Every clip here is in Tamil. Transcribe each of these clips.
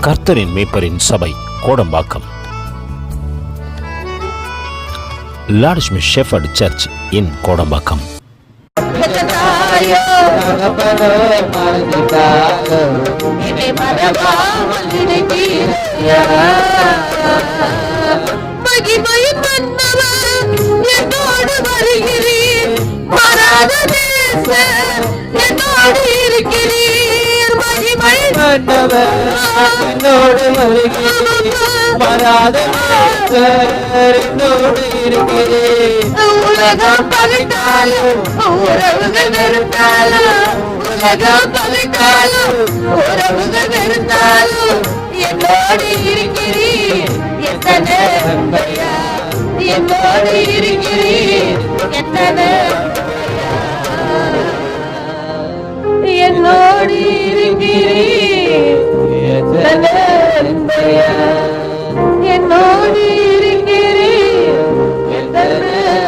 கர்த்தரின் மேய்ப்பரின் சபை கோடம்பாக்கம். லார்ட்ஸ்மி ஷெஃபர்ட் சர்ச் இன் கோடம்பாக்கம். உலகம் பகைத்தாலும் உறவுகள் வெறுத்தாலும், உலகம் பகைத்தாலும் உறவுகள் வெறுத்தாலும் என்னோடு இருக்கிறீர் எத்தனை நன்மையா, என்னோடு இருக்கிறீர் எத்தனை, என்னோடு இருக்கிறீர் எத்தனை நன்மையா, என்னோடு இருக்கிறீர் எத்தனை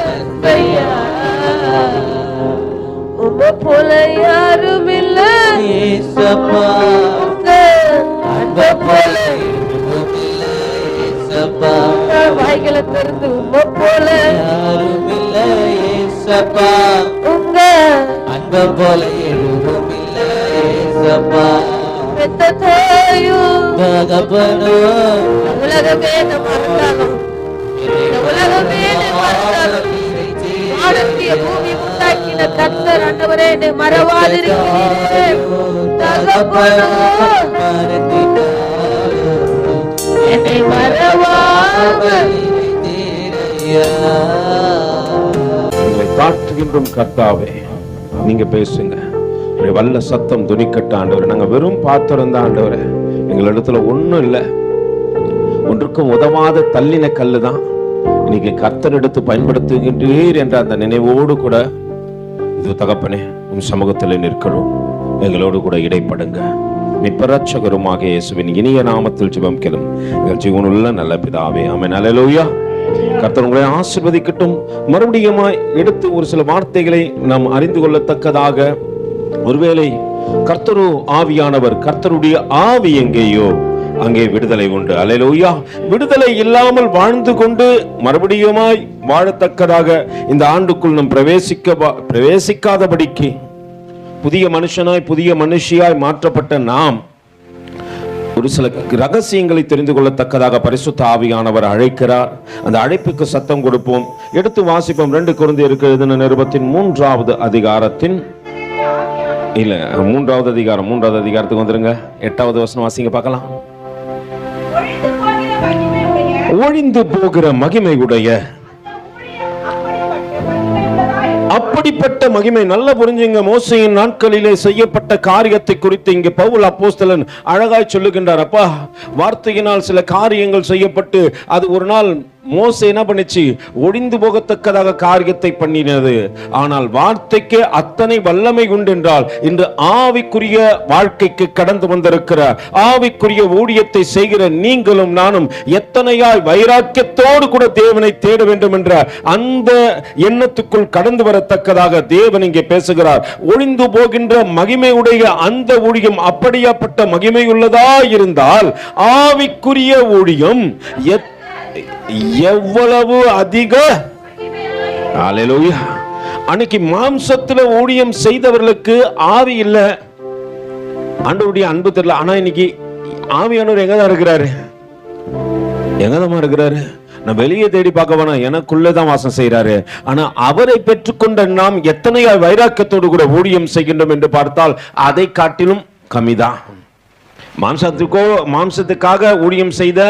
நன்மையா. உங்க போல யாரும் இல்ல ஏசப்பா, அன்ப போல ஏசப்பா, வாய்களை திறந்து உங்க போல யாரும் இல்ல ஏசப்பா, உங்க அன்ப போல எதுவும் இல்ல ஏசப்பா. பெத்த தாயும் தகப்பனும் உலகமே மறந்தாலும், உலகமே மறந்தாலும் ஆடத்திய பூமி உண்டாக்கின கர்த்தர் ஆண்டவரே என்னை மறவாதிருக்கிறீர். தகப்பனும் என்னை மறவாமல் உங்களை தாழ்த்துகின்றோம் கர்த்தாவே, நீங்க பேசுங்க. வல்ல சத்தம் துணிக்கட்ட ஆண்டவரே. நாங்க வெறும் பாத்திரம் தான் ஆண்டவரே, எங்களிடத்துல ஒண்ணும் இல்லை, ஒன்றுக்கும் உதவாத தள்ளின கல்லு தான். இன்னைக்கு கர்த்தர் எடுத்து பயன்படுத்துகின்றீர் என்ற அந்த நினைவோடு கூட இது தகப்பனே உன் சமூகத்தில் நிற்கிறோம். எங்களோடு கூட இடைப்படுங்க. மீட்பரட்சகருமாக இயேசுவின் இனிய நாமத்தில் ஜெபம் கேளும் எங்கள் ஜீவனுள்ள நல்ல பிதாவே, ஆமென். அல்லேலூயா. கர்த்தர் உங்களை ஆசீர்வதிக்கட்டும். மறுபடியும் எடுத்து ஒரு சில வார்த்தைகளை நாம் அறிந்து கொள்ளத்தக்கதாக, ஒருவேளை கர்த்தரு ஆவியானவர், கர்த்தருடைய ஆவி எங்கேயோ அங்கே விடுதலை உண்டு. அல்லேலூயா. விடுதலை இல்லாமல் வாழ்ந்து கொண்டு மறுபடியுமாய் வாழத்தக்கதாக இந்த ஆண்டுக்குள் நாம் பிரவேசிக்காதபடிக்கு புதிய மனுஷனாய் புதிய மனுஷியாய் மாற்றப்பட்ட நாம் ஒரு சில ரகசியங்களை தெரிந்து கொள்ளத்தக்கதாக பரிசுத்த ஆவியானவர் அழைக்கிறார். அந்த அழைப்புக்கு சத்தம் கொடுப்போம். எடுத்து வாசிப்போம். 2 கொரிந்தியருக்கு எழுதின நிருபத்தின் 3வது அதிகாரத்தின் 3வது அதிகாரத்துக்கு வந்துருங்க. 8வது வசனம் வாசிங்க பார்க்கலாம். ஒழிந்து போகிற மகிமையுடைய அப்படிப்பட்ட மகிமை. நல்ல புரிஞ்சுங்க. மோசேயின் நாட்களிலே செய்யப்பட்ட காரியத்தை குறித்து இங்கே பவுல் அப்போஸ்தலன் அழகாய் சொல்லுகின்றார். அப்பா, வார்த்தையினால் சில காரியங்கள் செய்யப்பட்டு அது ஒரு நாள் மோசே என்ன பண்ணிச்சு, ஒழிந்து போகத்தக்கதாக காரியத்தை பண்ணினது. ஆனால் வார்த்தைக்கு அத்தனை வல்லமை உண்டு என்றால் இன்று ஆவிக்குரிய வாழ்க்கைக்கு கடந்து வந்திருக்கிற ஆவிக்குரிய ஊழியத்தை செய்கிற நீங்களும் நானும் எத்தனையாய் வைராக்கியத்தோடு கூட தேவனை தேட வேண்டும் என்ற அந்த எண்ணத்துக்குள் கடந்து வரத்தக்கதாக தேவன் இங்கே பேசுகிறார். ஒழிந்து போகின்ற மகிமையுடைய அந்த ஊழியம் அப்படியாப்பட்ட மகிமையுள்ளதா இருந்தால் ஆவிக்குரிய ஊழியம் எவ்வளவு அதிக. அல்லேலூயா. அன்னைக்கு மாம்சத்துல ஊழியம் செய்தவர்களுக்கு ஆவி இல்ல, ஆண்டவருடைய அன்பு தெரியல. ஆனா இன்னைக்கு ஆவியானவர் எங்கதான் இருக்கிறாரு? எங்கதான் இருக்கிறாரு? நான் வெளியே தேடி பார்க்க வேணாம், எனக்குள்ளதான் வாசம் செய்யறாரு. ஆனா அவரை பெற்றுக்கொண்ட நாம் எத்தனையா வைராக்கியத்தோடு கூட ஊழியம் செய்கின்றோம் என்று பார்த்தால் அதை காட்டிலும் கம்மிதான். மாம்சத்துக்காக ஊழியம் செய்த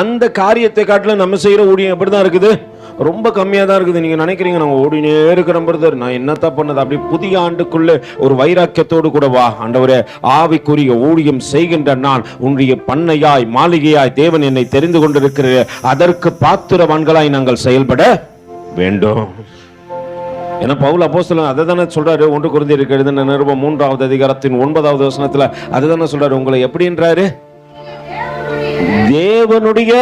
அந்த காரியத்தை காட்டிலும் நம்ம செய்யற ஊழியம் எப்படிதான் இருக்குது? ரொம்ப கம்மியா தான் இருக்குது. நீங்க நினைக்கிறீங்க நம்ம ஓடினே இருக்கிற பிரதர், நான் என்னத்தான் பண்ணது? அப்படி புதிய ஆண்டுக்குள்ள ஒரு வைராக்கியத்தோடு கூட வா. ஆண்டவரே, ஆவிக்குரிய ஊழியம் செய்கின்ற நான் உன்னுடைய பண்ணையாய் மாளிகையாய் தேவன் என்னை தெரிந்து கொண்டிருக்கிற அதற்கு பாத்திரவான்களாய் நாங்கள் செயல்பட வேண்டும். ஏன்னா பவுல் அப்போஸ்தலன் அதை தானே சொல்றாரு. 1 கொரிந்தியருக்கு எழுதின நிருபம் 3வது அதிகாரத்தின் 9வது வசனத்துல அதை தானே சொல்றாரு. உங்களை எப்படின்றாரு? தேவனுடைய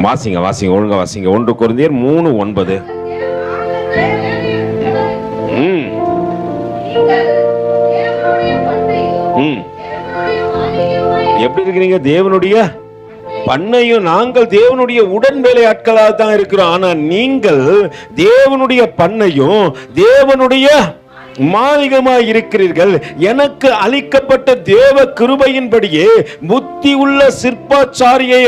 வாசிங்க ஒழுங்கா வாசிங்க. 1 கொரிந்தியர் 3:9. இருக்கிறீங்க? தேவனுடைய பண்ணையும். நாங்கள் தேவனுடைய உடன் வேலையாட்களாக தான் இருக்கிறோம். ஆனா நீங்கள் தேவனுடைய பண்ணையும் தேவனுடைய மாளிகமாய் இருக்கிறீர்கள். எனக்கு அளிக்கப்பட்ட தேவ கிருபையின்படியே புத்தி உள்ள சிற்பாச்சாரியை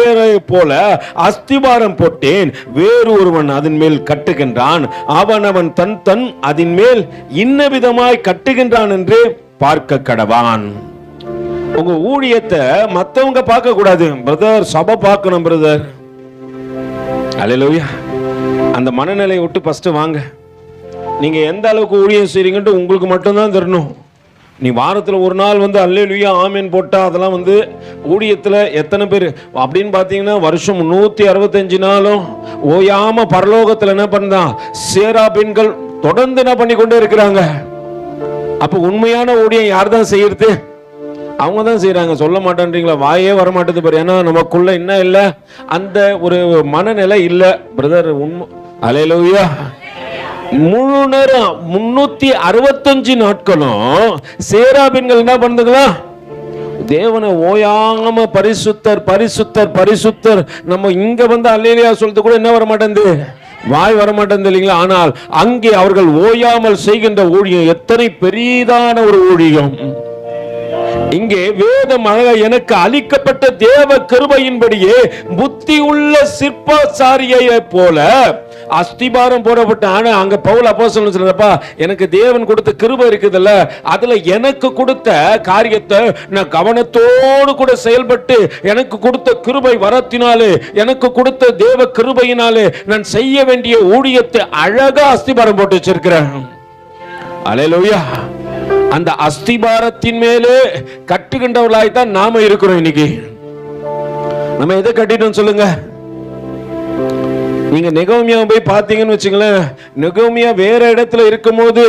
போல அஸ்திபாரம் போட்டேன். வேறு ஒருவன் அதன் மேல் கட்டுகின்றான். அவன் தன் தன் அதன் மேல் இன்ன விதமாய் கட்டுகின்றான் என்று பார்க்க கடவான். உங்க ஊழியத்தை மத்தவங்க பார்க்க கூடாது பிரதர், சபை பார்க்கணும் பிரதர். அல்லேலூயா. அந்த மனநிலையை விட்டு ஃபர்ஸ்ட் வாங்க. நீங்க எந்த அளவுக்கு ஊழியம் செய்றீங்கன்னு உங்களுக்கு மட்டும்தான் தெரியணும். நீ வாரத்தில் ஒரு நாள் வந்து அல்லேலூயா ஆமேன் போட்டா அதெல்லாம் வந்து ஊழியத்தில் எத்தனை பேர் அப்படின்னு பார்த்தீங்கன்னா வருஷம் 365 நாளும் ஓயாம பரலோகத்தில் என்ன பண்ணா சேராபீன்கள் தொடர்ந்து என்ன பண்ணி கொண்டே இருக்கிறாங்க. அப்ப உண்மையான ஊழியம் யார் தான் செய்யறது? அவங்க தான் செய்யறாங்க. சொல்ல மாட்டேன்றீங்களா? வாயே வர மாட்டேது பாரு. ஏன்னா நமக்குள்ள என்ன இல்ல, அந்த ஒரு மனநிலை இல்ல பிரதர். உண்மை. அல்லேலூயா. முழு நேரம் 365 நாட்களும் சேராபீன்கள் என்ன பண்ணுங்களா? தேவனை ஓயாம பரிசுத்தர் பரிசுத்தர் பரிசுத்தர். நம்ம இங்க வந்து அல்லேலூயா சொல்றது கூட என்ன வர மாட்டேங்குது, வாய் வர மாட்டேங்குது இல்லைங்களா? ஆனால் அங்கே அவர்கள் ஓயாமல் செய்கின்ற ஊழியம் எத்தனை பெரிதான ஒரு ஊழியம். இங்கே வேதம் அழகா எனக்கு அளிக்கப்பட்ட தேவ கிருபையின்படியே புத்தி உள்ள சிற்பாச்சாரியை போல அஸ்திபாரம் போடப்பட்ட. ஆனா அங்க பவுல் அப்போஸ்தலன் சொல்றப்பா, எனக்கு தேவன் கொடுத்த கிருபை இருக்குதுல்ல, அதுல எனக்கு கொடுத்த காரியத்தை நான் கவனத்தோடு கூட செயல்பட்டு எனக்கு கொடுத்த கிருபை வரத்தினாலே, எனக்கு கொடுத்த தேவ கிருபையினாலே நான் செய்ய வேண்டிய ஊழியத்தை அழகா அஸ்திபாரம் போட்டு வச்சிருக்கிறேன். அல்லேலூயா. அந்த அஸ்திபாரத்தின் மேலே கட்டுகின்றவர்களாய் தான் நாம இருக்கிறோம். இன்னைக்கு நம்ம எதை கட்டிட்டோம் சொல்லுங்க? நீங்க நெகோமியா போய் பார்த்தீங்கன்னு வச்சுங்களேன், நெகோமியா வேற இடத்துல இருக்கும் போது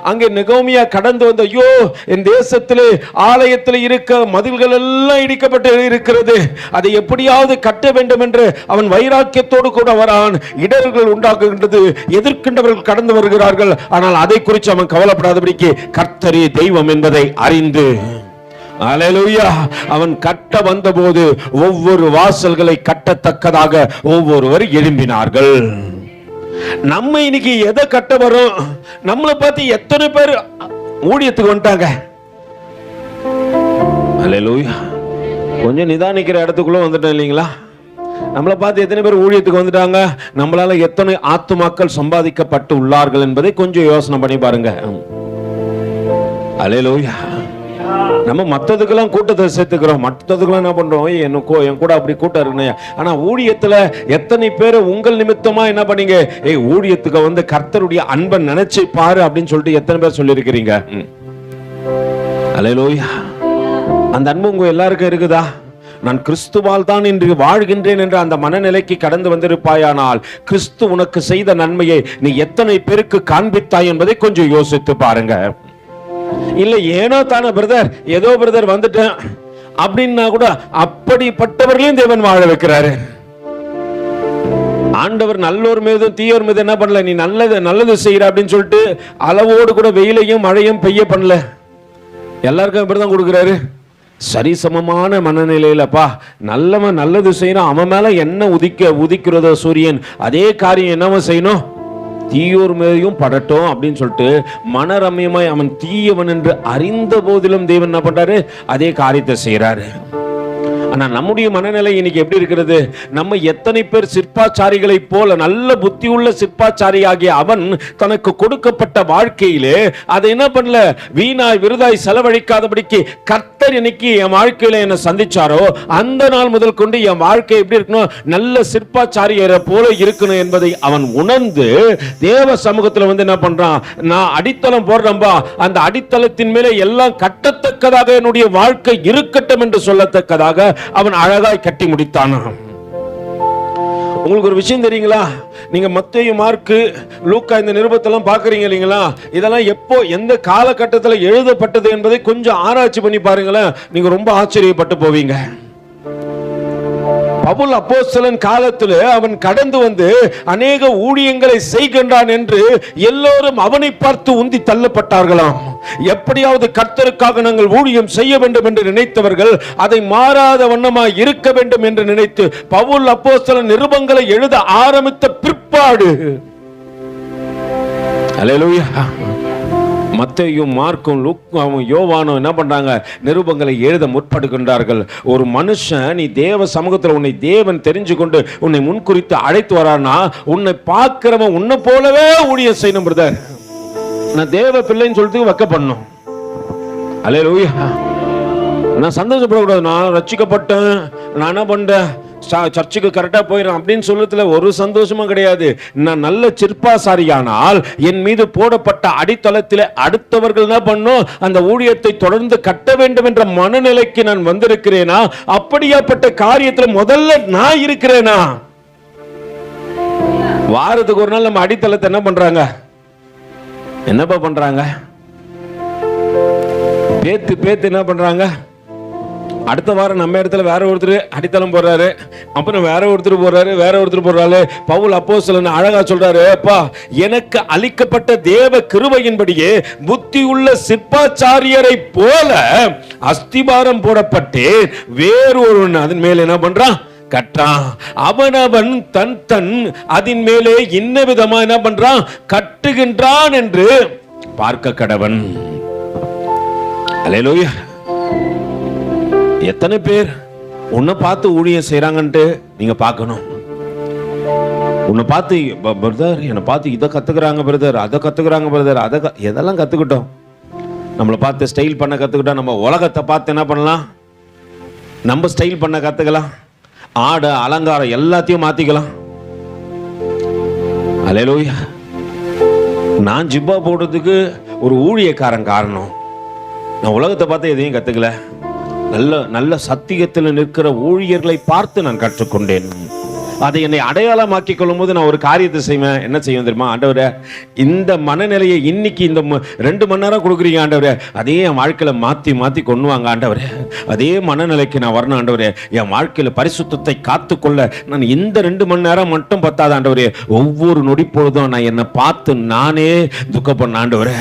அங்கே நெகோமியா கடந்து வந்து, ஐயோ என் தேசத்திலே ஆலயத்தில் இருக்க மதில்கள் எல்லாம் இடிக்கப்பட்டு இருக்கிறது, அதை எப்படியாவது கட்ட வேண்டும் என்று அவன் வைராக்கியத்தோடு கூட வரான். இடர்கள் உண்டாக்குகின்றது, எதிர்க்கின்றவர்கள் கடந்து வருகிறார்கள். ஆனால் அதை குறித்து அவன் கவலைப்படாதபடிக்கு கர்த்தரே தெய்வம் என்பதை அறிந்து, அல்லேலூயா, அவன் கட்ட வந்தபோது ஒவ்வொரு வாசல்களை கட்டத்தக்கதாக ஒவ்வொருவர் எழும்பினார்கள். நம்ம இன்னைக்கு எதை கட்ட வரோம்? நம்மளை பார்த்து எத்தனை பேர் ஊழியத்துக்கு வந்துட்டாங்க? அல்லேலூயா. கொஞ்சம் நிதானிக்கிற இடத்துக்குள்ள வந்துட்டோம் இல்லைங்களா? நம்மளை பார்த்து எத்தனை பேர் ஊழியத்துக்கு வந்துட்டாங்க? நம்மளால எத்தனை ஆத்துமாக்கள் சம்பாதிக்கப்பட்டு உள்ளார்கள் என்பதை கொஞ்சம் யோசனை பண்ணி பாருங்க. அல்லேலூயா. நம்ம மற்றதுக்கெல்லாம் கூட்டத்தை சேர்த்துக்கிறோம், மற்றதுக்கெல்லாம் என்ன பண்றோம், என் கூட அப்படி கூட்டம் இருக்குங்க. ஆனா ஊழியத்துல எத்தனை பேர் உங்கள் நிமித்தமா என்ன பண்ணீங்க? ஊழியத்துக்கு வந்து கர்த்தருடைய அன்பை நினைச்சு பாரு அப்படின்னு சொல்லிட்டு எத்தனை பேர் சொல்லி இருக்கிறீங்க? அல்லேலூயா. அந்த அன்பு உங்க எல்லாருக்கும் இருக்குதா? நான் கிறிஸ்துவால் தான் இன்று வாழ்கின்றேன் என்ற அந்த மனநிலைக்கு கடந்து வந்திருப்பாயானால் கிறிஸ்து உனக்கு செய்த நன்மையை நீ எத்தனை பேருக்கு காண்பித்தாய் என்பதை கொஞ்சம் யோசித்து பாருங்க. இல்ல ஏனோ தானே பிரதர், ஏதோ பிரதர் வந்துட்டேன் அப்படின்னா கூட அப்படிப்பட்டவர்களையும் தேவன் வாழ வைக்கிறாரு. ஆண்டவர் நல்லோர் மீதும் தீயோர் மீது என்ன பண்ணல, நீ நல்லது செய்யற அப்படின்னு சொல்லிட்டு அளவோடு கூட வெயிலையும் மழையும் பெய்ய பண்ணல. எல்லாருக்கும் இப்படிதான் கொடுக்கிறாரு. சரிசமமான மனநிலையிலப்பா, நல்லவன் நல்லது செய்யணும், அவன் மேல என்ன உதிக்கிறதோ சூரியன், அதே காரியம் என்னவன் செய்யணும், தீயோர் மேலையும் படட்டும் அப்படின்னு சொல்லிட்டு மனரம்யமாய் அவன் தீயவன் என்று அறிந்த போதிலும் தேவன் என்ன பண்றாரு, அதே காரியத்தை செய்யறாரு. ஆனா நம்முடைய மனநிலை இன்னைக்கு எப்படி இருக்கிறது? நம்ம எத்தனை பேர் சிற்பாச்சாரிகளை போல, நல்ல புத்தி உள்ள சிற்பாச்சாரி ஆகிய அவன் தனக்கு கொடுக்கப்பட்ட வாழ்க்கையிலே அதை என்ன பண்ணல, வீணாய் விருதாய் செலவழிக்காதபடிக்கு கர்த்தர் இன்னைக்கு என் வாழ்க்கையில என்ன சந்திச்சாரோ அந்த நாள் முதல் கொண்டு என் வாழ்க்கை எப்படி இருக்கணும், நல்ல சிற்பாச்சாரியரை போல இருக்கணும் என்பதை அவன் உணர்ந்து தேவ சமூகத்துல வந்து என்ன பண்றான், நான் அடித்தளம் போடுறேன்பா, அந்த அடித்தளத்தின் மேலே எல்லாம் கட்டத்தக்கதாக என்னுடைய வாழ்க்கை இருக்கட்டும் என்று சொல்லத்தக்கதாக அவன் அழகாய் கட்டி முடித்தான். உங்களுக்கு ஒரு விஷயம் தெரியுங்களா? நீங்க மத்தேயு, மார்க்கு, லூக்கா இந்த நிருபத்தெல்லாம் பாக்குறீங்க இல்லைங்களா? இதெல்லாம் எப்போ எந்த காலகட்டத்தில் எழுதப்பட்டது என்பதை கொஞ்சம் ஆராய்ச்சி பண்ணி பாருங்களேன், நீங்க ரொம்ப ஆச்சரியப்பட்டு போவீங்க. பவுல் அப்போஸ்தலன் காலத்தில் அவன் கடந்து வந்து அநேக ஊழியங்களை செய்கின்றான் என்று எல்லோரும் அவனை பார்த்து உந்தி தள்ளப்பட்டார்களாம். எப்படியாவது கர்த்தருக்காக நாங்கள் ஊழியம் செய்ய வேண்டும் என்று நினைத்தவர்கள் அதை மாறாத வண்ணமாய் இருக்க வேண்டும் என்று நினைத்து பவுல் அப்போஸ்தலன் நிருபங்களை எழுத ஆரம்பித்த பிற்பாடு அல்லேலூயா, மத்தேயும் மார்க்கும் லூக்காவும் யோவானும் என்ன பண்றாங்க? நிருபங்களை எழுத முற்படுகின்றார்கள். ஒரு மனுஷன் நீ தேவ சமூகத்தில் உன்னை தேவன் தெரிஞ்சு கொண்டு உன்னை முன்குறித்து அழைத்து வரானா, உன்னை பார்க்கிறவன் உன்னை போலவே ஊழியம் செய்யணும் பிரதர். நான் தேவ பிள்ளைன்னு சொல்லிட்டு வைக்க பண்ணும். அல்லேலூயா. நான் சந்தோஷப்படக்கூடாது. நான் ரட்சிக்கப்பட்டேன், நான் என்ன பண்றேன், சர்ச்சுக்கு கரெக்டா போயிடும் அப்படின்னு சொல்றதுல ஒரு சந்தோஷமும் கிடையாது. நான் நல்ல சிற்பாசாரியானால் என் மீது போடப்பட்ட அடித்தளத்தில் அடுத்தவர்கள் என்ன பண்ணும், அந்த ஊழியத்தை தொடர்ந்து கட்ட வேண்டும் என்ற மனநிலைக்கு நான் வந்திருக்கிறேனா? அப்படியாப்பட்ட காரியத்தில் முதல்ல நான் இருக்கிறேனா? வாரத்துக்கு ஒரு நாள் நம்ம அடித்தளத்தை என்ன பண்றாங்க, என்னப்பா பண்றாங்க, பேத்து என்ன பண்றாங்க? அடுத்த வாரம் நம்ம இடத்துல வேற ஒருத்தர் அடித்தளம் போடுறாரு, அப்புறம் வேற ஒருத்தர் போடுறாரு. பவுல் அப்போஸ்தலன் அழகா சொல்றாரு, அப்பா எனக்கு அளிக்கப்பட்ட தேவ கிருபையின்படியே புத்தி உள்ள சிற்பாச்சாரியரை போல அஸ்திபாரம் போடப்பட்டு வேறொருவன் அதன் மேல என்ன பண்றான், கட்டான். அவனவன் தன் அதன் மேலே இன்ன விதமா என்ன பண்றான், கட்டுகின்றான் என்று பார்க்க கடவன். அல்லேலூயா. எத்தனை பேர் உன்னை பார்த்து ஊழியம் செய்யறாங்கன்ட்டு நீங்க பார்க்கணும். உன்னை பார்த்து பிரதர் என்னை பார்த்து இதை கத்துக்கிறாங்க பிரதர், அதை கத்துக்கிறாங்க பிரதர், எதெல்லாம் கத்துக்கிட்டோம். நம்மளை பார்த்து ஸ்டைல் பண்ண கத்துக்கிட்டோம். நம்ம உலகத்தை பார்த்து என்ன பண்ணலாம், நம்ம ஸ்டைல் பண்ண கத்துக்கலாம். ஆடை அலங்காரம் எல்லாத்தையும் மாத்திக்கலாம். அல்லேலூயா. நான் ஜிப்பா போடுறதுக்கு ஒரு ஊழியக்காரன் காரணம். நான் உலகத்தை பார்த்து எதையும் கத்துக்கல. நல்ல சத்தியத்தில் நிற்கிற ஊழியர்களை பார்த்து நான் கற்றுக்கொண்டேன். அதை என்னை அடையாளமாக்கிக் கொள்ளும் போது நான் ஒரு காரியத்தை செய்வேன். என்ன செய்வேன் தெரியுமா? ஆண்டவரே, இந்த மனநிலையை இன்னைக்கு இந்த 2 மணி நேரம் கொடுக்குறீங்க ஆண்டவரே, அதே என் வாழ்க்கையில மாத்தி கொண்டு வாங்க ஆண்டவரே. அதே மனநிலைக்கு நான் வரணும் ஆண்டவரே. என் வாழ்க்கையில பரிசுத்தத்தை காத்துக்கொள்ள நான் இந்த 2 மணி நேரம் மட்டும் பத்தாது ஆண்டவரே. ஒவ்வொரு நொடி பொழுதும் நான் என்னை பார்த்து நானே துக்கப்பண்ண ஆண்டவரே.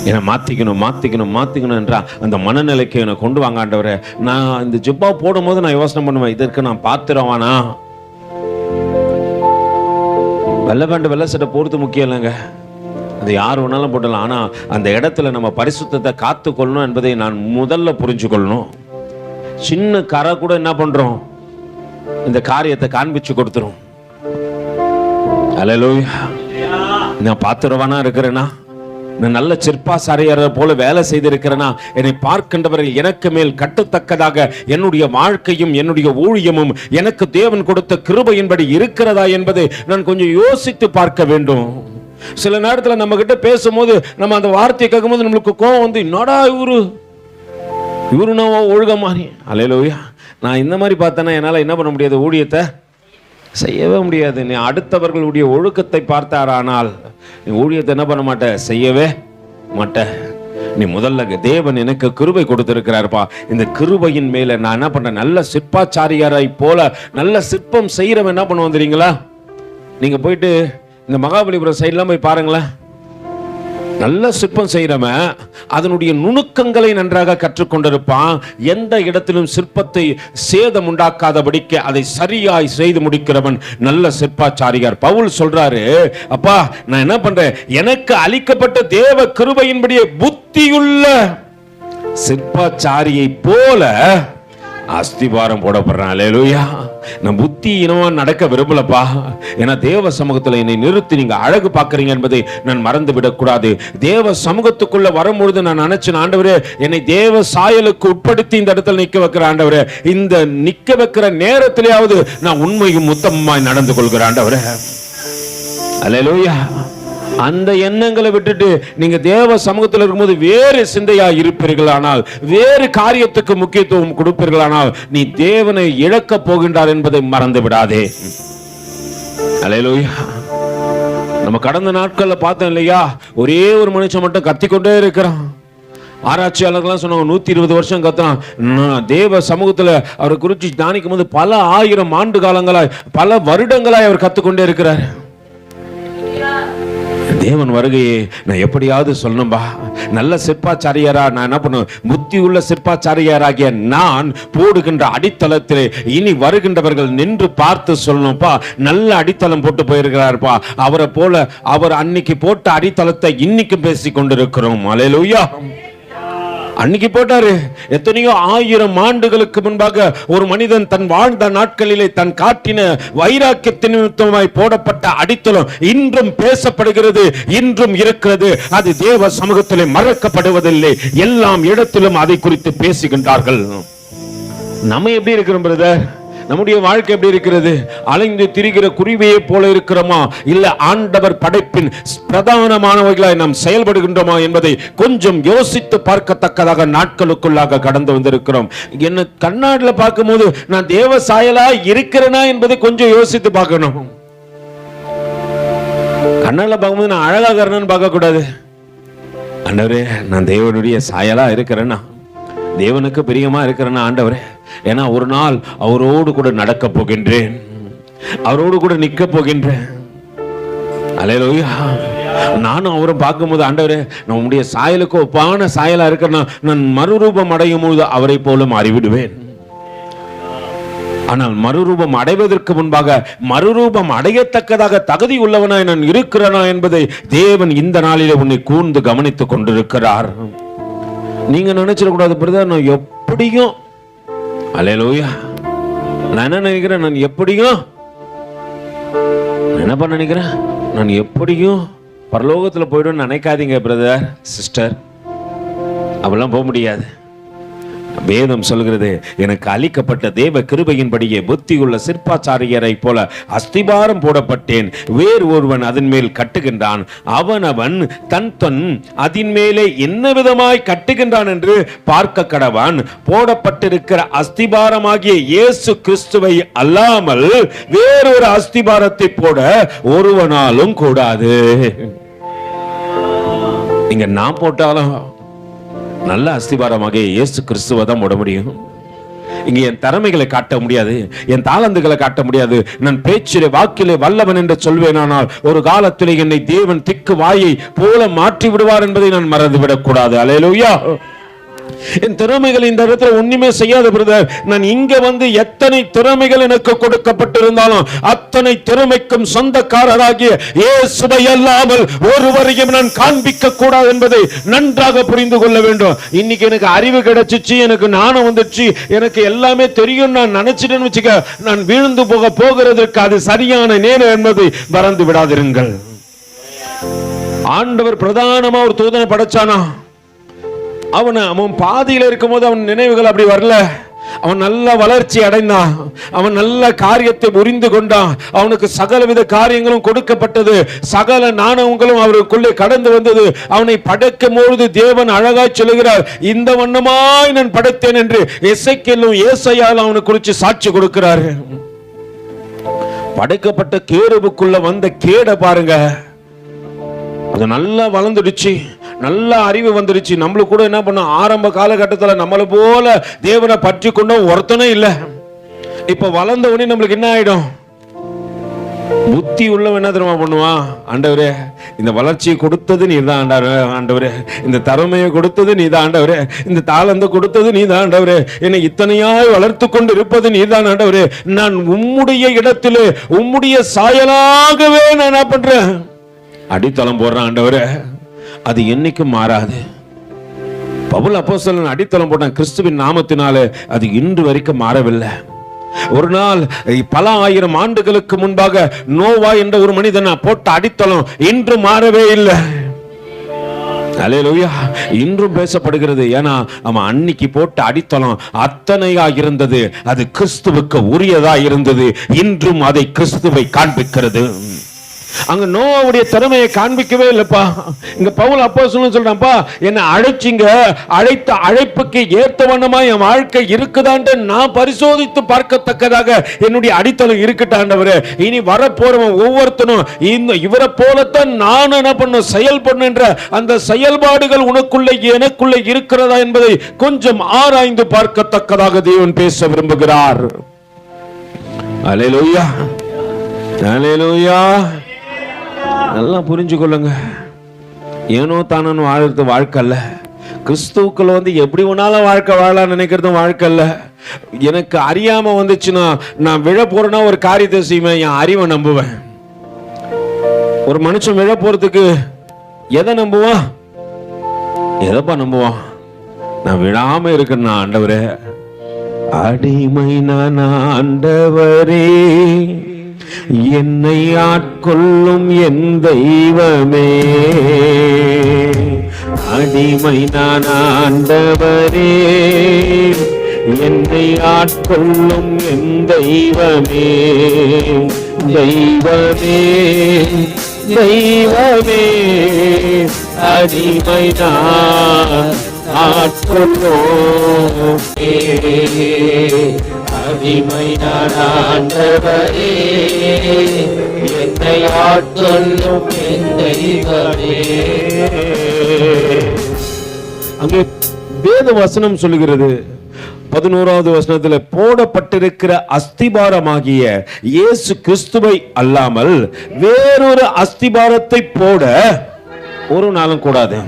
என்னை மாத்திக்கணும் என்றா அந்த மனநிலைக்கு என்னை கொண்டு வாங்க ஆண்டவரே. நான் இந்த ஜிப்பா போடும் போது நான் யோசனை பண்ணுவேன், இதற்கு நான் பாத்திரவானா? வெள்ளை சட்டை போறது முக்கியம் இல்லைங்க, அது யார் வேணாலும் போடலாம். ஆனா அந்த இடத்துல நம்ம பரிசுத்தத்தை காத்து கொள்ளணும் என்பதை நான் முதல்ல புரிஞ்சு கொள்ளணும். சின்ன கரை கூட என்ன பண்றோம், இந்த காரியத்தை காண்பிச்சு கொடுத்துரும். அல்லேலூயா. நான் பாத்திரவானா இருக்கிறேனா? நான் நல்ல சிற்பாசாரியரை போல வேலை செய்திருக்கிறேனா? என்னை பார்க்கின்றவர்கள் எனக்கு மேல் கட்டத்தக்கதாக என்னுடைய வாழ்க்கையும் என்னுடைய ஊழியமும் எனக்கு தேவன் கொடுத்த கிருபையின்படி இருக்கிறதா என்பதை நான் கொஞ்சம் யோசித்து பார்க்க வேண்டும். சில நேரத்தில் நம்ம கிட்ட பேசும்போது நம்ம அந்த வார்த்தையை கேட்கும்போது நம்மளுக்கு கோவம் வந்து, என்னடா இவரு நான் ஒழுக மாதிரி. அல்லேலூயா. நான் இந்த மாதிரி பார்த்தேன்னா என்னால் என்ன பண்ண முடியாது, ஊழியத்தை செய்யவே முடியாது. நீ அடுத்தவர்களுடைய ஒழுக்கத்தை பார்த்தாரானால் நீ ஊழியத்தை என்ன பண்ண மாட்ட, செய்யவே மாட்ட. நீ முதல்ல தேவன் எனக்கு கிருபை கொடுத்திருக்கிறாருப்பா, இந்த கிருபையின் மேல நான் என்ன பண்றேன், நல்ல சிற்பாச்சாரியாரை போல நல்ல சிற்பம் செய்யறவன் என்ன பண்ணுவோம் தெரியுங்களா? நீங்க போயிட்டு இந்த மகாபலிபுரம் சைட்லாம் போய் பாருங்களேன். நல்ல சிற்பம் செய்யறவன் அதனுடைய நுணுக்கங்களை நன்றாக கற்றுக்கொண்டிருப்பான். எந்த இடத்திலும் சிற்பத்தை சேதம் உண்டாக்காதபடிக்கு அதை சரியாய் செய்து முடிக்கிறவன் நல்ல சிற்பாச்சாரியார். பவுல் சொல்றாரு, அப்பா நான் என்ன பண்றேன், எனக்கு அளிக்கப்பட்ட தேவ கிருபையின்படியே புத்தியுள்ள சிற்பாச்சாரியை போல அஸ்திபாரம் போடப்படுறான். அல்லேலூயா. நான் புத்தி இனமா நடக்க விரும்பலப்பா. ஏன்னா தேவ சமூகத்தில் என்னை நிறுத்தி நீங்க அழகு பார்க்கறீங்க என்பதை நான் மறந்து விடக்கூடாது. தேவ சமூகத்துக்குள்ள வரும்பொழுது நான் நினைச்சேன், ஆண்டவரே என்னை தேவ சாயலுக்கு உட்படுத்தி இந்த இடத்துல நிக்க வைக்கிற ஆண்டவரே, இந்த நிக்க வைக்கிற நேரத்திலேயாவது நான் உண்மையும் உத்தமமாய் நடந்து கொள்கிறேன் ஆண்டவரே. அல்லேலூயா. அந்த எண்ணங்களை விட்டுட்டு நீங்க தேவ சமூகத்தில் இருக்கும்போது வேறு சிந்தையா இருப்பீர்களானால், வேறு காரியத்துக்கு முக்கியத்துவம் கொடுப்பீர்களானால் நீ தேவனை இழக்க போகின்றார் என்பதை மறந்து விடாதே. அல்லேலூயா. நம்ம கடந்த நாட்கள்ல பார்த்தோம் இல்லையா, ஒரே ஒரு மனுஷன் மட்டும் கத்திக்கொண்டே இருக்கிறான். ஆராய்ச்சியாளர்கள்லாம் சொன்னாங்க 120 வருஷம் கத்தலாம். தேவ சமூகத்தில் அவரை குறித்து தியானிக்கும் போது பல ஆயிரம் ஆண்டு காலங்களாய், பல வருடங்களாய் அவர் கத்துக்கொண்டே இருக்கிறார். தேவன் வருகையை நான் எப்படியாவது சொல்லணும்பா. நல்ல சிற்பாச்சாரியாரா நான் என்ன பண்ணுவேன், புத்தி உள்ள சிற்பாச்சாரியாராகிய நான் போடுகின்ற அடித்தளத்திலே இனி வருகின்றவர்கள் நின்று பார்த்து சொல்லணும்ப்பா, நல்ல அடித்தளம் போட்டு போயிருக்கிறார்ப்பா, அவரை போல அவர் அன்னைக்கு போட்ட அடித்தளத்தை இன்னைக்கு பேசி கொண்டிருக்கிறோம். அல்லேலூயா. அன்னைக்கு போட்டாரு. எத்தனையோ ஆயிரம் ஆண்டுகளுக்கு முன்பாக ஒரு மனிதன் தன் வாழ்ந்த நாட்களிலே தன் காட்டின வைராக்கியத்தின் நிமித்தமாய் போடப்பட்ட அடித்தளம் இன்றும் பேசப்படுகிறது, இன்றும் இருக்கிறது. அது தேவ சமூகத்திலே மறக்கப்படுவதில்லை. எல்லா இடத்திலும் அதை குறித்து பேசுகின்றார்கள். நம்ம எப்படி இருக்கிறோம் பிரதர்? நம்முடைய வாழ்க்கை எப்படி இருக்கிறது? அலைந்து திரிகிற குருவியை போல இருக்கிறோமா, இல்ல ஆண்டவர் படைப்பின் பிரதானமானவர்களாய் நாம் செயல்படுகின்றோமா என்பதை கொஞ்சம் யோசித்து பார்க்கத்தக்கதாக நாட்களுக்குள்ளாக கடந்து வந்திருக்கிறோம். என்ன கண்ணாடில பார்க்கும் போது நான் தேவ சாயலா இருக்கிறேனா என்பதை கொஞ்சம் யோசித்து பார்க்கணும். கண்ணாடில பார்க்கும்போது நான் அழகா இருக்கிறேன்னு பார்க்க கூடாது. ஆண்டவரே, நான் தேவனுடைய சாயலா இருக்கிறேன்னா, தேவனுக்கு பிரியமா இருக்கிறேன்னா ஆண்டவரே, ஏன்னா ஒரு நாள் அவரோடு கூட நடக்க போகின்றேன், அவரோடு கூட நிற்க போகின்றேன். அல்லேலூயா. நானும் அவரும் பார்க்கும்போது ஆண்டவரே, நான் உம்முடைய சாயலுக்கு ஒப்பான சாயலா இருக்கிறேன்னா நான் மறுரூபம் அடையும் போது அவரை போல மாறிவிடுவேன். ஆனால் மறுரூபம் அடைவதற்கு முன்பாக மறுரூபம் அடையத்தக்கதாக தகுதி உள்ளவனாய் நான் இருக்கிறேனா என்பதை தேவன் இந்த நாளிலே உன்னை கூர்ந்து கவனித்துக் கொண்டிருக்கிறார். நீங்க நினைச்சிடக்கூடாது பிரதர், நான் எப்படியும், அல்லேலூயா, நான் என்ன நினைக்கிறேன், நான் எப்படியும் என்ன பண்ண நினைக்கிறேன், நான் எப்படியும் பரலோகத்துல போயிடும் நினைக்காதீங்க பிரதர் சிஸ்டர். அப்படிலாம் போக முடியாது. வேதம் சொல்கிறது, எனக்கு அளிக்கப்பட்ட தேவ கிருபையின்படியே புத்தியுள்ள சிற்பாச்சாரியரை போல அஸ்திபாரம் போடப்பட்டேன். வேறு ஒருவன் அதன் மேல் கட்டுகின்றான், அவன் தன் அதன் மேலே என்ன விதமாய் கட்டுகின்றான் என்று பார்க்க கடவான். போடப்பட்டிருக்கிற அஸ்திபாரமாகிய இயேசு கிறிஸ்துவை அல்லாமல் வேறொரு அஸ்திபாரத்தை போட ஒருவனாலும் கூடாது. நீங்க நான் போட்டாலும் நல்ல அஸ்திபாரமாக இயேசு கிறிஸ்துவை தான் போட முடியும். இங்க என் திறமைகளை காட்ட முடியாது, என் தாளந்துகளை காட்ட முடியாது. நான் பேச்சிலே வாக்கிலே வல்லவன் என்று சொல்வேனானால் ஒரு காலத்திலே என்னை தேவன் திக்கு வாயை போல மாற்றி விடுவார் என்பதை நான் மறந்துவிடக் கூடாது. அல்லேலூயா. என் திறமைகள் இந்த இடத்துல ஒண்ணுமே செய்யாத பிரதர். நான் இங்க வந்து எத்தனை திறமைகள் எனக்கு கொடுக்கப்பட்டிருந்தாலும் அத்தனை திறமைக்கும் சொந்தக்காரராகிய இயேசுவை அல்லாமல் ஒருவரையும் நான் காண்பிக்க கூடாது என்பதை நன்றாக புரிந்து கொள்ள வேண்டும். இன்னைக்கு எனக்கு அறிவு கிடைச்சிச்சு, எனக்கு ஞானம் வந்துச்சு, எனக்கு எல்லாமே தெரியும் நான் நினைச்சிட்டேன்னு வச்சுக்க, நான் வீழ்ந்து போகிறதற்கு அது சரியான நேரம் என்பதை மறந்து விடாதிருங்கள். ஆண்டவர் பிரதானமா ஒரு தூதனை படைச்சானா, அவன் பாதியில இருக்கும் போது அவன் நினைவுகள் அப்படி வரல. அவன் நல்ல வளர்ச்சி அடைந்தான், அவன் நல்ல காரியத்தை புரிந்து கொண்டான், அவனுக்கு சகலவித காரியங்களும் கொடுக்கப்பட்டது, சகல ஞானங்களும் அவருக்குள்ளே கடந்து வந்தது. அவனை படைக்கும் பொழுது தேவன் அழகாய் சொல்லுகிறார், இந்த வண்ணமாய் நான் படைத்தேன் என்று எசேக்கியேலும் ஏசாயாவும் அவனை குறித்து சாட்சி கொடுக்கிறார். படைக்கப்பட்ட கேருபுக்குள்ள வந்த கேட பாருங்க, அது நல்லா வளர்ந்துடுச்சு, நல்ல அறிவு வந்துருச்சு. நம்மளுக்கு கூட என்ன பண்ண, ஆரம்ப காலகட்டத்தில் நம்மளை போல தேவனை பற்றி கொண்டோம் ஒருத்தனே இல்லை. இப்ப வளர்ந்த உடனே நம்மளுக்கு என்ன ஆயிடும், புத்தி உள்ளவன் என்ன தெரியுமா பண்ணுவான், ஆண்டவரே இந்த வளர்ச்சியை கொடுத்தது நீ தான் ஆண்டவரே, இந்த திறமையை கொடுத்தது நீ தான் ஆண்டவரே, இந்த தாளந்தை கொடுத்தது நீ தான் ஆண்டவரே, என்னை இத்தனையாய் வளர்த்து கொண்டு இருப்பது நீ தான் ஆண்டவரே, நான் உம்முடைய இடத்திலே உம்முடைய சாயலாகவே நான் என்ன பண்றேன், அடித்தளம் போடுறேன் ஆண்டவரே. அது என்னைக்கும் மாறாது. பவுல் அப்போஸ்தலன் அடித்தளம் போட்டான் கிறிஸ்துவின் நாமத்தினாலே, அது இன்று வரைக்கும் மாறவில்லை. ஒரு நாள் பல ஆயிரம் ஆண்டுகளுக்கு முன்பாக நோவா என்ற ஒரு மனிதன் போட்ட அடித்தளம் இன்று மாறவே இல்லை. அல்லேலூயா. இன்றும் பேசப்படுகிறது. ஏன்னா அவன் அன்னைக்கு போட்ட அடித்தளம் அத்தனையா இருந்தது, அது கிறிஸ்துவுக்கு உரியதா இருந்தது. இன்றும் அதை கிறிஸ்துவை காண்பிக்கிறது. அங்க நோவாவுடைய திறமையை காண்பிக்கவே இல்லப்பா. இங்க பவுல் அப்போஸ்தலன் சொல்றான்ப்பா, என்னை அழைச்சிங்க, அழைத்த அழைப்புக்கு ஏத்தவண்ணமா என் வாழ்க்கை இருக்குதான்ட்டு நான் பரிசோதித்து பார்க்கத்தக்கதாக என்னுடைய அடித்தளம் இருக்கட்டாண்டவரே. இனி வரப்போறவன் ஒவ்வொருத்தனும் இவரை போலத்தான் நான் என்ன பண்ண செயல்படுன்ற அந்த செயல்பாடுகள் உனக்குள்ள எனக்குள்ள இருக்கிறதா என்பதை கொஞ்சம் ஆராய்ந்து பார்க்கத்தக்கதாக தேவன் பேச விரும்புகிறார். அல்லேலூயா, அல்லேலூயா. நல்லா புரிஞ்சு கொள்ளுங்க. ஏனோ தானோ வாழ்றது வாழ்க்கை அல்ல. கிறிஸ்துவுக்குள்ள எப்படி வேணாலும் வாழ்க்கை வாழலாம் நினைக்கிறதும் வாழ்க்கை அல்ல. எனக்கு அறியாம வந்துச்சுன்னா நான் விழ போறேன்னா ஒரு காரியத்தை செய்வேன், என் அறிவை நம்புவேன். ஒரு மனுஷன் விழ போறதுக்கு எதை நம்புவான்? எதப்பா நம்புவான்? நான் விழாம இருக்கேன் ஆண்டவரே, அடிமை நான் ஆண்டவரே, என்னை ஆட்கொள்ளும் என் தெய்வமே, அடிமை நான் ஆண்டவரே, என்னை ஆட்கொள்ளும் என் தெய்வமே, தெய்வமே தெய்வமே, அடிமை நான் ஆட்கொள்ளும், அடிமை நான் ஆண்டவரே, என்னை ஆட்கொள்ளும் என் தெய்வமே. அங்கே வேத வசனம் சொல்லுகிறது 11வது வசனத்துல, போடப்பட்டிருக்கிற அஸ்திபாரமாகிய இயேசு கிறிஸ்துவை அல்லாமல் வேறொரு அஸ்திபாரத்தை போட ஒரு நாளும் கூடாது.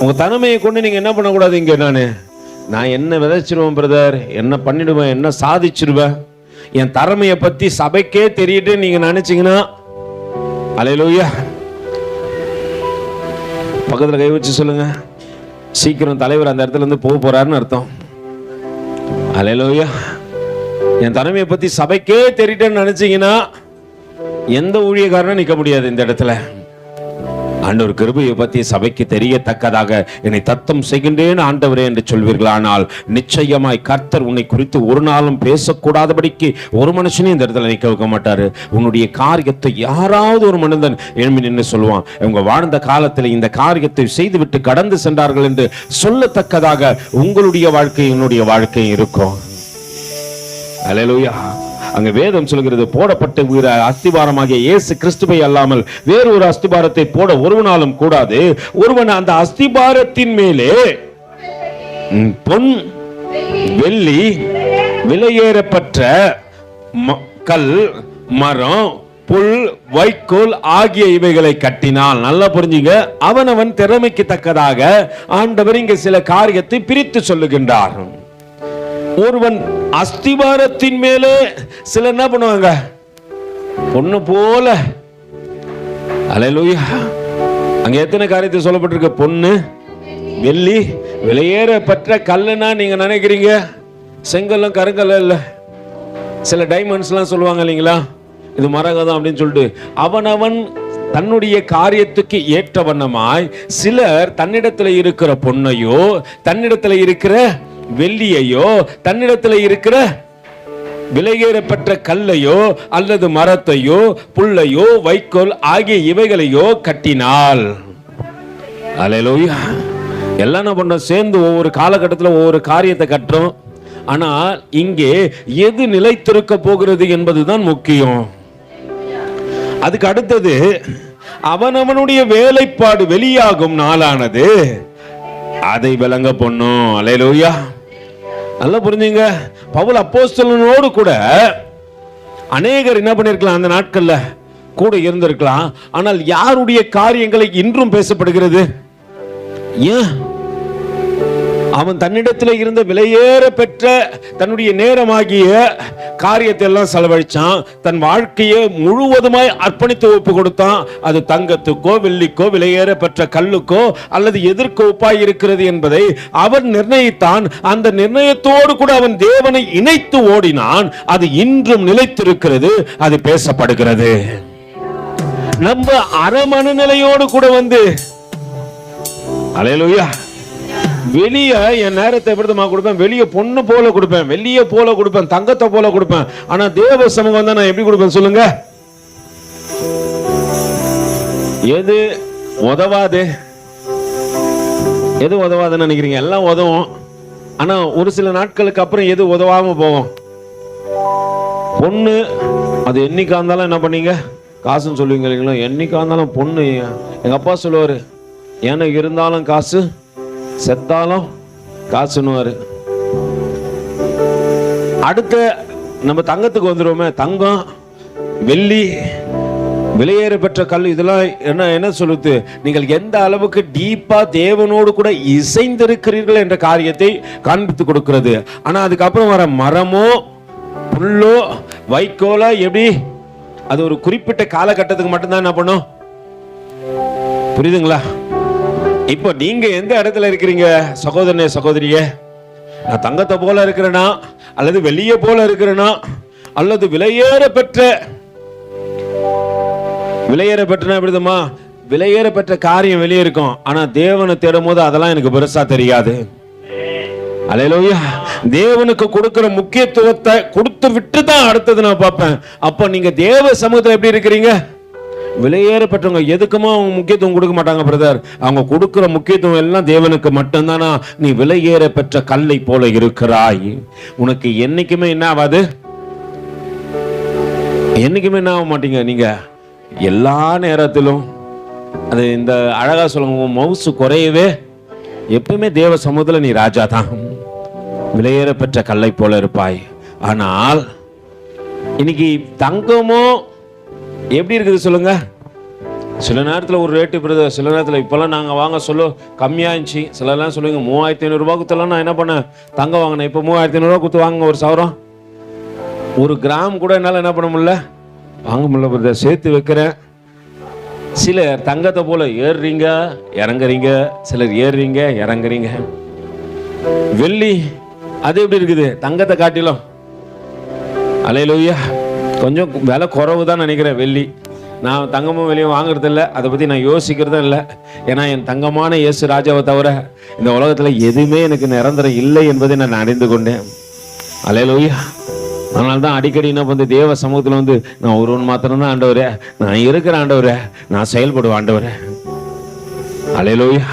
உங்க தனிமையை கொண்டு நீங்க என்ன பண்ணக்கூடாது. இங்க நான் என்ன விதைச்சிருவேன் பிரதர், என்ன பண்ணிடுவேன், என்ன சாதிச்சிருவேன், என் திறமையை பத்தி சபைக்கே தெரியிட்டு நீங்க நினைச்சீங்கன்னா, அல்லேலூயா, பக்கத்துல கை வச்சு சொல்லுங்க, சீக்கிரம் தலைவர் அந்த இடத்துல இருந்து போக போறாருன்னு அர்த்தம். அல்லேலூயா. என் திறமையை பத்தி சபைக்கே தெரியிட்டேன்னு நினைச்சீங்கன்னா எந்த ஊழியக்காரனும் நிக்க முடியாது இந்த இடத்துல. ஆண்டவர் கிருபையை பற்றி சபைக்கு தெரியத்தக்கதாக என்னை தத்தம் செய்கின்றேன் ஆண்டவரே என்று சொல்வீர்கள். ஆனால் நிச்சயமாய் கர்த்தர் உன்னை குறித்து ஒரு நாளும் பேசக்கூடாதபடிக்கு ஒரு மனுஷனையும் இந்த இடத்துல நிற்க வைக்க மாட்டாரு. உன்னுடைய காரியத்தை யாராவது ஒரு மனிதன் எழும்பி நின்று சொல்லுவான், இவங்க வாழ்ந்த காலத்தில் இந்த காரியத்தை செய்துவிட்டு கடந்து சென்றார்கள் என்று சொல்லத்தக்கதாக உங்களுடைய வாழ்க்கை என்னுடைய வாழ்க்கை இருக்கும். அல்லேலூயா. அங்க வேதம் சொல்கிறது, போடப்பட்ட அஸ்திபாரமாகிய இயேசு கிறிஸ்துவை அல்லாமல் வேறு ஒரு அஸ்திபாரத்தை போட ஒருவனாலும் கூடாது. ஒருவன் அந்த அஸ்திபாரத்தின் மேலே பொன் வெள்ளி விலையேறப்பட்ட கல் மரம் புல் வைக்கோல் ஆகிய இவைகளை கட்டினால், நல்லா புரிஞ்சுங்க, அவனவன் திறமைக்கு தக்கதாக ஆண்டவர் இங்க சில காரியத்தை பிரித்து சொல்லுகின்றார். ஒருவன் அஸ்திபாரத்தின் மேலே சில என்ன பண்ணுவாங்க, பொண்ணு போல. அல்லேலூயா. அங்க எத்தனை காரியத்தை சொல்லப்பட்டிருக்கு? பொண்ணு வெள்ளி விலையேறப்பட்ட கல்லுனா நீங்க நினைக்கிறீங்க செங்கல்லும் கருங்கல்ல இல்ல, சில டைமண்ட்ஸ்லாம் சொல்லுவாங்க இல்லைங்களா, இது மரகதம் அப்படின்னு சொல்லிட்டு. அவனவன் தன்னுடைய காரியத்துக்கு ஏற்ற வண்ணமாய் சிலர் தன்னிடத்துல இருக்கிற பொன்னையோ, தன்னிடத்துல இருக்கிற வெள்ளியையோ, தன்னிடத்தில் இருக்கிற விலையேறப்பட்ட கல்லையோ அல்லது மரத்தையோ புல்லையோ வைக்கோல் ஆகிய இவைகளையோ கட்டினால். அல்லேலூயா. எல்லாம் என்ன பண்றோம், சேர்ந்து ஒவ்வொரு காலகட்டத்தில் ஒவ்வொரு காரியத்தை கட்டுறோம். ஆனால் இங்கே எது நிலைத்திருக்க போகிறது என்பதுதான் முக்கியம். அதுக்கு அடுத்தது அவனவனுடைய வேலைப்பாடு வெளியாகும் நாளானது அதை விளங்க பண்ணும். அல்லேலூயா. நல்லா புரிஞ்சுங்க. பவுல் அப்போஸ்தலனோடு கூட அநேகர் என்ன பண்ணிருக்கலாம், அந்த நாட்கள்ல கூட இருந்திருக்கலாம். ஆனால் யாருடைய காரியங்களை இன்றும் பேசப்படுகிறது? ஏன்? அவன் தன்னிடத்தில் இருந்த விலையேற பெற்ற தன்னுடைய நேரமாகிய காரியத்தை எல்லாம் செலவழிச்சான். தன் வாழ்க்கையை முழுவதுமாய் அர்ப்பணித்து ஒப்பு கொடுத்தான். அது தங்கத்துக்கோ வெள்ளிக்கோ விலையேற பெற்ற கல்லுக்கோ அல்லது எதற்கு ஒப்பாய் இருக்கிறது என்பதை அவன் நிர்ணயித்தான். அந்த நிர்ணயத்தோடு கூட அவன் தேவனை இணைத்து ஓடினான். அது இன்றும் நிலைத்திருக்கிறது, அது பேசப்படுகிறது. நம்ம அரை மனநிலையோடு கூட வந்து அல்லேலூயா, வெளியே என் நேரத்தை எப்படிமா கொடுப்பேன், வெளியே பொண்ணு போல கொடுப்பேன், வெள்ளிய போல கொடுப்பேன், தங்கத்தை போல கொடுப்பேன். ஆனா தேவ சமூகம் தான் நான் எப்படி கொடுப்பேன் சொல்லுங்க? எது உதவாது? எது உதவாதுன்னு நினைக்கிறீங்க? எல்லாம் உதவும். ஆனா ஒரு சில நாட்களுக்கு அப்புறம் எது உதவாம போகும்? பொண்ணு, அது என்னைக்கா இருந்தாலும் என்ன பண்ணீங்க, காசுன்னு சொல்லுவீங்க இல்லைங்களா? என்னைக்கா இருந்தாலும் பொண்ணு. எங்க அப்பா சொல்லுவாரு, எனக்கு இருந்தாலும் காசு, செத்தாலும் காசுன்னுவாரு. அடுத்த நம்ம தங்கத்துக்கு வந்துருவோமே, தங்கம், வெள்ளி, விலையேற பெற்ற கல், இதெல்லாம் என்ன சொல்லுது? நீங்கள் எந்த அளவுக்கு டீப்பா தேவனோடு கூட இசைந்திருக்கிறீர்கள் என்ற காரியத்தை காண்பித்து கொடுக்கிறது. ஆனா அதுக்கப்புறம் வர மரமோ புல்லோ வைக்கோலோ எப்படி, அது ஒரு குறிப்பிட்ட காலகட்டத்துக்கு மட்டும்தான் என்ன பண்ணும். புரியுதுங்களா? இப்போ நீங்க எந்த இடத்துல இருக்கிறீங்க சகோதரனே சகோதரியே? நான் தங்கத்தை போல இருக்கிறேனா, அல்லது வெளியே போல இருக்கிறேனா, அல்லது விலையேற பெற்ற எப்படிதுமா, விலையேற பெற்ற காரியம் வெளியே இருக்கும். ஆனா தேவனை தேடும் போது அதெல்லாம் எனக்கு பெருசா தெரியாது. அல்லேலூயா. தேவனுக்கு கொடுக்கிற முக்கியத்துவத்தை கொடுத்து விட்டு தான் அடுத்தது நான் பார்ப்பேன். அப்ப நீங்க தேவ சமூகத்தில் எப்படி இருக்கிறீங்க? விலையேற பெற்றவங்க எதுக்குமா அவங்க முக்கியத்துவம் கொடுக்க மாட்டாங்க பிரதர். அவங்க கொடுக்கிற முக்கியத்துவம் எல்லாம் தேவனுக்கு மட்டும்தானா? நீ விலையேற பெற்ற கல்லை போல இருக்கிறாய். உனக்கு என்னைக்குமே என்ன ஆகாது, என்னைக்குமே என்ன ஆக மாட்டீங்க. நீங்க எல்லா நேரத்திலும் அது இந்த அழகா சொல்லுங்க, மவுசு குறையவே எப்பவுமே தேவ சமூகத்தில் நீ ராஜா தான். விலையேற பெற்ற கல்லை போல இருப்பாய். ஆனால் இன்னைக்கு தங்கமோ எப்படி இருக்குது சொல்லுங்க? சில நேரத்தில் ஒரு ரேட்டு பிரதர், சில நேரத்தில் இப்போல்லாம் நாங்கள் வாங்க சொல்ல கம்மியாக இருந்துச்சு. சிலலாம் சொல்லுவீங்க 3500 கொடுத்தலாம். நான் என்ன பண்ணேன், தங்கம் வாங்கினேன். இப்போ 3500 கொடுத்து வாங்க ஒரு சவரம். ஒரு கிராம் கூட என்னால் என்ன பண்ண முடியல, வாங்க முடியல பிரதர். சேர்த்து வைக்கிறேன். சிலர் தங்கத்தை போல ஏறுறீங்க இறங்குறீங்க, சிலர் ஏறுறீங்க இறங்குறீங்க. வெள்ளி அது எப்படி இருக்குது தங்கத்தை காட்டிலும்? அல்லேலூயா. கொஞ்சம் விலை குறவு தான் நினைக்கிறேன் வெள்ளி. நான் தங்கமும் வெளியே வாங்குறது இல்லை, அதை பற்றி நான் யோசிக்கிறதும் இல்லை. ஏன்னா என் தங்கமான இயேசு ராஜாவை தவிர இந்த உலகத்தில் எதுவுமே எனக்கு நிரந்தரம் இல்லை என்பதை நான் அறிந்து கொண்டேன். அல்லேலூயா. அதனால தான் அடிக்கடி என்ன வந்து தேவ சமூகத்தில் வந்து நான் ஒருவன் மாத்திரம்தான் ஆண்டவரே, நான் இருக்கிற ஆண்டவரே, நான் செயல்படுவேன் ஆண்டவரே. அல்லேலூயா.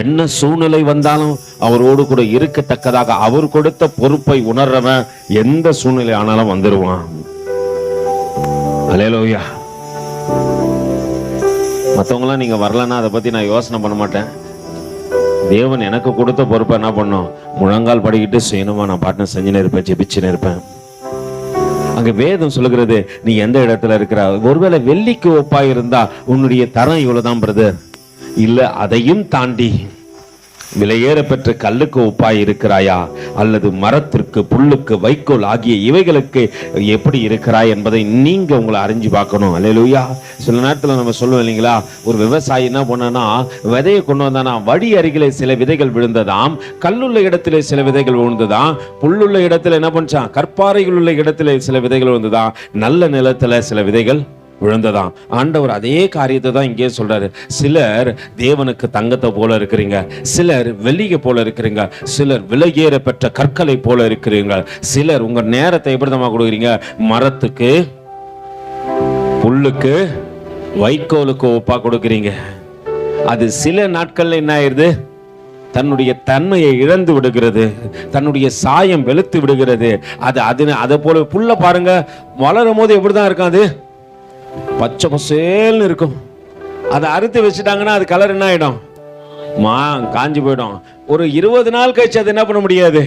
என்ன சூழ்நிலை வந்தாலும் அவரோடு கூட இருக்கத்தக்கதாக அவர் கொடுத்த பொறுப்பை உணர்றவன் எந்த சூழ்நிலை ஆனாலும் வந்துருவான். அல்லேலூயா. மற்றவங்களாம் நீங்க வரலன்னா அதை பத்தி நான் யோசனை பண்ண மாட்டேன். தேவன் எனக்கு கொடுத்த பொறுப்பை என்ன பண்ணும், முழங்கால் படிக்கிட்டு செய்யணுமா, நான் பாட்டு செஞ்சுன்னு இருப்பேன், ஜெபிச்சுன்னு இருப்பேன். அங்க வேதம் சொல்லுகிறது, நீ எந்த இடத்துல இருக்கிற. ஒருவேளை வெள்ளிக்கு ஒப்பாய் இருந்தா உன்னுடைய தரம் இவ்வளவுதான் பிரதர், இல்ல அதையும் தாண்டி விலையேற பெற்ற கல்லுக்கு ஒப்பாய் இருக்கிறாயா, அல்லது மரத்திற்கு புல்லுக்கு வைக்கோல் ஆகிய இவைகளுக்கு எப்படி இருக்கிறாய் என்பதை நீங்க உங்களை அறிஞ்சு பார்க்கணும். அல்லேலூயா. சில நேரத்தில் நம்ம சொல்லுவோம் இல்லைங்களா, ஒரு விவசாயி என்ன பண்ணனா விதையை கொண்டு வந்தானா, வழி அருகிலே சில விதைகள் விழுந்ததாம், கல்லுள்ள இடத்திலே சில விதைகள் விழுந்ததாம், புல்லுள்ள இடத்துல என்ன பண்ணான், கற்பாறைகள் உள்ள இடத்துல சில விதைகள் விழுந்ததாம், நல்ல நிலத்துல சில விதைகள் விழுந்ததாம். ஆண்டவர் அதே காரியத்தை தான் இங்கே சொல்றாரு. சிலர் தேவனுக்கு தங்கத்தை போல இருக்கிறீங்க, சிலர் வெள்ளியை போல இருக்கிறீங்க, சிலர் விலையேற பெற்ற கற்களை போல இருக்கிறீங்க, சிலர் உங்க நேரத்தை எப்படிதமா கொடுக்குறீங்க, மரத்துக்கு புல்லுக்கு வைக்கோலுக்கு ஒப்பா கொடுக்குறீங்க. அது சில நாட்கள்ல என்ன ஆயிருது, தன்னுடைய தன்மையை இழந்து விடுகிறது, தன்னுடைய சாயம் வெளுத்து விடுகிறது. அதை போல புல்ல பாருங்க, வளரும் போது எப்படிதான் இருக்காது, பச்சை பசேல்னு இருக்கும். அதை அறுத்து வச்சுட்டாங்கன்னா அது கலர் என்ன ஆயிடும், காஞ்சி போயிடும். ஒரு 20 நாள் கழிச்சு அது என்ன பண்ண முடியாது.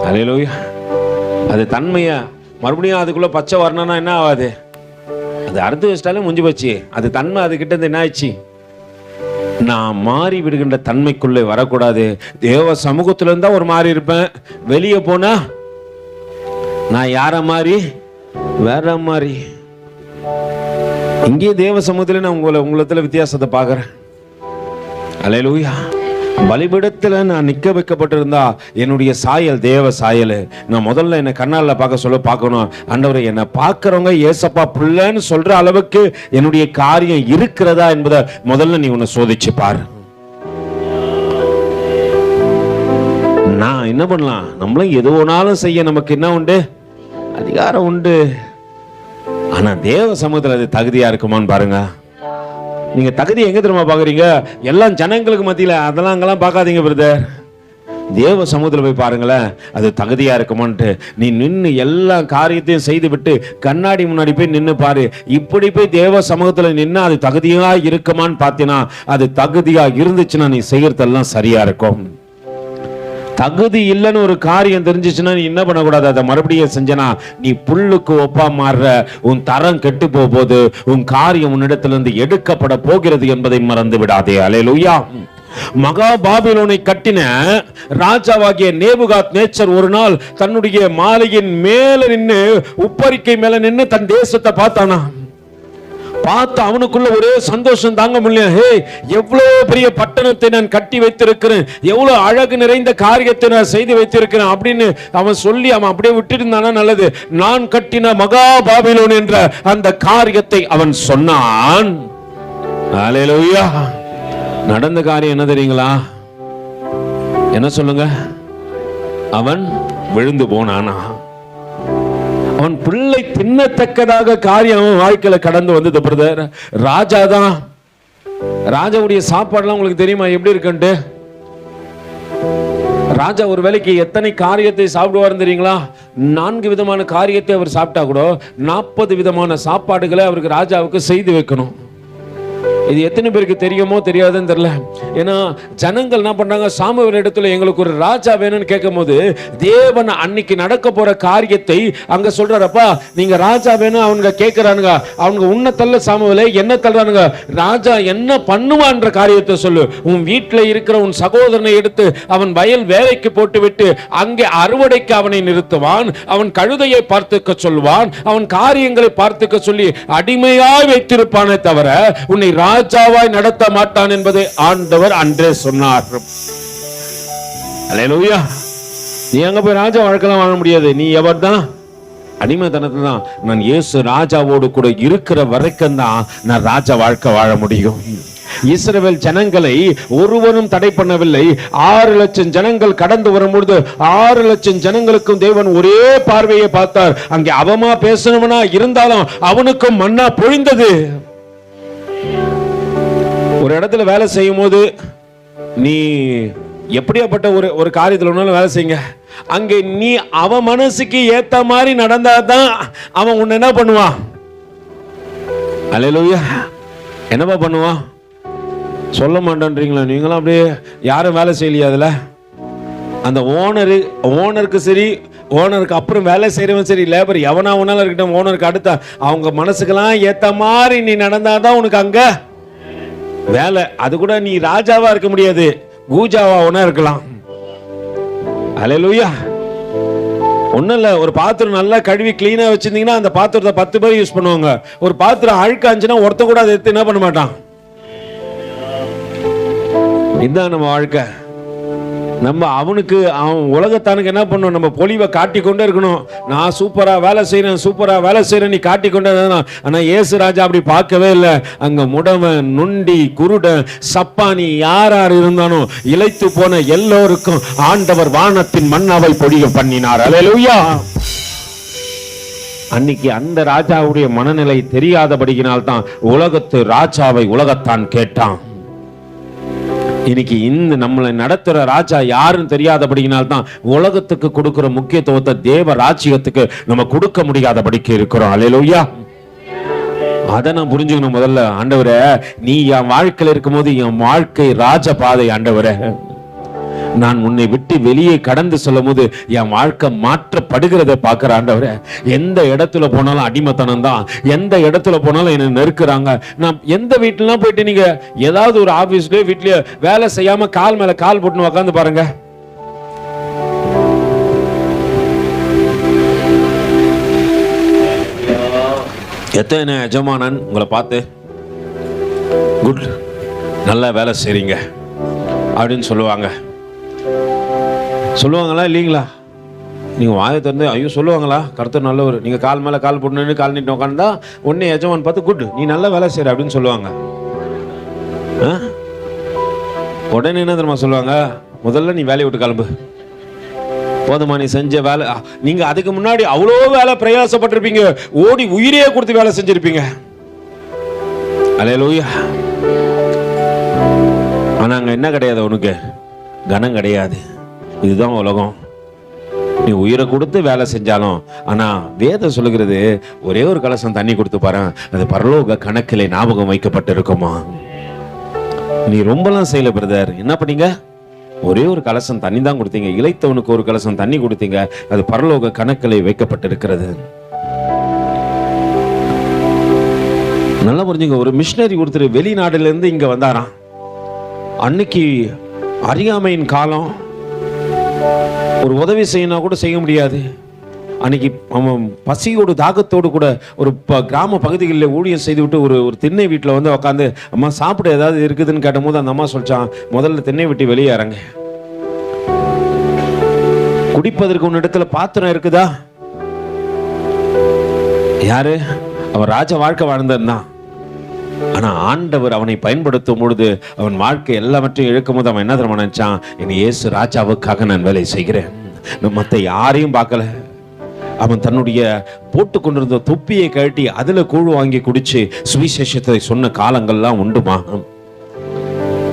அல்லேலூயா. அது தன்மைய மறுபடியும் அதுக்குள்ள பச்சை வரணும்னா என்ன ஆகாது, அது அறுத்து வச்சிட்டாலே முடிஞ்சு போச்சு. அது தன்மை அது கிட்ட இருந்து என்ன ஆயிடுச்சு, நான் மாறி விடுகின்ற தன்மைக்குள்ளே வரக்கூடாது. தேவ சமூகத்துல இருந்தா ஒரு மாறி இருப்பேன், வெளியே போனா நான் யார மாதிரி வேற மாதிரி. இங்கே தேவ சமூகத்துல நான் உங்களத்துல வித்தியாசத்தை பார்க்கிறேன். அல்லேலூயா. பலிபீடத்துல நான் நிக்க வைக்கப்பட்டிருந்தா என்னுடைய சாயல் தேவ சாயல். நான் முதல்ல என்னை கண்ணால பார்க்கணும். ஆண்டவரே, என்னை பார்க்கிறவங்க ஏசப்பா பிள்ளைன்னு சொல்ற அளவுக்கு என்னுடைய காரியம் இருக்கிறதா என்பதை முதல்ல நீ உன்னை சோதிச்சு பாரு. நான் என்ன பண்ணலாம், நம்மளும் எது வேணாலும் செய்ய நமக்கு என்ன உண்டு, அதிகாரம் உண்டு. ஆனா தேவ சமூகத்துல அது தகுதியா இருக்குமான்னு பாருங்க. நீங்க தகுதி எங்க தெரியுமா பாக்குறீங்க? எல்லாம் ஜனங்களுக்கு மத்தியில அதெல்லாம் அங்கெல்லாம் பார்க்காதீங்க பிரதர். தேவ சமூகத்தில் போய் பாருங்களேன், அது தகுதியா இருக்குமான்ட்டு. நீ நின்று எல்லா காரியத்தையும் செய்து விட்டு கண்ணாடி முன்னாடி போய் நின்று பாரு. இப்படி போய் தேவ சமூகத்துல நின்று அது தகுதியா இருக்குமான்னு பார்த்தீங்கன்னா, அது தகுதியா இருந்துச்சுன்னா நீ செய்யறதெல்லாம் சரியா இருக்கும். தகுதி இல்லைன்னு ஒரு காரியம் தெரிஞ்சிச்சுன்னா நீ என்ன பண்ணக்கூடாது, அதை மறுபடியும் செஞ்சனா நீ புல்லுக்கு ஒப்பா மாறுற. உன் தரம் கெட்டு போகும்போது உன் காரியம் உன்னிடத்திலிருந்து எடுக்கப்பட போகிறது என்பதை மறந்து விடாதே. அல்லேலூயா. மகா பாபிலோனை கட்டின ராஜாவாகிய நேபுகாத் நேச்சர் ஒரு நாள் தன்னுடைய மாளிகையின் மேல நின்று, உப்பரிக்கை மேல நின்று தன் தேசத்தை பார்த்தானா. பார்த்து அவனுக்குள்ள ஒரே சந்தோஷம் தாங்க முடியல. ஹே, எவ்வளவு பெரிய பட்டணத்தை நான் கட்டி வைத்திருக்கிறேன், எவ்வளவு அழகு நிறைந்த காரியத்தை நான் செய்து வைத்திருக்கிறேன் அப்படின்னு அவன் சொல்லி அவன் அப்படியே விட்டு இருந்தானா நல்லது. நான் கட்டின மகா பாபிலோன் என்ற அந்த காரியத்தை அவன் சொன்னான். அல்லேலூயா. நடந்த காரியம் என்ன தெரியுங்களா? என்ன சொல்லுங்க? அவன் விழுந்து போனானா. அவன் பிள்ளை தின்னத்தக்கதாக காரியம் அவன் வாழ்க்கையில கடந்து வந்தது பிரதர். ராஜா தான். ராஜாவுடைய சாப்பாடுலாம் உங்களுக்கு தெரியுமா எப்படி இருக்குன்ட்டு? ராஜா ஒரு வேளைக்கு எத்தனை காரியத்தை சாப்பிடுவார் தெரியுங்களா? 4 விதமான காரியத்தை அவர் சாப்பிட்டா கூட 40 விதமான சாப்பாடுகளை அவருக்கு ராஜாவுக்கு செய்து வைக்கணும். இது எத்தனை பேருக்கு தெரியுமோ தெரியாதுன்னு தெரியல. ஏன்னா ஜனங்கள் என்ன பண்றாங்க, சாமுவேல் இடத்துல எங்களுக்கு ஒரு ராஜா வேணும்னு கேட்கும் போது தேவன் அன்னைக்கு நடக்க போற காரியத்தை அங்க சொல்றாரப்பா, நீங்க ராஜா வேணும் அவங்க கேட்கிறானுங்க. அவங்க உன்னை தள்ள சாமுவேலே என்ன தள்ளுறானுங்க, ராஜா என்ன பண்ணுவான்ற காரியத்தை சொல்லு. உன் வீட்டுல இருக்கிற உன் சகோதரனை எடுத்து அவன் வயல் வேலைக்கு போட்டு விட்டு அங்கே அறுவடைக்கு அவனை நிறுத்துவான். அவன் கழுதையை பார்த்துக்க சொல்வான். அவன் காரியங்களை பார்த்துக்க சொல்லி அடிமையாய் வைத்திருப்பானே தவிர உன்னை ராஜாவாய் நடத்த மாட்டான் என்பதை ஆண்டவர் அன்றே சொன்னார். அல்லேலூயா. நீ அங்க போய் ராஜா வாழ்க்கலாம் வாழ முடியாது. நீ எவர் தான்? அடிமைத்தனத்துல தான். நான் இயேசு ராஜாவோடு கூட இருக்கிற வரைக்கும் தான் நான் ராஜா வாழ்க்கை வாழ முடியும். இஸ்ரவேல் ஜனங்களை ஒருவரும் தடை பண்ணவில்லை. 6 லட்சம் ஜனங்கள் கடந்து வரும்பொழுது 6 லட்சம் ஜனங்களுக்கும் தேவன் ஒரே பார்வையை பார்த்தார். அங்கே அவமா பேசணும்னா இருந்தாலும் அவனுக்கும் மன்னா பொழிந்தது. ஒரு இடத்துல வேலை செய்யும் போது நீ எப்படியாப்பட்ட ஒரு காரியத்தில் வேலை செய்யுங்க, அங்கே நீ அவன் மனசுக்கு ஏத்த மாதிரி நடந்தாதான் அவன் உன்னை என்ன பண்ணுவான்? அல்லேலூயா. என்னப்பா பண்ணுவான்? சொல்ல மாட்டேன்றீங்களா? நீங்களும் அப்படியே யாரும் வேலை செய்யலையா? அதுல அந்த ஓனருக்கு சரி, ஓனருக்கு அப்புறம் வேலை செய்யறவன் சரி, லேபர் எவனா ஒன்னாலும் இருக்கட்டும், ஓனருக்கு அடுத்த அவங்க மனசுக்கெல்லாம் ஏத்த மாதிரி நீ நடந்தாதான் உனக்கு அங்க வேலை. அது கூட நீ ராஜாவா இருக்க முடியாது, கூஜாவா ஒன்னா இருக்கலாம். அல்லேலூயா. ஒன்னும் இல்ல, ஒரு பாத்திரம் நல்லா கழுவி கிளீனா வச்சிருந்தீங்கன்னா அந்த பாத்திரத்தை 10 பேர் யூஸ் பண்ணுவாங்க. ஒரு பாத்திரம் அழுக்காச்சுன்னா ஒருத்த கூட அதை எடுத்து என்ன பண்ண மாட்டான். இதுதான் நம்ம வாழ்க்கை. நம்ம அவனுக்கு அவன் உலகத்தானுக்கு என்ன பண்ணணும், நம்ம பொலிவை காட்டி கொண்டே இருக்கணும். நான் சூப்பரா வேலை செய்யறேன் நீ காட்டி கொண்டே. ஆனா இயேசு ராஜா அப்படி பார்க்கவே இல்லை. அங்க முடவன், நுண்டி, குருடன், சப்பானி யார் இருந்தாலும் இளைத்து போன எல்லோருக்கும் ஆண்டவர் வானத்தின் மன்னாவை பொழிய பண்ணினார். அல்லேலூயா. அன்னைக்கு அந்த ராஜாவுடைய மனநிலை தெரியாதபடியினால் தான் உலகத்து ராஜாவை உலகத்தான் கேட்டான். இன்னைக்கு இந்த நம்மளை நடத்துற ராஜா யாருன்னு தெரியாதபடியினால் தான் உலகத்துக்கு கொடுக்கிற முக்கியத்துவத்தை தேவ ராஜ்யத்துக்கு நம்ம கொடுக்க முடியாதபடிக்கு இருக்கிறோம். அல்லேலூயா. அதை நான் புரிஞ்சுக்கணும். முதல்ல ஆண்டவரே, நீ என் வாழ்க்கையில் இருக்கும் போது என் வாழ்க்கை ராஜ பாதை. ஆண்டவரே, நான் உன்னை விட்டு வெளியே கடந்து சொல்லும் போது என் வாழ்க்கை மாற்றப்படுகிறத பார்க்கிற ஆண்டவரே. எந்த இடத்துல போனாலும் அடிமைத்தனம் தான், எந்த இடத்துல போனாலும் என்ன நெருக்குறாங்க. நான் எந்த வீட்டுலாம் போயிட்டு நீங்க ஏதாவது ஒரு ஆபீஸ்லயோ வீட்லயோ வேலை செய்யாம கால் மேல கால் போட்டு உட்காந்து பாருங்க. எத்தனை எஜமானன் உங்களை பார்த்து குட், நல்லா வேலை செய்றீங்க அப்படின்னு சொல்லுவாங்களா இல்லீங்களா? நீங்க வாயை திறந்து ஐயோ சொல்லுவாங்களா? கர்த்தர் நல்லவர். நீங்க கால் மேல கால் போட்டு கால் நீட்டு உட்காந்தா உடனே எஜமான் பார்த்து குட், நீ நல்லா வேலை செய்யற அப்படின்னு சொல்லுவாங்க. உடனே என்ன தெரியுமா சொல்லுவாங்க? முதல்ல நீ வேலையை விட்டு கிளம்பு. போதுமா நீ செஞ்ச வேலை? நீங்க அதுக்கு முன்னாடி அவ்வளோ வேலை பிரயாசப்பட்டிருப்பீங்க, ஓடி உயிரையே கொடுத்து வேலை செஞ்சிருப்பீங்க. அல்லேலூயா. ஆனா அங்க என்ன கிடையாது, உனக்கு கனம் கிடையாது. இதுதான் உலகம். நீ உயிரை கொடுத்து வேலை செஞ்சாலும், ஆனா வேதம் சொல்லுகிறது ஒரே ஒரு கலசம் தண்ணி கொடுத்து பாரு, அது பரலோக கணக்கிலே ஞாபகம் வைக்கப்பட்டு இருக்குமா. நீ ரொம்பலாம் செய்யல பிரதர், என்ன பண்ணீங்க? ஒரே ஒரு கலசம் தண்ணி தான் கொடுத்தீங்க, இளைத்தவனுக்கு ஒரு கலசம் தண்ணி கொடுத்தீங்க, அது பரலோக கணக்கிலே வைக்கப்பட்டிருக்கிறது. நல்லா புரிஞ்சுங்க. ஒரு மிஷினரி ஒருத்தர் வெளிநாடுல இருந்து இங்க வந்தாராம். அன்னைக்கு அறியாமையின் காலம், ஒரு உதவி செய்யணும் கூட செய்ய முடியாது. அன்னைக்கு அவன் பசியோடு தாகத்தோடு கூட ஒரு கிராம பகுதிகளில் ஊழியம் செய்து விட்டு ஒரு திண்ணை வீட்டில் வந்து உட்காந்து, அம்மா சாப்பிட ஏதாவது இருக்குதுன்னு கேட்டபோது அந்த அம்மா சொல்லிச்சான், முதல்ல திண்ணை விட்டு வெளியே இறங்க. குடிப்பதற்கு உன் இடத்துல பாத்திரம் இருக்குதா? யாரு? அவன் ராஜ வாழ்க்கை வாழ்ந்தான். ஆனா ஆண்டவர் அவனை பயன்படுத்தும் பொழுது அவன் வாழ்க்கை எல்லாவற்றையும் இழக்கும் போது அவன் என்ன தெரியுமா நினைச்சான்? என் இயேசு ராஜாவுக்காக நான் வேலை செய்கிறேன், மற்ற யாரையும் பார்க்கல. அவன் தன்னுடைய போட்டு கொண்டிருந்த தொப்பியை கழட்டி அதுல கூழ் வாங்கி குடிச்சு சுவிசேஷத்தை சொன்ன காலங்கள்லாம் உண்டுமா.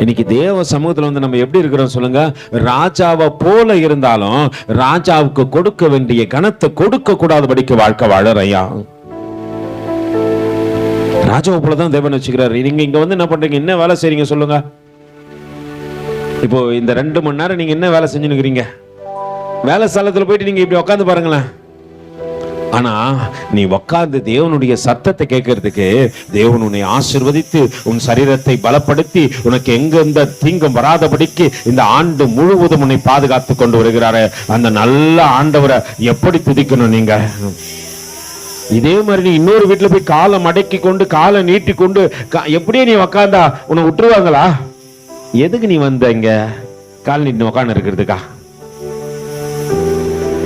இன்னைக்கு தேவ சமூகத்துல வந்து நம்ம எப்படி இருக்கிறோம் சொல்லுங்க? ராஜாவை போல இருந்தாலும் ராஜாவுக்கு கொடுக்க வேண்டிய கனத்தை கொடுக்க கூடாதபடிக்கு வாழ்க்கை வாழறையா. ராஜாவை போலதான் தேவன் வச்சுக்கிறாரு. நீங்க இங்க வந்து என்ன பண்றீங்க? என்ன வேலை செய்றீங்க சொல்லுங்க? இப்போ இந்த 2 மணி நேரம் நீங்க என்ன வேலை செஞ்சுருக்கிறீங்க? வேலை ஸ்தலத்துல போயிட்டு நீங்க இப்படி உட்காந்து பாருங்களேன். ஆனா நீ உட்கார்ந்து தேவனுடைய சத்தத்தை கேட்கறதுக்கு தேவன் உன்னை ஆசீர்வதித்து உன் சரீரத்தை பலப்படுத்தி உனக்கு எந்த தீங்கும் வராதபடிக்கு இந்த ஆண்டு முழுவதும் உன்னை பாதுகாத்து கொண்டு வருகிறாரு. அந்த நல்ல ஆண்டவரை எப்படி துதிக்கணும் நீங்க? இதே மாதிரி நீ இன்னொரு வீட்டுல போய் காலை மடக்கி கொண்டு காலை நீட்டி கொண்டு எப்படியே நீ உக்காந்தா உன்னை விட்டுருவாங்களா? எதுக்கு நீ வந்த இங்க கால் நீட்டு உக்காந்து இருக்கிறதுக்கா?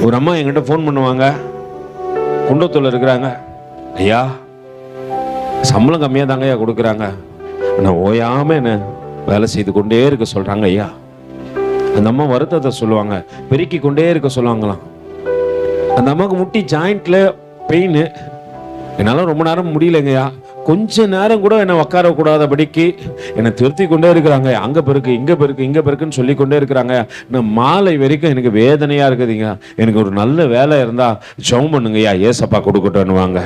ஒரு அம்மா என்கிட்ட போன் பண்ணுவாங்க, குண்டத்தூர்ல இருக்கிறாங்க. ஐயா சம்பளம் கம்மியா தாங்க ஐயா கொடுக்குறாங்க, நான் ஓயாம என்ன வேலை செய்து கொண்டே இருக்க சொல்றாங்க ஐயா. அந்த அம்மா வருத்தத்தை சொல்லுவாங்க, பெருக்கி கொண்டே இருக்க சொல்லுவாங்களாம். அந்த அம்மாவுக்கு முட்டி ஜாயிண்ட்ல பெயின், என்னால ரொம்ப நேரம் முடியலைங்கய்யா, கொஞ்ச நேரம் கூட என்னை உட்கார கூடாதபடிக்கு என்னை திருத்தி கொண்டே இருக்கிறாங்க. அங்க பெருக்கு இங்க பெருக்கு இங்க பெருக்குன்னு சொல்லி கொண்டே இருக்கிறாங்க. நான் மாலை வரைக்கும் எனக்கு வேதனையா இருக்குதுங்க, எனக்கு ஒரு நல்ல வேலை இருந்தா ஜெபம் பண்ணுங்கய்யா, ஏசப்பா கொடுக்கட்டும்னுவாங்க.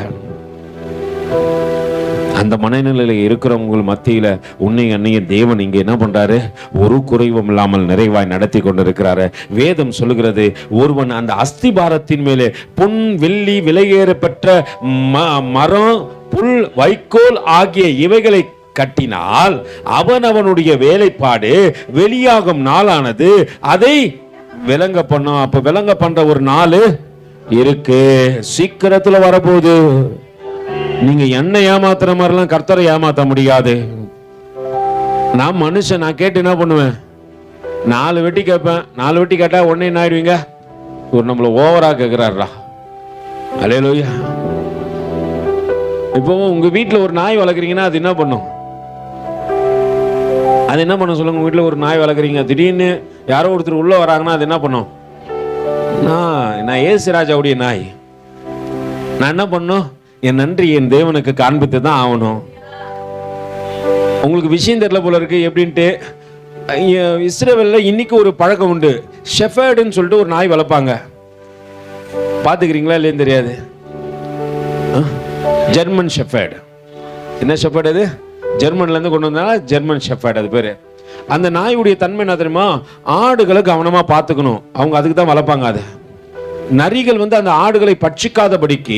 அந்த மனநிலையில இருக்கிறவங்க மத்தியில உன்னை அன்னைய தேவன் இங்க என்ன பண்றாரு? ஒரு குறைவும் இல்லாமல் நிறைவாய் நடத்தி கொண்டிருக்கிறாரு. வேதம் சொல்லுகிறது, ஒருவன் அந்த அஸ்திபாரத்தின் மேலே பொன் வெள்ளி விலையேற பெற்ற மரம் புல் வைக்கோல் ஆகிய இவைகளை கட்டினால் அவனுடைய வேலைப்பாடு வெளியாகும் நாளானது அதை விளங்க பண்ணும். அப்ப விளங்க பண்ற ஒரு நாள் இருக்கு, சீக்கிரத்துல வரப்போகுது. நீங்க என்ன ஏமாத்துற மாதிரிலாம் கர்த்தரை ஏமாத்த முடியாது. நான் மனுஷன், நான் கேட்டு என்ன பண்ணுவேன்? 4 வெட்டி கேட்பேன். 4 வெட்டி கேட்டா உடனே என்ன ஆயிடுவீங்க? ஒரு நம்மள ஓவரா கேட்கிறாரா. அல்லேலூயா. இப்போ உங்க வீட்டுல ஒரு நாய் வளர்க்குறீங்கன்னா அது என்ன பண்ணும்? அது என்ன பண்ணும் சொல்லுங்க? வீட்டுல ஒரு நாய் வளர்க்குறீங்க, திடீர்னு யாரோ ஒருத்தர் உள்ள வராங்கன்னா அது என்ன பண்ணும்? நான் ஏசு ராஜாவுடைய நாய், நான் என்ன பண்ணும்? என் நன்றி என் தேவனுக்கு காண்பித்து தான் ஆகணும். உங்களுக்கு விஷயம் தெரியல போல இருக்கு எப்படின்ட்டு. இஸ்ரவேல்ல இன்னைக்கு ஒரு பழக்கம் உண்டு, ஷெஃபர்டுன்னு சொல்லிட்டு ஒரு நாய் வளர்ப்பாங்க. பாத்துக்கிறீங்களா இல்லைன்னு தெரியாது. German shepherd. என்ன ஷெஃபர்டு அது? ஜெர்மன்ல இருந்து கொண்டு வந்தாங்க ஜெர்மன் ஷெஃபர்டு அது பேரு. அந்த நாயுடைய தன்மை என்ன தெரியுமா? ஆடுகளை கவனமா பார்த்துக்கணும். அவங்க அதுக்கு தான் வளர்ப்பாங்க. அது நரிகள் வந்து அந்த ஆடுகளை பட்சிக்காதபடிக்கு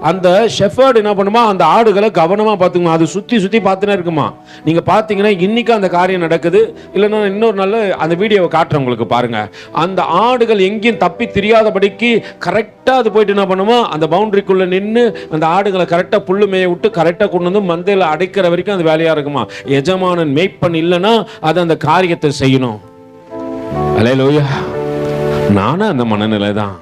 அந்த ஷெஃபர்ட் என்ன பண்ணுமா? அந்த ஆடுகளை கவனமா பார்த்துக்கணும். அது சுத்தி சுத்தி பார்த்துனே இருக்குமா. நீங்க பாத்தீங்கன்னா இன்னைக்கு அந்த காரியம் நடக்குது. இல்லைன்னா இன்னொரு நாள் அந்த வீடியோவை காட்டுறேன் உங்களுக்கு, பாருங்க. அந்த ஆடுகள் எங்கேயும் தப்பி தெரியாதபடிக்கு கரெக்டா அது போயிட்டு என்ன பண்ணுமா? அந்த பவுண்டரிக்குள்ள நின்று அந்த ஆடுகளை கரெக்டா புல்லு மேய விட்டு கரெக்டா கொண்டு வந்து மந்தையில அடைக்கிற வரைக்கும் அது வேலையா இருக்குமா. எஜமானன் மேய்ப்பன் இல்லைன்னா அது அந்த காரியத்தை செய்யணும். அல்லேலூயா. நானும் அந்த மனநிலை தான்.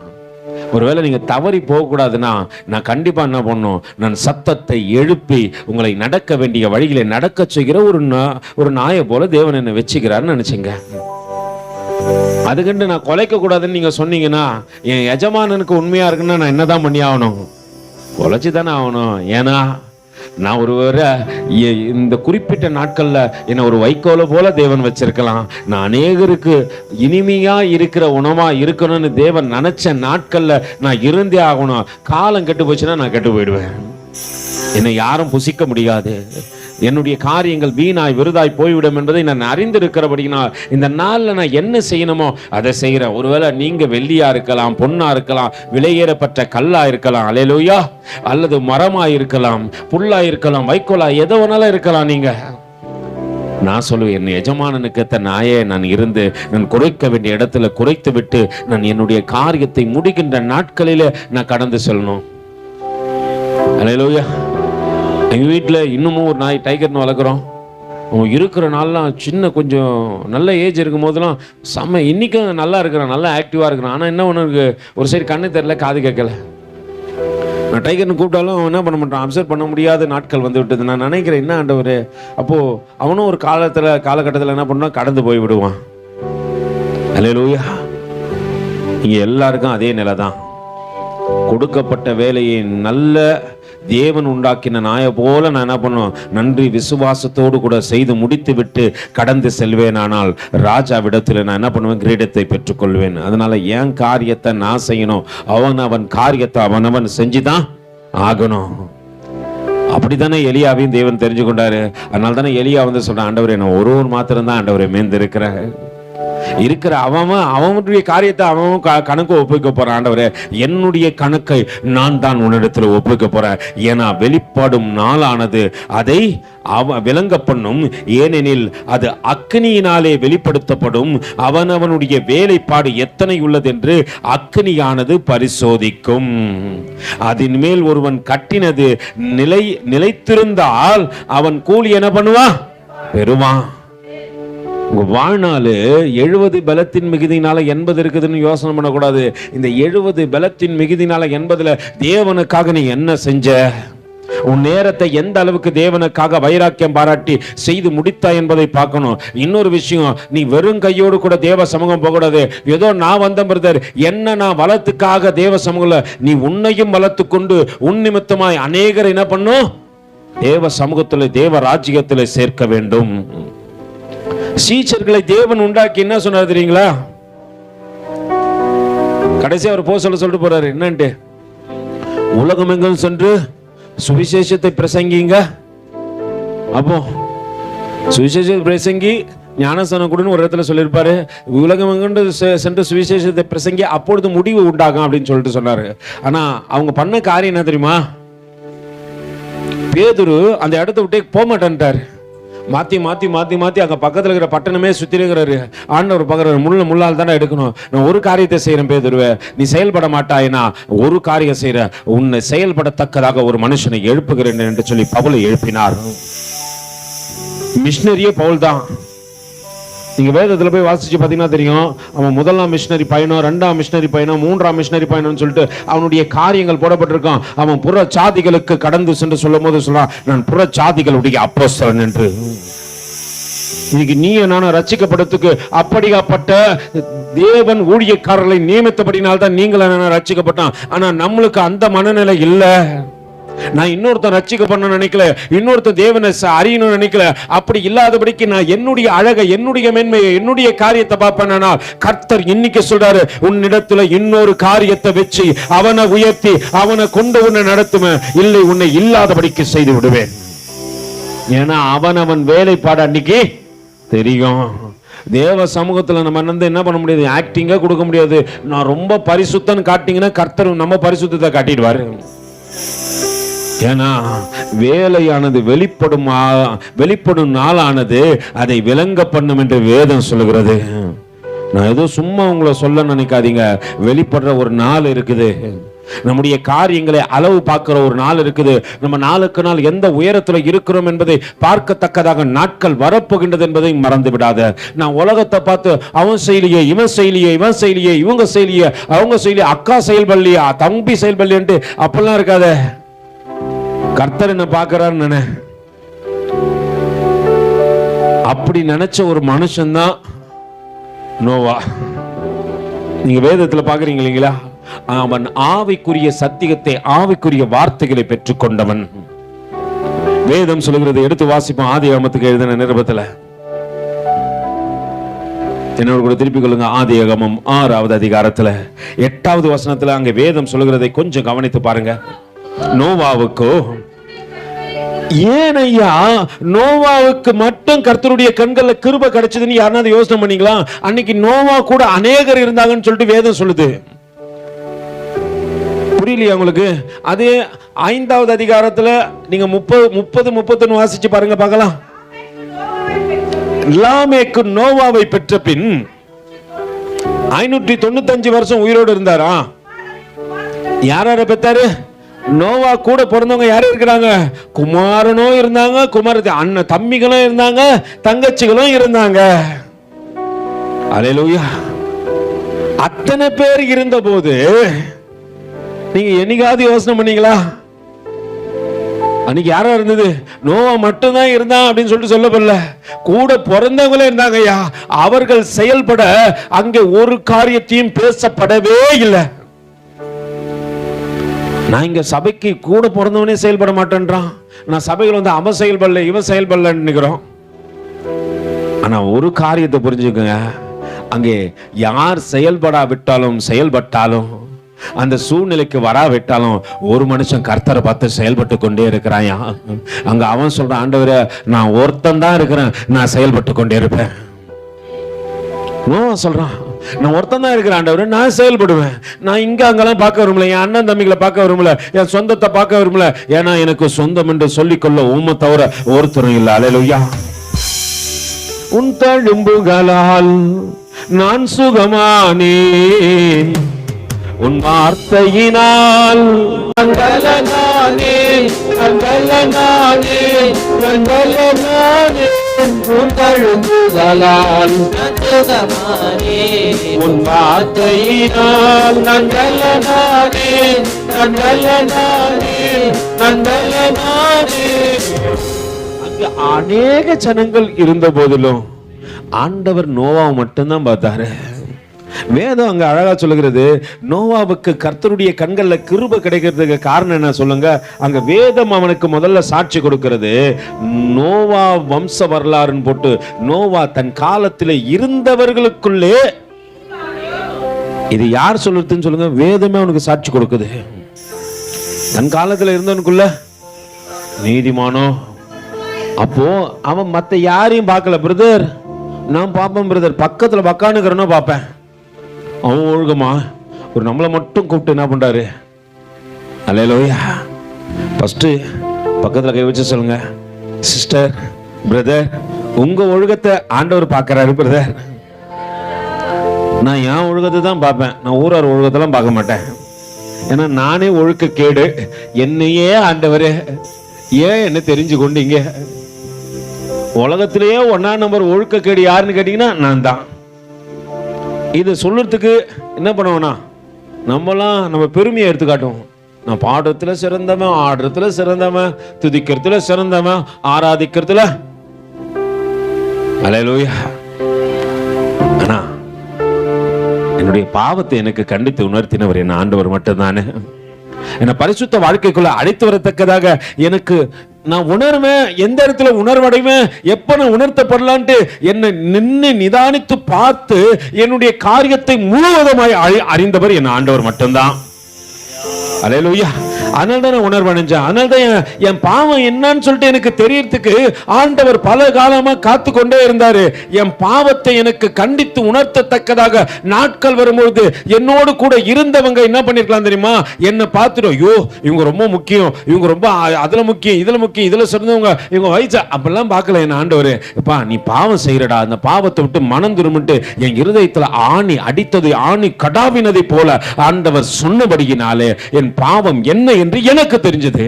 ஒருவேளை நீங்க தவறி போக கூடாதுன்னா நான் கண்டிப்பா என்ன பண்ணும்? நான் சத்தத்தை எழுப்பி உங்களை நடக்க வேண்டிய வழிகளை நடக்க செய்கிற ஒரு நாயை போல தேவன் என்ன வச்சுக்கிறாருன்னு நினைச்சுங்க. அதுக்குண்டு நான் கொலைக்க கூடாதுன்னு நீங்க சொன்னீங்கன்னா என் எஜமானனுக்கு உண்மையா இருக்குன்னா நான் என்னதான் பண்ணி ஆகணும்? கொலைச்சு தானே ஆகணும். ஏன்னா நான் ஒருவரை இந்த குறிப்பிட்ட நாட்கள்ல என்ன ஒரு வைக்கோல போல தேவன் வச்சிருக்கலாம். நான் அநேகருக்கு இனிமையா இருக்கிற உணவா இருக்கணும்னு தேவன் நினைச்ச நாட்கள்ல நான் இருந்தே ஆகணும். காலம் கெட்டு போச்சுன்னா நான் கெட்டு போயிடுவேன். என்னை யாரும் புசிக்க முடியாது. என்னுடைய காரியங்கள் வீணாய் விருதாய் போய்விடும் என்பதை நான் அறிந்திருக்கிறபடினால் இந்த நாளில் நான் என்ன செய்யணுமோ அதை செய்கிறேன். ஒருவேளை நீங்க வெள்ளியா இருக்கலாம், பொண்ணா இருக்கலாம், விலையேறப்பட்ட கல்லா இருக்கலாம், அல்லேலூயா, அல்லது மரமா இருக்கலாம், புல்லா இருக்கலாம், வைக்கோலா, எதை வேணாலும் இருக்கலாம். நீங்க நான் சொல்லுவேன், என் எஜமானனுக்கு நாயே நான் இருந்து நான் குறைக்க வேண்டிய இடத்துல குறைத்து விட்டு நான் என்னுடைய காரியத்தை முடிக்கின்ற நாட்களிலே நான் கடந்து செல்லணும். அல்லேலூயா. எங்கள் வீட்டில் இன்னமும் ஒரு நாய் டைகர்னு வளர்க்குறோம். அவன் இருக்கிற நாள்லாம் சின்ன கொஞ்சம் நல்ல ஏஜ் இருக்கும் போதெல்லாம் செம்ம, இன்றைக்கும் நல்லா இருக்கிறான், நல்லா ஆக்டிவாக இருக்கிறான். ஆனால் என்ன ஒன்று இருக்குது, ஒரு சைடு கண்ணு தெரியல, காது கேட்கல. நான் டைகர்னு கூப்பிட்டாலும் அவன் என்ன பண்ண மாட்டான், அப்சர்வ் பண்ண முடியாத நாட்கள் வந்து விட்டது. நான் நினைக்கிறேன் என்ன ஆண்டவர், அப்போது அவனும் ஒரு காலகட்டத்தில் என்ன பண்ணால் கடந்து போய் விடுவான். அல்லேலூயா. இங்கே எல்லாருக்கும் அதே நிலை தான். கொடுக்கப்பட்ட வேலையை நல்ல தேவன் உண்டாக்கின நாயை போல நான் என்ன பண்ணுவேன், நன்றி விசுவாசத்தோடு கூட செய்து முடித்து விட்டு கடந்து செல்வேன். ஆனால் ராஜாவிடத்தில் நான் என்ன பண்ணுவேன், கிரீடத்தை பெற்றுக்கொள்வேன். அதனால என் காரியத்தை நான் செய்யணும், அவன் காரியத்தை அவனவன் செஞ்சுதான் ஆகணும். அப்படித்தானே எலியாவையும் தேவன் தெரிஞ்சு கொண்டாரு. அதனால தானே எலியா வந்து சொல்றான், ஆண்டவரே நான் ஒரு மாத்திரம் தான் ஆண்டவரை மேய்ந்து இருக்கிற அவனுடைய காரியத்தை அவன் கணக்கு ஒப்புக்க போறான். ஆண்டவரே என்னுடைய கணக்கை நான் தான் உன்னிடத்துல ஒப்புக்க போறேன். ஏன்னா வெளிப்படும் நாளானது அதை விளங்க பண்ணும். ஏனெனில் அது அக்னியினாலே வெளிப்படுத்தப்படும். அவனுடைய வேலைப்பாடு எத்தனை உள்ளது என்று அக்னியானது பரிசோதிக்கும். அதன் மேல் ஒருவன் கட்டினது நிலைத்திருந்தால் அவன் கூலி என்ன பண்ணுவான், பெறுவான். உங்க வாழ்நாள் 70 பலத்தின் மிகுதினால 80 இருக்குதுன்னு யோசனை பண்ணக்கூடாது. இந்த 70 பலத்தின் மிகுதினால 80ல தேவனுக்காக நீ என்ன செஞ்ச, உன் நேரத்தை எந்த அளவுக்கு தேவனுக்காக வைராக்கியம் பாராட்டி செய்து முடித்தா என்பதை பார்க்கணும். இன்னொரு விஷயம், நீ வெறும் கையோடு கூட தேவ சமூகம் போகக்கூடாது. ஏதோ நான் வந்த பிரதர் என்ன நான் வளத்துக்காக தேவ சமூகல, நீ உன்னையும் வளர்த்து கொண்டு உன் நிமித்தமாய் அநேகர் என்ன பண்ணும், தேவ சமூகத்தில் தேவ ராஜ்யத்தில் சேர்க்க வேண்டும். சீச்சர்களை தேவன் உண்டாக்கி என்ன சொன்னார் தெரியுங்களா? கடைசி அவர் போ சொல்லிட்டு போறாரு என்னன்ட்டு, உலகமெங்கும் சென்று சுவிசேஷத்தை பிரசங்கிங்க. அப்போ சுவிசேஷ பிரசங்கி ஞானஸ்தானம் கொடுன்னு ஒரு இடத்துல சொல்லியிருப்பாரு. உலகமெங்கு சென்று சுவிசேஷத்தை பிரசங்கி, அப்பொழுது முடிவு உண்டாகும் அப்படின்னு சொல்லிட்டு சொன்னாரு. ஆனா அவங்க பண்ண காரியம் என்ன தெரியுமா, பேதுரு அந்த இடத்த விட்டே போக மாட்டேன்ட்டாரு. மாற்றி மாற்றி மாற்றி மாற்றி அங்கே பக்கத்தில் இருக்கிற பட்டணமே சுற்றி இருக்கிறாரு. ஆண்டவர் பார்க்குறாரு, முள்ளால் தானே எடுக்கணும். நான் ஒரு காரியத்தை செய்கிறேன் பேதுருவே, நீ செயல்பட மாட்டாயினா ஒரு காரியம் செய்கிற, உன்னை செயல்படத்தக்கதாக ஒரு மனுஷனை எழுப்புகிறேன் என்று சொல்லி பவுலை எழுப்பினார். மிஷினரியே பவுல் தான். நீங்க வேதத்தில் போய் வாசிச்சு பார்த்தீங்கன்னா தெரியும், அவன் முதலாம் மிஷினரி பயணம், 2ஆம் மிஷினரி பயணம், 3ஆம் மிஷினரி பயணம்னு சொல்லிட்டு அவனுடைய காரியங்கள் போடப்பட்டிருக்கான். அவன் புற சாதிகளுக்கு கடந்து சென்று சொல்லும் போது சொல்றான், நான் புற சாதிகளுடைய அப்போஸ்தலன் என்று. இன்னைக்கு நீ நானும் ரட்சிக்கப்படுறதுக்கு அப்படியாப்பட்ட தேவன் ஊழியக்காரர்களை நியமித்தபடினால்தான் நீங்கள் ரட்சிக்கப்பட்டான். ஆனா நம்மளுக்கு அந்த மனநிலை இல்லை. நான் இன்னொருத்தன் ரட்சிக்க பண்ண நினைக்கல, இன்னொருத்தன் தேவனை அறியணும்னு நினைக்கல. அப்படி இல்லாதபடிக்கு நான் என்னுடைய அழகை, என்னுடைய மேன்மையை, என்னுடைய காரியத்தை பார்ப்பேனா, கர்த்தர் இன்னைக்கு சொல்றாரு, உன்னிடத்துல இன்னொரு காரியத்தை வச்சு அவனை உயர்த்தி அவனை கொண்டு உன்னை நடத்துவேன், இல்லை உன்னை இல்லாதபடிக்கு செய்து விடுவேன். ஏன்னா அவன் வேலைப்பாடு அன்னைக்கு தெரியும். தேவ சமூகத்தில் நம்ம என்ன பண்ண முடியாது, ஆக்டிங்கா கொடுக்க முடியாது. நான் ரொம்ப பரிசுத்தன்னு காட்டிங்கன்னா கர்த்தர் நம்ம பரிசுத்தத்தை காட்டிடுவாரு. ஏன்னா வேலையானது வெளிப்படும் நாளானது அதை விளங்க பண்ணும் என்று வேதம் சொல்லுகிறது. நான் ஏதோ சும்மா உங்களை சொல்ல நினைக்காதீங்க. வெளிப்படுற ஒரு நாள் இருக்குது. நம்முடைய காரியங்களை அளவு பார்க்கிற ஒரு நாள் இருக்குது. நம்ம நாளுக்கு நாள் எந்த உயரத்தில் இருக்கிறோம் என்பதை பார்க்கத்தக்கதாக நாட்கள் வரப்போகின்றது என்பதை மறந்து விடாத. நான் உலகத்தை பார்த்து அவன் செயலியே, இவன் செயலியே, இவன் செயலியே, இவங்க செயலியே, அவங்க செயலியே, அக்கா செயல்படலையா, தம்பி செயல்படலையன்ட்டு அப்பெல்லாம் இருக்காத. கர்த்தர் என்ன பார்க்கிறான்னு அப்படி நினைச்ச ஒரு மனுஷன் தான் நோவா. நீங்க வேதத்துல பாக்குறீங்க இல்லைங்களா, அவன் ஆவிக்குரிய சத்தியத்தை, ஆவிக்குரிய வார்த்தைகளை பெற்றுக்கொண்டவன். வேதம் சொல்லுகிறது, எடுத்து வாசிப்போம். ஆதியாகமத்துக்கு எழுதின நிருபத்துல, என்னோட கூட திருப்பிக் கொள்ளுங்க. ஆதியாகமம் 6வது அதிகாரத்துல 8வது வசனத்துல அங்க வேதம் சொல்லுகிறதை கொஞ்சம் கவனித்து பாருங்க. நோவாவுக்கோ, ஏன் ஐயா நோவாவுக்கு மட்டும் கர்த்தருடைய கண்கள்ல கிருபை கிடைச்சதுன்னு யாருனாவது யோசனை பண்ணீங்களா? அன்னைக்கு நோவா கூட அநேகர் இருந்தாங்கன்னு சொல்லிட்டு வேதம் சொல்லுது. புரியலையா உங்களுக்கு? அதே 5வது அதிகாரத்துல நீங்க 30-31 வாசிச்சு பாருங்க, பார்க்கலாம். லாமேக்கு நோவாவை பெற்ற பின் 595 வருஷம் உயிரோடு இருந்தாரா? யார பெற்றாரு? நோவா கூட பிறந்தவங்க யாரு இருக்கிறாங்க? குமாரனும் இருந்தாங்க, அண்ணன் தம்பிகளும் இருந்தாங்க, தங்கச்சிகளும் இருந்தாங்க. அல்லேலூயா. அத்தனை பேர் இருந்த போது நீங்க என்னைக்காவது யோசனை பண்ணீங்களா? அன்னைக்கு யாரா இருந்தது? நோவா மட்டும்தான் இருந்தான் அப்படின்னு சொல்லிட்டு சொல்லப்படல, கூட பிறந்தவங்களே இருந்தாங்க ஐயா. அவர்கள் செயல்பட அங்கே ஒரு காரியத்தையும் பேசப்படவே இல்லை. நான் இங்க சபைக்கு கூட பிறந்தவனே செயல்பட மாட்டேன்றான். நான் சபைகள் வந்து அவன் செயல்படல இவன் செயல்படலன்னு நினைக்கிறோம். ஆனா ஒரு காரியத்தை புரிஞ்சுக்கோங்க, அங்கே யார் செயல்படாவிட்டாலும் செயல்பட்டாலும், அந்த சூழ்நிலைக்கு வராவிட்டாலும், ஒரு மனுஷன் கர்த்தரை பார்த்து செயல்பட்டு கொண்டே இருக்கிறாயா. அங்க அவன் சொல்றான், ஆண்டவரே நான் ஒருத்தன் தான் இருக்கிறேன், நான் செயல்பட்டு கொண்டே இருப்பேன். சொல்றான், நான் ஒருத்தன் தான் இருக்கிறேன் ஆண்டவரே, நான் செயல்படுவேன். நான் இங்க அங்கெல்லாம் பார்க்க விரும்பல, என் அண்ணன் தம்பிகளை பார்க்க விரும்பல, என் சொந்தத்தை பார்க்க விரும்பல. ஏன்னா எனக்கு சொந்தம் என்று சொல்லிக்கொள்ள உம்மை தவிர ஒருத்தரும் இல்லை. அல்லேலூயா. உன் தழும்புகளால் நான் சுகமானே, உன் வார்த்தையினால் மங்களனானே, மங்களனானே, மங்களனானே. உன் தழும்புகளால் நான் சுகமானே, உன் வார்த்தையினால் மங்களனானே, மங்களனானே, மங்களனானே. அங்கு அநேக ஜனங்கள் இருந்த போதிலும் ஆண்டவர் நோவாவை மட்டும்தான் பார்த்தாரு. வேதம் அங்க அழகா சொல்லுகிறது, நோவாவுக்கு கர்த்தருடைய கண்கள்ல கிருபை கிடைக்கிறதுக்கு காரணம் என்ன சொல்லுங்க? அங்க வேதம் அவனுக்கு முதல்ல சாட்சி கொடுக்கிறது. நோவா வம்ச வரலாறுன்னு போட்டு, நோவா தன் காலத்தில் இருந்தவர்களுக்குள்ளே, இது யார் சொல்லுறதுன்னு சொல்லுங்க? வேதமே அவனுக்கு சாட்சி கொடுக்குது. தன் காலத்தில் இருந்தவனுக்குள்ள நீதிமானோ. அப்போ அவன் மத்த யாரையும் பார்க்கல. பிரதர் நான் பார்ப்பேன், பிரதர் பக்கத்துல பக்கானுக்கிறனோ பார்ப்பேன். அவன் ஒழுகமா ஒரு நம்மளை மட்டும் கூப்பிட்டு என்ன பண்றாரு? அல்லேலூயா. ஃபர்ஸ்ட் பக்கத்துல கை வச்சு சொல்லுங்க, சிஸ்டர், பிரதர், உங்க ஒழுகத்தை ஆண்டவர் பார்க்கறாரு. பிரதர் நான் என் ஒழுகத்தை தான் பார்ப்பேன், நான் ஊரார் ஒழுகத்தெல்லாம் பார்க்க மாட்டேன். ஏன்னா நானே ஒழுக்க கேடு. என்னையே ஆண்டவரே ஏன் என்ன தெரிஞ்சு கொண்டீங்க? உலகத்திலேயே 1ஆம் நம்பர் ஒழுக்க கேடு யாருன்னு கேட்டீங்கன்னா நான் தான். இது சொல்றதுக்கு என்ன பண்ணுவோம்னா, நம்ம பெருமையை எடுத்து காட்டுவோம். நான் பாடுறதுல சிறந்தவன், ஆடுறதுல சிறந்தவன், துதிக்கிறதுல சிறந்தவன், ஆராதிக்கிறதுல. அல்லேலூயா. ஆனா என்னுடைய பாவத்தை எனக்கு கண்டித்து உணர்த்தினவர் என்ன ஆண்டவர் மட்டும்தானே. என்ன பரிசுத்த வாழ்க்கைக்குள்ள அழைத்து வரத்தக்கதாக எனக்கு நான் உணர்வேன். எந்த இடத்துல உணர்வடைவேன், எப்ப நான் உணர்த்தப்படலான்ட்டு என்னை நின்று நிதானித்து பார்த்து என்னுடைய காரியத்தை முழுவதுமாய் அறிந்தவர் என் ஆண்டவர் மட்டும்தான். அல்லேலூயா. அதனால தான் உணர்வடைஞ்சேன். அதனால தான் என் பாவம் என்னன்னு சொல்லிட்டு எனக்கு தெரியறதுக்கு ஆண்டவர் பல காலமா காத்து கொண்டே இருந்தாரு. என் பாவத்தை எனக்கு கண்டித்து உணர்த்தத்தக்கதாக நாட்கள் வரும்போது என்னோடு கூட இருந்தவங்க என்ன பண்ணிருக்கலாம் தெரியுமா? என்ன பார்த்துடும், ஐயோ இவங்க ரொம்ப முக்கியம், இவங்க ரொம்ப அதுல முக்கியம், இதுல முக்கியம், இதுல சிறந்தவங்க, இவங்க வயசா அப்படிலாம் பார்க்கல. என் ஆண்டவர், எப்பா நீ பாவம் செய்யறடா, அந்த பாவத்தை விட்டு மனம் திரும்பிட்டு என் இருதயத்துல ஆணி அடித்தது, ஆணி கடாவினதை போல ஆண்டவர் சொன்னபடியினாலே என் பாவம் என்ன என்று எனக்கு தெரிஞ்சது.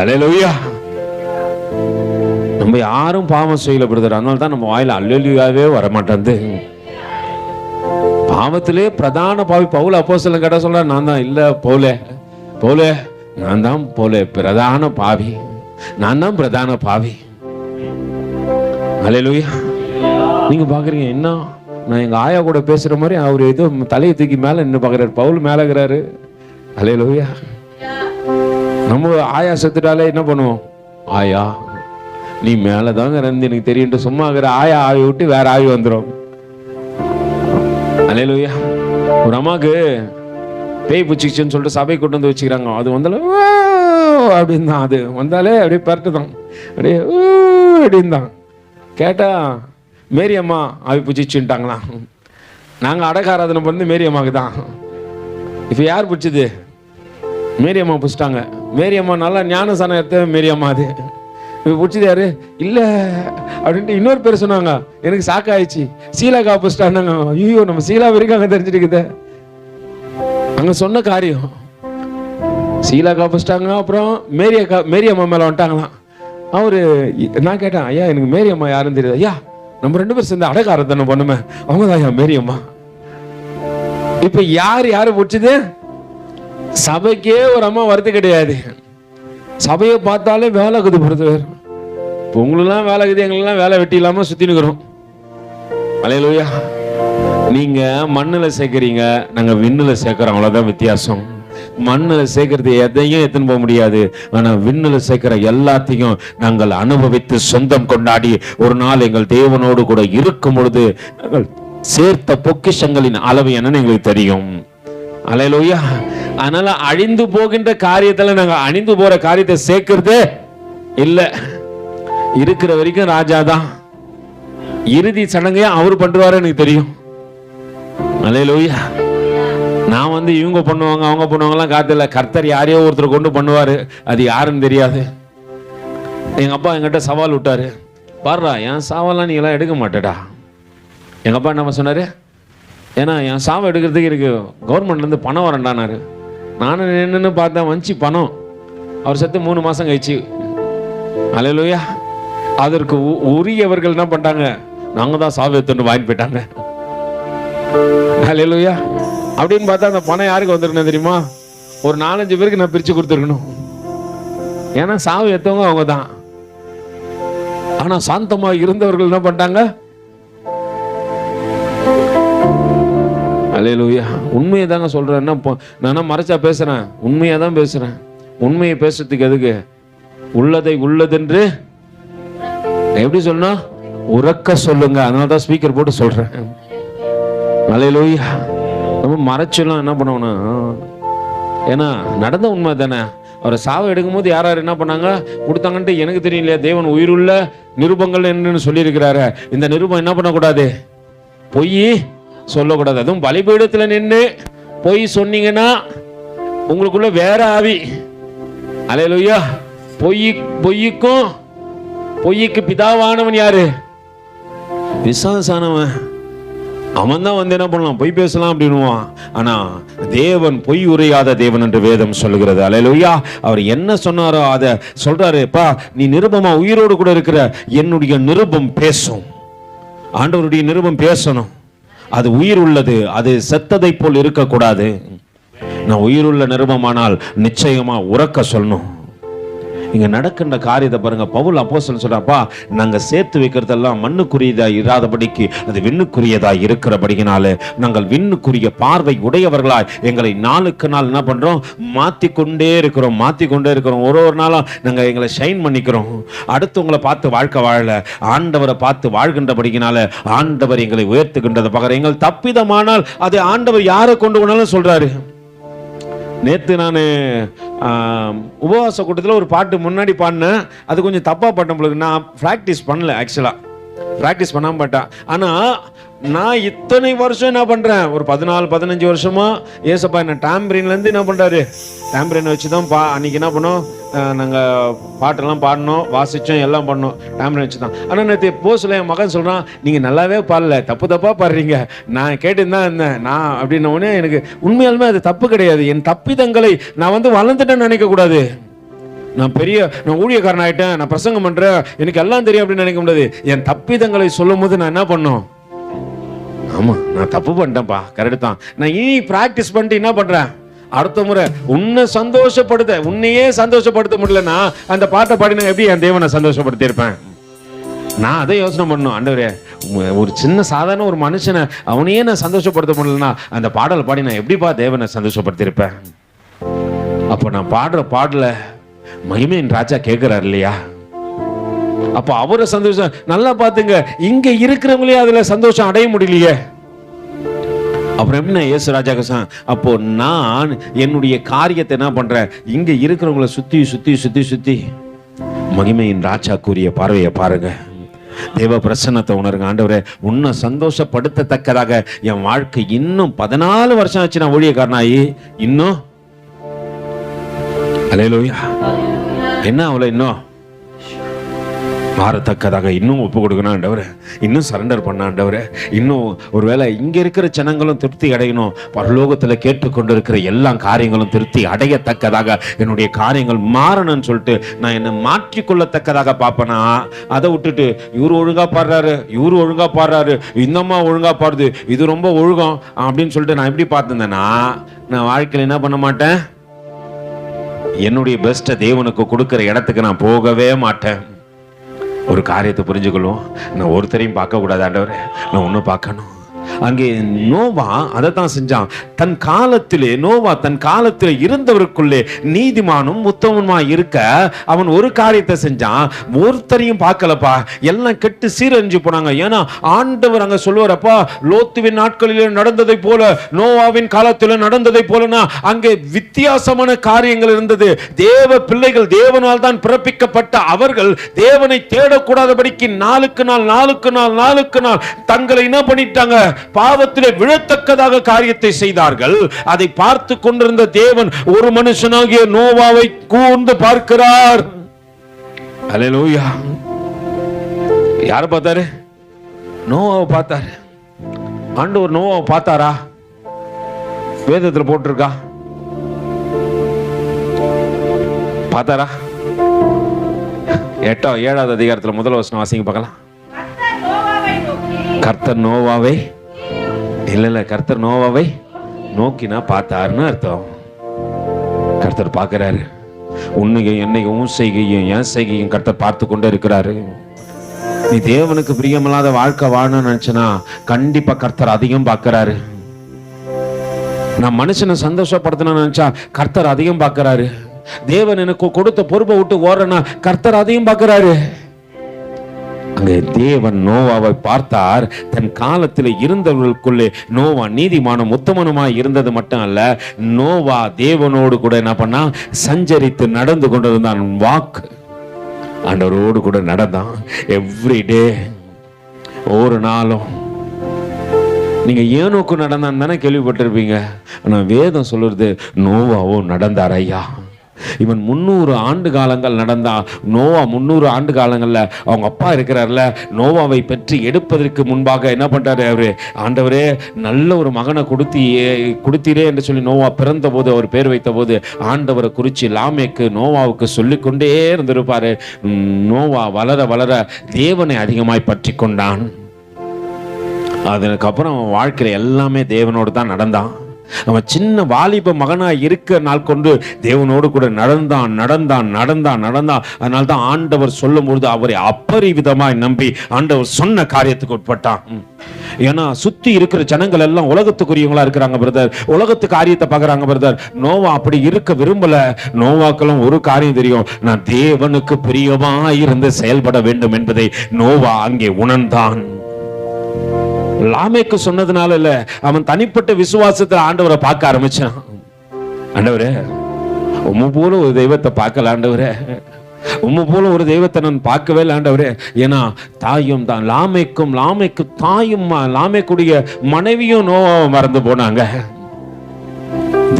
அல்லேலூயா. நம்ம யாரும் பாவம் செய்யல பிரதர், அதனால தான் நம்ம வாயில அல்லேலூயாவே வர மாட்டேங்குது. பாவத்திலே பிரதான பாவி பவுல் அப்போஸ்தலன் கேட்டா சொல்ற, நான் தான் இல்ல பவுலே நான் தான் பிரதான பாவி, நான் தான் பிரதான பாவி. அல்லேலூயா. நீங்க பாக்குறீங்க என்ன நான் எங்க ஆயா கூட பேசுற மாதிரி அவர் ஏதோ தலையை தூக்கி மேல நின்று பாக்குறாரு. பவுல் மேல இருக்கிறாரு. அல்லேலூயா. நம்ம ஆயா செத்துட்டாலே என்ன பண்ணுவோம்? ஆயா நீ மேலதாங்க இருந்து எனக்கு தெரியும் சும்மா இருக்கிற ஆயா ஆவி விட்டு வேற ஆவி வந்துடும். அல்லேலூயா. ஒரு அம்மாக்கு பேய் பிடிச்சிச்சுன்னு சொல்லிட்டு சபை கொண்டு வந்து வச்சுக்கிறாங்க. அது வந்தாலும் அப்படின்னு தான், அது வந்தாலே அப்படியே பரட்டு தான், அப்படியே அப்படின்னு தான். கேட்டா மேரி அம்மா ஆவி பிடிச்சிச்சுட்டாங்களாம். நாங்கள் அடக்காராதனை பண்ணது மேரி அம்மாவுக்கு தான். இப்போ யார் பிடிச்சது? மேரி அம்மா பிடிச்சிட்டாங்க. மேரி அம்மா நல்லா ஞானசானம் எடுத்த மேரி அம்மா. அது இப்போ பிடிச்சது யாரு? இல்லை அப்படின்ட்டு இன்னொரு பேர் சொன்னாங்க. எனக்கு சாக்காயிடுச்சு. சீலாக்கா பிடிச்சிட்டாங்க. ஐயோ நம்ம சீலா வரைக்கும் அங்கே தெரிஞ்சுட்டுக்குது. அங்கே சொன்ன காரியம் சீலாக்கா பிடிச்சிட்டாங்க. அப்புறம் மேரி அம்மா மேலே வந்துட்டாங்களாம். நான் கேட்டேன், ஐயா எனக்கு மேரி அம்மா யாருன்னு தெரியுது. ஐயா நம்ம 2 பேரும் சேர்ந்து அடக்காரத்தனை பண்ணுமே, அவங்க தான் ஐயா மேரி அம்மா. இப்ப யாரு பிடிச்சது? சபைக்கே ஒரு அம்மா வருது கிடையாது. சபையை பார்த்தாலே வேலை குது பொறுத்து. இப்போ உங்களெல்லாம் வேலை குது, எங்களெல்லாம் வேலை வெட்டி இல்லாம சுத்தினுக்கிறோம். அல்லேலூயா. நீங்க மண்ணுல சேர்க்கிறீங்க, நாங்க விண்ணுல சேர்க்கிறோம், அவ்வளவுதான் வித்தியாசம். மண்ணுல சேர்க்கறது எதையும் எடுத்துன்னு போக முடியாது. ஆனா விண்ணுல சேர்க்கிற எல்லாத்தையும் நாங்கள் அனுபவித்து சொந்தம் கொண்டாடி ஒரு நாள் எங்கள் தேவனோடு கூட இருக்கும் பொழுது சேர்த்த பொக்கிஷங்களின் அளவு என்னன்னு எங்களுக்கு தெரியும். அல்லேலூயா. அதனால அழிந்து போகின்ற காரியத்துல நாங்க அழிந்து போற காரியத்தை சேர்க்கிறது இல்ல. இருக்கிற வரைக்கும் ராஜா தான். இறுதி சடங்கையா அவர் பண்றாரு எனக்கு தெரியும். அல்லேலூயா. நான் இவங்க பண்ணுவாங்க அவங்க பண்ணுவாங்கலாம் காத்துல. கர்த்தர் யாரையோ ஒருத்தர் கொண்டு பண்ணுவாரு, அது யாருன்னு தெரியாது. எங்க அப்பா என்கிட்ட சவால் விட்டாரு. பாருடா என் சாவெல்லாம் நீ எல்லாம் எடுக்க மாட்டேடா. எங்க அப்பா என்ன சொன்னாரு? ஏன்னா என் சாவை எடுக்கிறதுக்கு இருக்கு கவர்மெண்ட்ல இருந்து பணம் வரண்டானாரு. நானும் என்னன்னு பார்த்தேன், வந்துச்சு பணம். அவர் செத்து 3 மாசம் கழிச்சு. அல்லேலூயா. அதற்கு உரியவர்கள் என்ன பண்ணிட்டாங்க? நாங்க தான் சாவு எடுத்துன்னு வாங்கிட்டு போயிட்டாங்க. அல்லேலூயா. அப்படின்னு பார்த்தா அந்த பணம் யாருக்கு வந்திருக்கணும் தெரியுமா? ஒரு 4-5 பேருக்கு நான் பிரிச்சு கொடுத்துருக்கணும். ஏன்னா சாவு எத்தவங்க அவங்க தான். ஆனா சாந்தமா இருந்தவர்கள் என்ன பண்ணிட்டாங்க? அல்லேலூயா. உண்மையை தாங்க சொல்றேன். நான் மறைச்சா பேசுறேன், உண்மையா தான் பேசுறேன். உண்மையை பேசுறதுக்கு எதுக்கு? உள்ளதை உள்ளதென்று எப்படி சொன்னா உறக்க சொல்லுங்க. அதனாலதான் ஸ்பீக்கர் போட்டு சொல்றேன். அல்லேலூயா. நம்ம மறைச்செல்லாம் என்ன பண்ணுவோம்னா, ஏன்னா நடந்த உண்மை தானே. அவரை சாவை எடுக்கும் போது யார் என்ன பண்ணாங்க கொடுத்தாங்கன்ட்டு எனக்கு தெரியலையா? தேவன் உயிருள்ள நிருபங்கள் என்னன்னு சொல்லியிருக்கிறாரு. இந்த நிருபம் என்ன பண்ணக்கூடாது? பொய் சொல்லக்கூடாது. அதுவும் பலிபீடத்துல நின்று பொய் சொன்னீங்கன்னா உங்களுக்குள்ள வேற ஆவி. அல்லேலூயா. பொய்க்கு பிதாவானவன் யாரு? விசுவாசானவன். அவன் தான் என்ன பண்ணலாம்? பொய் பேசலாம் அப்படின்னுவான். ஆனா தேவன் பொய் உரையாத தேவன் என்று வேதம் சொல்லுகிறது. அல்லேலூயா. அவர் என்ன சொன்னாரோ அதை சொல்றாரு. பா நீ நிருபமா உயிரோடு கூட இருக்கிற, என்னுடைய நிருபம் பேசும். ஆண்டவருடைய நிருபம் பேசணும். அது உயிர் உள்ளது, அது செத்ததை போல் இருக்கக்கூடாது. நான் உயிருள்ள நிருபமானால் நிச்சயமா உறக்க சொல்லணும். இங்க நடக்கின்ற காரியத்தை பாருங்க. பவுல் அப்போஸ்தலன் சொல்றாப்பா, நாங்க சேர்த்து வைக்கிறதெல்லாம் மண்ணுக்குரியதா இராதபடிக்கு அது விண்ணுக்குரியதா இருக்கிறபடினால நாங்கள் விண்ணுக்குரிய பார்வை உடையவர்களாய் எங்களை நாளுக்கு நாள் என்ன பண்றோம்? மாத்திக்கொண்டே இருக்கிறோம். ஒரு நாளும் நாங்க எங்களை ஷைன் பண்ணிக்கிறோம். அடுத்தவங்களை பார்த்து வாழ்க்கை வாழல, ஆண்டவரை பார்த்து வாழ்கின்றபடினால ஆண்டவர் எங்களை உயர்த்துகின்றதை பார்க்குற. எங்கள் தப்பிதமானால் அது ஆண்டவர் யாரை கொண்டு போனாலும் சொல்றாரு. நேற்று நான் உபவாச கூட்டத்தில் ஒரு பாட்டு முன்னாடி பாடினேன். அது கொஞ்சம் தப்பாக பாட்டேன் பொழுது. நான் ப்ராக்டிஸ் பண்ணல, ஆக்சுவலாக ப்ராக்டிஸ் பண்ணாமல் பாட்டேன். ஆனால் நான் இத்தனை வருஷம் என்ன பண்ணுறேன், ஒரு 14-15 வருஷமா ஏசப்பா என்ன டாம்பரின்லேருந்து என்ன பண்ணுறாரு, டாம்பரினை வச்சு தான் அன்றைக்கி என்ன பண்ணோம், நாங்கள் பாட்டெல்லாம் பாடினோம், வாசித்தோம், எல்லாம் பண்ணோம் டாம்பரின் வச்சு தான். ஆனால் நேற்று போஸ்டில் என் மகன் சொல்கிறான், நீங்கள் நல்லாவே பாடல, தப்பாக பாடுறீங்க. நான் கேட்டுன்னு தான் இருந்தேன். நான் அப்படின்னோடனே எனக்கு உண்மையாலுமே அது தப்பு கிடையாது. என் தப்பிதங்களை நான் வளர்ந்துட்டேன்னு நினைக்கக்கூடாது. நான் ஊழியக்காரன் ஆகிட்டேன், நான் பிரசங்கம் பண்ணுறேன், எனக்கு எல்லாம் தெரியும் அப்படின்னு நினைக்க முடியாது. என் தப்பிதங்களை சொல்லும் போது நான் என்ன பண்ணோம், ஆமா நான் தப்பு பண்ணிட்டேன்ப்பா, கரெக்ட் தான். நான் இனி பிராக்டிஸ் பண்ணிட்டு என்ன பண்றேன், அடுத்த முறை உன்னையே சந்தோஷப்படுத்த முடியலன்னா அந்த பாட்டை பாடி நான் எப்படி என் தேவனை சந்தோஷப்படுத்தி இருப்பேன்? நான் அதை யோசனை பண்ணணும். ஆண்டவரே ஒரு சின்ன சாதாரண ஒரு மனுஷனை அவனையே நான் சந்தோஷப்படுத்த முடியலன்னா அந்த பாடலை பாடி நான் எப்படிப்பா தேவனை சந்தோஷப்படுத்திருப்பேன்? அப்போ நான் பாடுற பாடல மகிமையின் ராஜா கேட்கிறார் இல்லையா? அப்போ அவரை சந்தோஷம் நல்லா பாத்துங்க, இங்க இருக்கிறவங்களே அதுல சந்தோஷம் அடைய முடியலையே. அப்புறம் எப்படி இயேசு ராஜா அப்போ நான் என்னுடைய காரியத்தை என்ன பண்றேன், இங்க இருக்கிறவங்கள சுத்தி சுத்தி சுத்தி சுத்தி மகிமையின் ராஜா கூறிய பார்வையை பாருங்க. தேவ பிரசன்னத்தை உணருங்க. ஆண்டவரே, உன்னை சந்தோஷப்படுத்தத்தக்கதாக என் வாழ்க்கை இன்னும் 14 வருஷம் ஆச்சு நான் ஊழியக்காரனாயி, இன்னும் அல்லேலூயா என்ன அவளை இன்னும் மாறத்தக்கதாக இன்னும் ஒப்பு கொடுக்கணும் ஆண்டவரே, இன்னும் சரண்டர் பண்ண ஆண்டவரே. இன்னும் ஒருவேளை இங்க இருக்கிற ஜனங்களும் திருப்தி அடையணும், பரலோகத்துல கேட்டுக்கொண்டு இருக்கிற எல்லா காரியங்களும் திருப்தி அடையத்தக்கதாக என்னுடைய காரியங்கள் மாறணும்னு சொல்லிட்டு நான் என்னை மாற்றிக்கொள்ளத்தக்கதாக பார்ப்பேனா, அதை விட்டுட்டு இவரு ஒழுங்கா பாடுறாரு, இவரு ஒழுங்கா பாடுறாரு, இந்தம்மா ஒழுங்கா பாடுது, இது ரொம்ப ஒழுங்கம் அப்படின்னு சொல்லிட்டு நான் எப்படி பார்த்துருந்தேன்னா நான் வாழ்க்கையில் என்ன பண்ண மாட்டேன், என்னுடைய பெஸ்ட்டை தேவனுக்கு கொடுக்கிற இடத்துக்கு நான் போகவே மாட்டேன். ஒரு காரியத்தை புரிஞ்சுக்கொள்ளும், நான் ஒருத்தரையும் பார்க்க கூடாது ஆண்டவரே, நான் ஒன்னும் பார்க்கணும். அங்கே நோவா அதை தான் செஞ்சான். தன் காலத்திலே நோவா தன் காலத்திலே இருந்தவருக்குள்ளே நீதிமானும் உத்தமனுமா இருக்க அவன் ஒரு காரியத்தை செஞ்சான், ஒருத்தரையும் பார்க்கலப்பா, எல்லாம் கெட்டு சீரழிஞ்சு போனாங்க. ஏன்னா ஆண்டவர் அங்க சொல்லுவாரப்பா, லோத்துவின் நாட்களிலே நடந்ததை போல நோவாவின் காலத்தில் நடந்ததை போலனா அங்கே வித்தியாசமான காரியங்கள் இருந்தது. தேவ பிள்ளைகள், தேவனால் தான் பிறப்பிக்கப்பட்ட அவர்கள் தேவனை தேடக்கூடாதபடிக்கு நாளுக்கு நாள் தங்களை என்ன பண்ணிட்டாங்க, பாவத்திலே விழத்தக்கதாக காரியத்தை செய்தார்கள். அதை பார்த்து கொண்டிருந்த தேவன் ஒரு மனுஷனாகிய நோவாவை கூர்ந்து பார்க்கிறார். அல்லேலூயா. யாரை பார்த்தாரு? நோவாவை பார்த்தாரு. ஆண்டவர் நோவாவை பார்த்தாரா? வேதத்தில் போட்டிருக்கா? பார்த்தாரா? 7வது அதிகாரத்தில் முதல் வசனம் வாசிங்க பார்க்கலாம். கர்த்தர் நோவாவை இல்ல கர்த்தர் நோவாவை நோக்கினா பார்த்தாருன்னு அர்த்தம். கர்த்தர் பார்க்கிறாரு. உன்னையும் என்னையும் உன் செய்கையும் என் செய்கையும் கர்த்தர் பார்த்து கொண்டே இருக்கிறாரு. நீ தேவனுக்கு பிரியமில்லாத வாழ்க்கை வாழணும்னு நினைச்சனா கண்டிப்பா கர்த்தர் அதிகம் பார்க்கிறாரு. நான் மனுஷனை சந்தோஷப்படுத்தணும்னு நினைச்சா கர்த்தர் அதிகம் பார்க்கிறாரு. தேவன் எனக்கு கொடுத்த பொறுப்பை விட்டு ஓடுறனா கர்த்தர் அதிகம் பார்க்கிறாரு. அங்கே தேவன் நோவாவை பார்த்தார். தன் காலத்தில் இருந்தவர்களுக்குள்ளே நோவா நீதிமானும் உத்தமனுமாய் இருந்தது மட்டும் அல்ல, நோவா தேவனோடு கூட என்ன பண்ணா, சஞ்சரித்து நடந்து கொண்டிருந்தான். வாக்கு ஆண்டவரோடு கூட நடந்தான். எவ்ரிடே, ஒரு நாளும். நீங்க ஏனோக்கு நடந்தான்னு தானே கேள்விப்பட்டிருப்பீங்க. ஆனா வேதம் சொல்லுறது நோவாவோ நடந்தார் ஐயா. இவன் 300 ஆண்டு காலங்கள் நடந்தா. நோவா 300 ஆண்டு காலங்கள்ல அவங்க அப்பா இருக்கிறார்ல, நோவாவை பெற்று எடுப்பதற்கு முன்பாக என்ன பண்றாரு அவரு, ஆண்டவரே நல்ல ஒரு மகனை கொடுத்தீரே என்று சொல்லி நோவா பிறந்த போது அவர் பேர் வைத்த போது ஆண்டவரை குறிச்சு லாமேக்கு நோவாவுக்கு சொல்லிக்கொண்டே இருந்திருப்பாரு. நோவா வளர வளர தேவனை அதிகமாய் பற்றி கொண்டான். அதுக்கப்புறம் அவன் வாழ்க்கையில எல்லாமே தேவனோடு தான் நடந்தான். அவன் சின்ன வாலிப மகனா இருக்க நாள் கொண்டு தேவனோடு கூட நடந்தான். அதனால தான் ஆண்டவர் சொல்லும் பொழுது அவரை அப்பரிவிதமாய் நம்பி ஆண்டவர் சொன்ன காரியத்துக்கு உட்பட்டான். ஏன்னா சுத்தி இருக்கிற ஜனங்கள் எல்லாம் உலகத்துக்குரியவங்களா இருக்கிறாங்க பிரதர், உலகத்து காரியத்தை பார்க்கறாங்க பிரதர். நோவா அப்படி இருக்க விரும்பல. நோவாக்கெல்லாம் ஒரு காரியம் தெரியும், நான் தேவனுக்கு பிரியமா இருந்து செயல்பட வேண்டும் என்பதை நோவா அங்கே உணர்ந்தான். லாமேக்கு சொன்னதுனால இல்ல, அவன் தனிப்பட்ட விசுவாசத்துல ஆண்டவரை பார்க்க ஆரம்பிச்சான். ஆண்டவரே, உம்மை போல ஒரு தெய்வத்தை பார்க்கல ஆண்டவரே, உம்மை போல ஒரு தெய்வத்தை நான் பார்க்கவே இல்லை ஆண்டவரே. ஏன்னா தாயும் தான் லாமேக்கு தாயும் லாமேக்குடைய மனைவியும் நோவாவை மறந்து போனாங்க.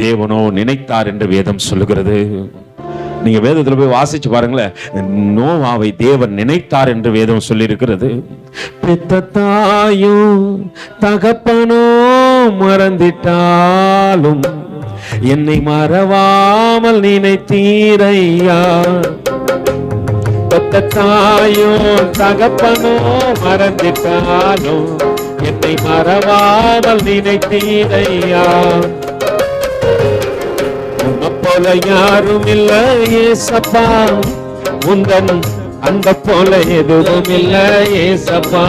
தேவனோ நினைத்தார் என்று வேதம் சொல்லுகிறது. நீங்க வேதத்துல போய் வாசிச்சு பாருங்களேன், நோவாவை தேவன் நினைத்தார் என்று வேதம் சொல்லி இருக்கிறது. பெத்த தாயும் தகப்பனோ மறந்திட்டாலும் என்னை மறவாமல் நினைத்தீரையா. பெத்த தாயும் தகப்பனோ மறந்திட்டாலும் என்னை மறவாமல் நினைத்தீரையா. போல யாரும் இல்லை ஏசப்பா, உந்தன் அன்ப போல எதுவும் இல்ல ஏசப்பா,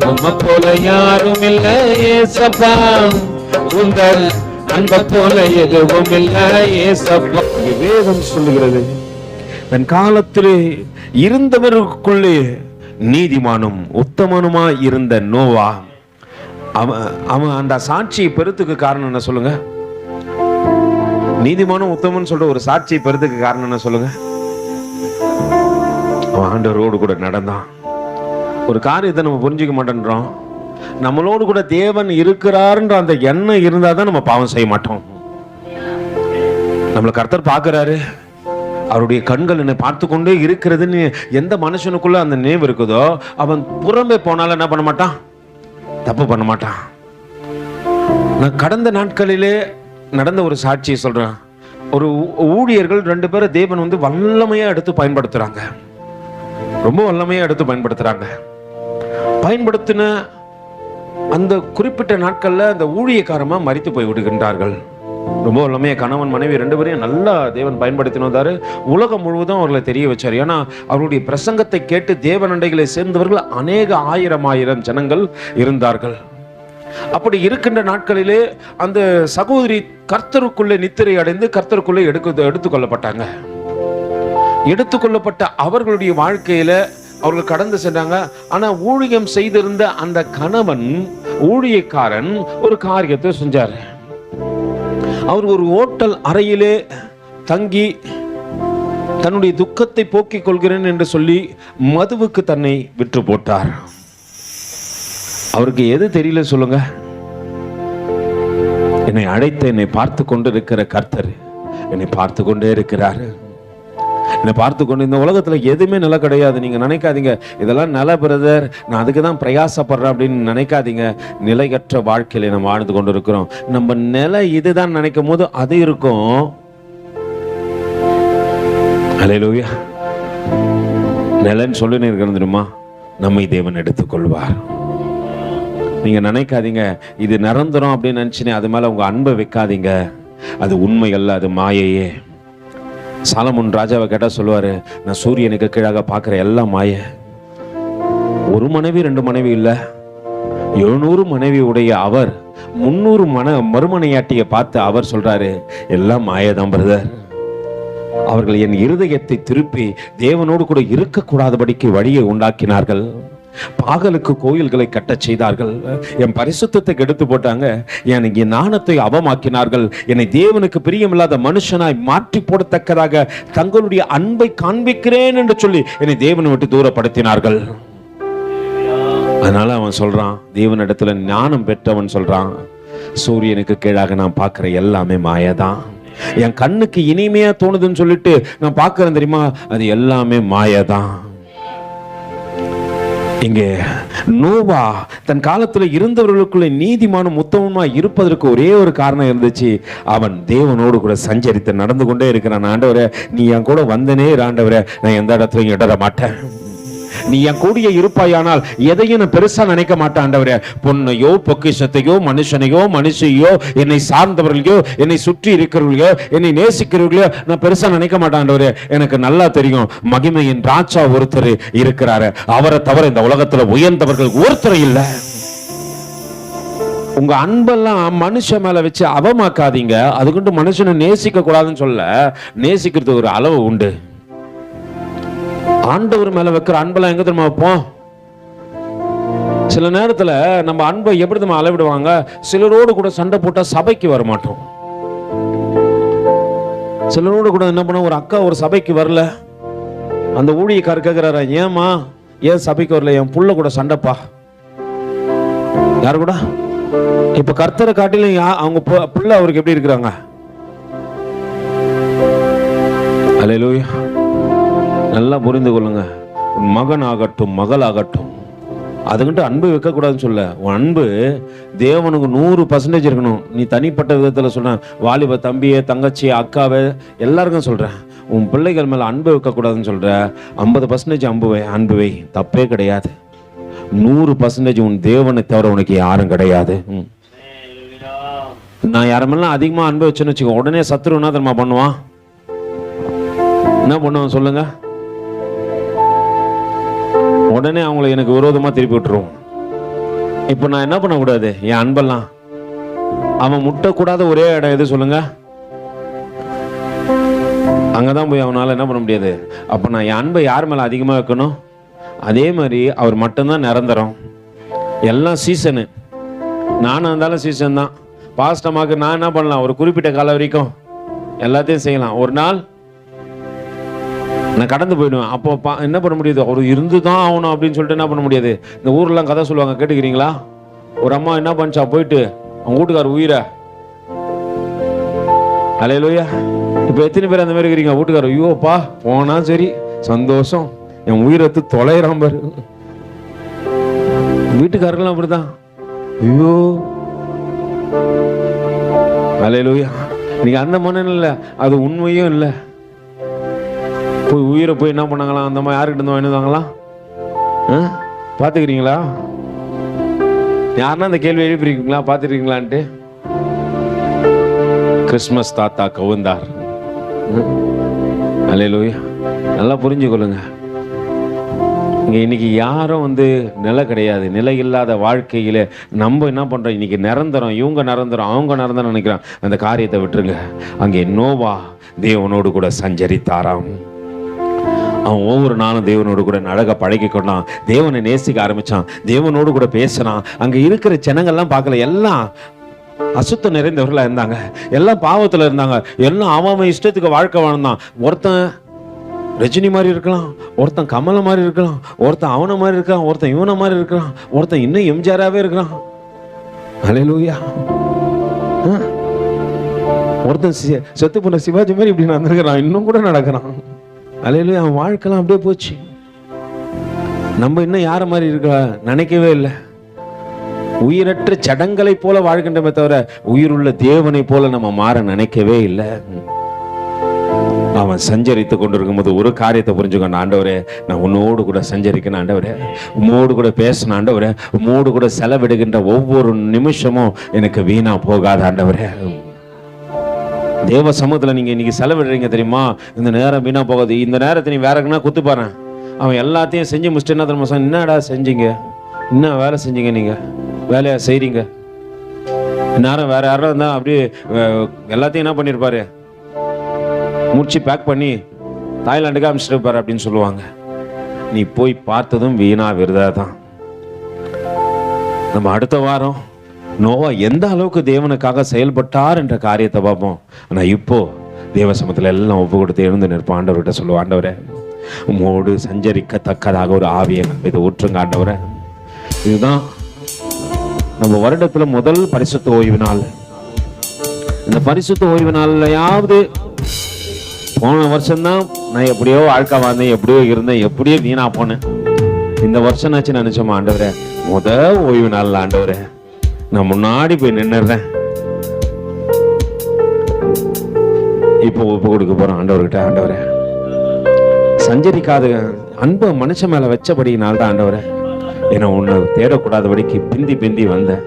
உம்மை போல யாரும் இல்ல ஏசப்பா, உங்கள் அன்ப போல எதுவும் இல்ல ஏசப்பா. வேதம் சொல்லுகிறது, தன் காலத்திலே இருந்தவருக்குள்ளே நீதிமானும் உத்தமனுமா இருந்த நோவா, அவன் அந்த சாட்சியை பெறத்துக்கு காரணம் என்ன சொல்லுங்க? நீதிமானும் உத்தமன் சொல்ற ஒரு சாட்சியை பெறத்துக்கு காரணம் என்ன சொல்லுங்க? அவன் ஆண்டவரோடு கூட நடந்தான். ஒரு காரியத்தை நம்ம புரிஞ்சுக்க மாட்டேன்றோம். நம்மளோடு கூட தேவன் இருக்கிறாருன்ற அந்த எண்ணம் இருந்தாதான் நம்ம பாவம் செய்ய மாட்டோம். நம்மளை கர்த்தர் பார்க்கிறாரு, அவருடைய கண்கள் என்னை பார்த்து கொண்டே இருக்கிறதுன்னு எந்த மனுஷனுக்குள்ள அந்த நினைவு இருக்குதோ அவன் புறம்பே போனாலும் என்ன பண்ண மாட்டான்? தப்பு பண்ண மாட்டான். நான் கடந்த நாட்களிலே நடந்த ஒரு சாட்சியை சொல்றேன். ஒரு ஊழியர்கள் 2 பேரை தேவன் வல்லமையா எடுத்து பயன்படுத்துறாங்க. ரொம்ப வல்லமையா எடுத்து பயன்படுத்துறாங்க. பயன்படுத்தின அந்த குறிப்பிட்ட நாட்கள்ல அந்த ஊழியக்காரமா மரித்து போய் விடுகின்றார்கள். ரொம்ப வல்லமையா கணவன் மனைவி 2 பேரையும் நல்லா தேவன் பயன்படுத்தினாரு. உலகம் முழுவதும் அவர்களை தெரிய வச்சார். ஏன்னா அவருடைய பிரசங்கத்தை கேட்டு தேவனண்டைகளை சேர்ந்தவர்கள் அநேக ஆயிரம் ஜனங்கள் இருந்தார்கள். அப்படி இருக்கின்ற நாட்களிலே அந்த சகோதரி கர்த்தருக்குள்ளே நித்திரை அடைந்து கர்த்தருக்குள்ளே எடுத்துக்கொள்ளப்பட்டாங்க. எடுத்துக்கொள்ளப்பட்ட அவர்களுடைய வாழ்க்கையில அவர்கள் கடந்து சென்றாங்க. ஆனா ஊழியம் செய்திருந்த அந்த கணவன் ஊழியக்காரன் ஒரு காரியத்தை செஞ்சாரு. அவர் ஒரு ஓட்டல் அறையிலே தங்கி தன்னுடைய துக்கத்தை போக்கிக் கொள்கிறேன் என்று சொல்லி மதுவுக்கு தன்னை விற்று போட்டார். அவருக்கு எது தெரியல சொல்லுங்க? என்னை அழைத்து என்னை பார்த்து கொண்டு இருக்கிற கர்த்தர் என்னை பார்த்து கொண்டே இருக்கிறாரு. என்னை பார்த்து கொண்டு, இந்த உலகத்துல எதுவுமே நிலை கிடையாது. நீங்க நினைக்காதீங்க இதெல்லாம் நில பிரதர், நான் அதுக்கு தான் பிரயாசப்படுறேன் அப்படின்னு நினைக்காதீங்க. நிலையற்ற வாழ்க்கையில நம்ம வாழ்ந்து கொண்டு இருக்கிறோம். நம்ம நிலை இதுதான் நினைக்கும் போது அது இருக்கும். அல்லேலூயா. நிலைன்னு சொல்லி இருக்கிறது தெரியுமா? நம்மை தேவன் எடுத்துக்கொள்வார். நீங்க நினைக்காதீங்க இது நிரந்தரம் அப்படின்னு நினைச்சுனே அது மேல உங்க அன்பை வைக்காதீங்க. அது உண்மை அல்ல, அது மாயையே. சாலமோன் ராஜாவை கேட்டா சொல்லுவாரு, நான் சூரியனுக்கு கீழாக பார்க்கிற எல்லாம் மாய. ஒரு மனைவி 2 மனைவி இல்ல, 700 மனைவி உடைய அவர் 300 மறுமனையாட்டியை பார்த்து அவர் சொல்றாரு, எல்லாம் மாயதான் பிரதர். அவர்கள் என் இருதயத்தை திருப்பி தேவனோடு கூட இருக்கக்கூடாதபடிக்கு வழியை உண்டாக்கினார்கள். பாகலுக்கு கோயில்களை கட்ட செய்தார்கள். என் பரிசுத்தத்தை கெடுத்து போட்டாங்க. எனக்கு நாணத்தை அவமாக்கினார்கள். என்னை தேவனுக்கு பிரியமில்லாத மனுஷனாய் மாற்றி போடத்தக்கதாக தங்களுடைய அன்பை காண்பிக்கிறேன் என்று சொல்லி என்னை தேவனை விட்டு தூரப்படுத்தினார்கள். அதனால அவன் சொல்றான், தேவனிடத்துல ஞானம் பெற்றவன் சொல்றான், சூரியனுக்கு கீழாக நான் பார்க்கிற எல்லாமே மாயதான். என் கண்ணுக்கு இனிமையா தோணுதுன்னு சொல்லிட்டு நான் பார்க்கிறேன் தெரியுமா, அது எல்லாமே மாயதான். இங்கே நோவா தன் காலத்துல இருந்தவர்களுக்குள்ள நீதிமானும் உத்தமமா இருப்பதற்கு ஒரே ஒரு காரணம் இருந்துச்சு. அவன் தேவனோடு கூட சஞ்சரித்து நடந்து கொண்டே இருக்கிறான். ஆண்டவரே நீ என் கூட வந்தனே ஆண்டவரே, நான் எந்த இடத்துலையும் இடற மாட்டேன். நீ என் கூடிய இருப்பாயானால் எதையும் நான் பெருசா நினைக்க மாட்டேன் ஆண்டவரே. பொன்னையோ பொக்கிஷத்தையோ மனுஷனையோ மனுஷையோ என்னை சார்ந்தவர்களையோ என்னை சுற்றி இருக்கிறவர்களோ என்னை நேசிக்கிறவர்களோ நான் பெருசா நினைக்க மாட்டேன் ஆண்டவரே. எனக்கு நல்லா தெரியும் மகிமையின் ராஜா ஒருத்தர் இருக்கிறாரு. அவரை தவிர இந்த உலகத்துல உயர்ந்தவர்கள் ஒருத்தர் இல்லை. உங்க அன்பெல்லாம் மனுஷன் மேல வச்சு அவமாக்காதீங்க. அதுக்குண்டு மனுஷனை நேசிக்க கூடாதுன்னு சொல்ல, நேசிக்கிறதுக்கு ஒரு அளவு உண்டு. ஆண்டவர் மேல வைக்கிற அன்பெல்லாம் எங்க தெரியுமா வைப்போம்? சில நேரத்துல நம்ம அன்பை எப்படி நம்ம அளவிடுவாங்க, சிலரோடு கூட சண்டை போட்டா சபைக்கு வர மாட்டோம். சிலரோடு கூட என்ன பண்ண, ஒரு அக்கா ஒரு சபைக்கு வரல, அந்த ஊழியக்காரர் கேட்கிறாரா, ஏமா ஏன் சபைக்கு வரல? என் புள்ள கூட சண்டைப்பா. யாரு கூட? இப்ப கர்த்தரை காட்டிலும் அவங்க புள்ள அவருக்கு எப்படி இருக்கிறாங்க? அல்லேலூயா. நல்லா புரிந்து கொள்ளுங்க. மகன் ஆகட்டும் மகள் ஆகட்டும், அதுக்கிட்ட அன்பு வைக்கக்கூடாதுன்னு சொல்ல. உன் அன்பு தேவனுக்கு 100% இருக்கணும். நீ தனிப்பட்ட விதத்தில் சொல்ற, வாலிப தம்பியை தங்கச்சியை அக்காவை எல்லாருக்கும் சொல்றேன், உன் பிள்ளைகள் மேல அன்பு வைக்கக்கூடாதுன்னு சொல்ற. 50% அன்பு வை, தப்பே கிடையாது. 100% உன் தேவனை தவிர உனக்கு யாரும் கிடையாது. நான் யாரெல்லாம் அதிகமா அன்பு வச்சுன்னு வச்சுக்கோ, உடனே சத்துருன்னா தெரியுமா பண்ணுவான்? என்ன பண்ணுவான் சொல்லுங்க? உடனே அவங்கள எனக்கு விரோதமாக திருப்பி விட்டுருவோம். இப்போ நான் என்ன பண்ணக்கூடாது? என் அன்பெல்லாம் அவன் முட்டக்கூடாத ஒரே இடம் எது சொல்லுங்க? அங்கதான் போய் அவனால என்ன பண்ண முடியாது. அப்போ நான் என் அன்பை யார் மேலே அதிகமாக வைக்கணும்? அதே மாதிரி அவர் மட்டும்தான் நிரந்தரம். எல்லாம் சீசனு. நானும் இருந்தாலும் சீசன் தான். பாஸ்டமாக்கு நான் என்ன பண்ணலாம்? ஒரு குறிப்பிட்ட காலம் வரைக்கும் எல்லாத்தையும் செய்யலாம். ஒரு நாள் நான் கடந்து போயிடுவேன். அப்போ என்ன பண்ண முடியாது? அவர் இருந்து தான் ஆகணும் அப்படின்னு சொல்லிட்டு என்ன பண்ண முடியாது. இந்த ஊர்லாம் கதை சொல்லுவாங்க, கேட்டுக்கிறீங்களா? ஒரு அம்மா என்ன பண்ணிச்சா, போயிட்டு அவங்க வீட்டுக்காரர் உயிரை, அல்லேலூயா. இப்போ எத்தனை பேர் அந்த மாதிரி இருக்கிறீங்க? வீட்டுக்காரர் ஐயோப்பா போனா சரி சந்தோஷம், என் உயிரத்து தொலைறான் பாரு. வீட்டுக்காரர்களும் அப்படிதான். ஐயோ அல்லேலூயா. நீங்க அந்த மனநிலை இல்லை, அது உண்மையும் இல்லை. போய் உயிரை போய் என்ன பண்ணாங்களாம்? அந்த மாதிரி யாருக்கிட்ட இருந்து வாங்கினாங்களாம்? பார்த்துக்கிறீங்களா? யாருன்னா அந்த கேள்வி எழுப்பிருக்கீங்களா? பார்த்துருக்கீங்களான்ட்டு. கிறிஸ்மஸ் தாத்தா கவுந்தார். அல்லேலூயா. நல்லா புரிஞ்சுக்கொள்ளுங்க. இங்க இன்னைக்கு யாரும் நிலை கிடையாது. நிலை இல்லாத வாழ்க்கையில நம்ம என்ன பண்றோம்? இன்னைக்கு நிரந்தரம், இவங்க நிரந்தரம், அவங்க நிரந்தரம் நினைக்கிறோம். அந்த காரியத்தை விட்டுருங்க. அங்கே நோவா தேவனோடு கூட சஞ்சரித்தாராம். அவன் ஒவ்வொரு நாளும் தேவனோடு கூட நடக்க பழகி கொண்டான். தேவனை நேசிக்க ஆரம்பிச்சான். தேவனோடு கூட பேசினான். அங்க இருக்கிற ஜனங்கள்லாம் பார்க்கல, எல்லாம் அசுத்தம் நிறைந்தவர்களா இருந்தாங்க. எல்லாம் பாவத்துல இருந்தாங்க. எல்லாம் அவன் இஷ்டத்துக்கு வாழ்க்கை வாழ்ந்தான். ஒருத்தன் ரஜினி மாதிரி இருக்கலாம், ஒருத்தன் கமல மாதிரி இருக்கலாம், ஒருத்தன் அவனை மாதிரி இருக்கான், ஒருத்தன் இவனை மாதிரி இருக்கலாம், ஒருத்தன் இன்னும் எம்ஜிஆராவே இருக்கலாம். அல்லேலூயா. ஒருத்தன் செத்து போன சிவாஜி மாதிரி இப்படி நடந்துருக்கிறான், இன்னும் கூட நடக்கிறான். அல்லேலூயா. அவன் வாழ்க்கைலாம் அப்படியே போச்சு. நம்ம இன்னும் யார மாதிரி இருக்க நினைக்கவே இல்லை. உயிரற்ற சடங்களை போல வாழ்கின்றமே தவிர உயிருள்ள தேவனை போல நம்ம மாற நினைக்கவே இல்லை. அவன் சஞ்சரித்து கொண்டிருக்கும் போது ஒரு காரியத்தை புரிஞ்சுக்கணும். ஆண்டவரே, நான் உன்னோடு கூட சஞ்சரிக்கணும். ஆண்டவரே, உம்மோடு கூட பேசணும். ஆண்டவரே, உம்மோடு கூட செலவிடுகின்ற ஒவ்வொரு நிமிஷமும் எனக்கு வீணா போகாத. ஆண்டவரே, தேவ சமூகத்தில் நீங்க இன்னைக்கு செலவிடுறீங்க தெரியுமா? இந்த நேரம் வீணா போகாது. இந்த நேரத்தை நீ வேற எங்கன்னா குத்து பாரு. அவன் எல்லாத்தையும் செஞ்சு முடிச்சுட்டு என்ன தெரியுமா? என்னடா செஞ்சீங்க? என்ன வேலை செஞ்சீங்க? நீங்க வேலையா செய்றீங்க? நேரம் வேற யாரும் இருந்தா அப்படியே எல்லாத்தையும் என்ன பண்ணிருப்பாரு? முடிச்சு பேக் பண்ணி தாய்லாண்டுக்கு அனுப்பிச்சிருப்பாரு அப்படின்னு சொல்லுவாங்க. நீ போய் பார்த்ததும் வீணா விருதா தான். நம்ம அடுத்த வாரம் நோவா எந்த அளவுக்கு தேவனுக்காக செயல்பட்டார் என்ற காரியத்தை பார்ப்போம். ஆனா இப்போ தேவ சமூகத்துல எல்லாம் ஒப்பு கொடுத்து எழுந்து நிற்போம். ஆண்டவர்கிட்ட சொல்லுவோம், ஆண்டவரே, உம்மோடு சஞ்சரிக்கத்தக்கதாக ஒரு ஆவியை இதை ஊற்றுங்க. ஆண்டவரே, இதுதான் நம்ம வருடத்துல முதல் பரிசுத்த ஓய்வு நாள். இந்த பரிசுத்த ஓய்வு நாள்லயாவது போன வருஷம்தான் நான் எப்படியோ வாழ்க்கை வாழ்ந்தேன், எப்படியோ இருந்தேன், எப்படியோ வீணா போனேன். இந்த வருஷம் ஆச்சு நினைச்சோமா? ஆண்டவரே, முதல் ஓய்வு நாள் ஆண்டவரே, நான் முன்னாடி போய் நின்னுறேன். இப்போ ஒப்பு கொடுக்க போறோம் ஆண்டவர்கிட்ட. ஆண்டவரே, சஞ்சரிக்காத அன்பு மனுஷன் மேல வச்சபடினால்தான் ஆண்டவரே, ஏன்னா உன்னை தேடக்கூடாதபடிக்கு பிந்தி பிந்தி வந்தேன்.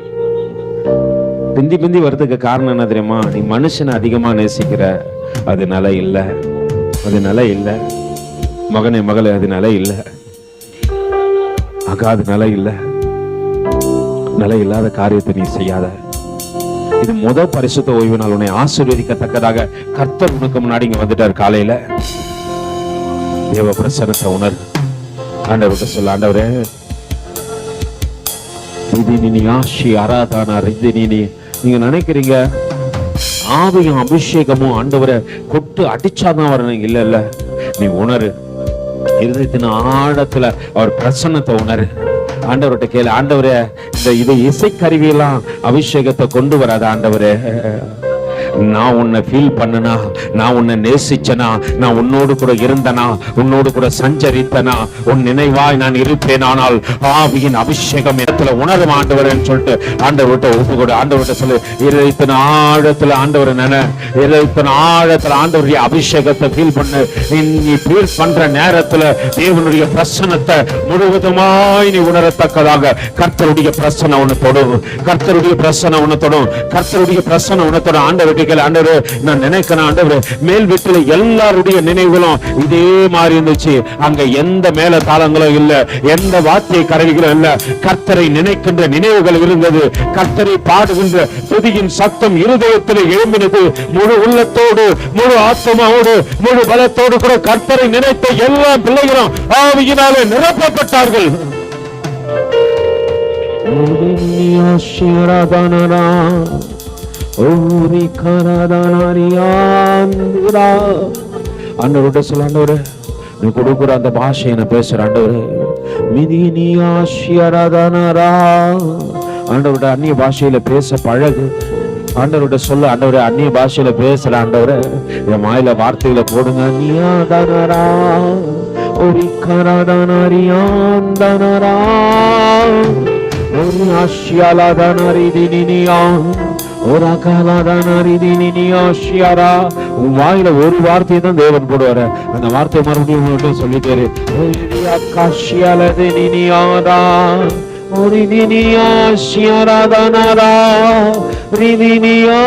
பிந்தி பிந்தி வர்றதுக்கு காரணம் என்ன தெரியுமா? நீ மனுஷனை அதிகமா நேசிக்கிற. அது நிலை இல்லை, அது நிலை இல்லை. மகனே மகளே, அது நிலை இல்லை. அக்கா, அது நிலை இல்லை. நிலை இல்லாத காரியத்தை நீ செய்யாத. இது முதல் பரிசுத்த ஓய்வு நாள். உன்னை ஆசீர்வதிக்கத்தக்கதாக கர்த்தர் உனக்கு முன்னாடி இங்க வந்துட்டார். காலையில தேவ பிரசன்னத்தை உணர். ஆண்டவர்கிட்ட சொல்ல, ஆண்டவரே, நீங்க நினைக்கிறீங்க ஆவியும் அபிஷேகமும் ஆண்டவரை கொட்டு அடிச்சாதான் வரணும். இல்ல இல்ல, நீ உணரு. இருதயத்தின் ஆழத்துல அவர் பிரசன்னத்தை உணரு. ஆண்டவர்கிட்ட கேளு, ஆண்டவரே, இது இசைக்கருவியெல்லாம் அபிஷேகத்தை கொண்டு வராத. ஆண்டவரே, நான் உன்னை ஃபீல் பண்ணனா, நான் உன்னை நேசிச்சனா, நான் உன்னோடு கூட இருந்தனா, உன்னோடு கூட சஞ்சரித்தனா, உன் நினைவாய் நான் இருப்பேன். ஆனால் ஆவியின் அபிஷேகம் இடத்துல உணரும் ஆண்டவரேன்னு சொல்லிட்டு ஆண்டவர்கிட்ட ஒப்பு கொடு. ஆண்டவர்கிட்ட சொல்லு, இருதயத்தின் ஆழத்துல ஆண்டவர் நினை, இருதயத்தின் ஆழத்துல ஆண்டவருடைய அபிஷேகத்தை ஃபீல் பண்ணு. நீ ஃபீல் பண்ற நேரத்துல தேவனுடைய பிரசன்னத்தை முழுவதுமாய் நீ உணரத்தக்கதாக கர்த்தருடைய பிரசன்னம் உன்னை தொடும். கர்த்தருடைய பிரசன்னம் உன்னை தொடும். கர்த்தருடைய பிரசன்னம் உன்னை தொடும். ஆண்டவருடைய ஆண்டவர்கிட்ட கேளு, ஆண்டவரே நான் நினைக்கிறேன் ஆண்டவரே, மேல் வீட்டுல எல்லாருடைய நினைவுகளும் இதே மாதிரி இருந்துச்சு. அங்க எந்த மேல தாளங்களும் இல்ல, எந்த வாத்திய கருவிகளும் இல்ல. கர்த்தரை நினைக்கின்ற நினைவுகள் இருந்தது. கர்த்தரை பாடுகின்ற துதியின் சத்தம் இருதயத்தில் எழும்பினது. முழு உள்ளத்தோடு, முழு ஆத்மாவோடு, முழு பலத்தோடு கூட கர்த்தரை நினைத்த எல்லா பிள்ளைகளும் ஆவியினாலே நிரப்பப்பட்டார்கள். ஆண்டவர்கிட்ட சொல்ல, ஆண்டவரே நீ கொடுக்குற அந்த பாஷையை நான் பேசுறேன் ஆண்டவரே. ஆண்டவர்கிட்ட அந்நிய பாஷையில பேச பழகு. ஆண்டவர்கிட்ட சொல்ல, ஆண்டவரே அந்நிய பாஷையில பேசல ஆண்டவரே, என் வாயில வார்த்தைகளை போடுங்க. நீயாதானரா ஒரு கராதானரியாந்தானரா ஒரு ஆஷியாலாதானரி தினியா ஒரு அகாலாதானரி தினியா ஷியாரா. உன் வாயில ஒரு வார்த்தையை தான் தேவன் போடுவாரு. அந்த வார்த்தை மறுபடியும் சொல்லிட்டாரு. Oridinia Shiaradanara Ridinia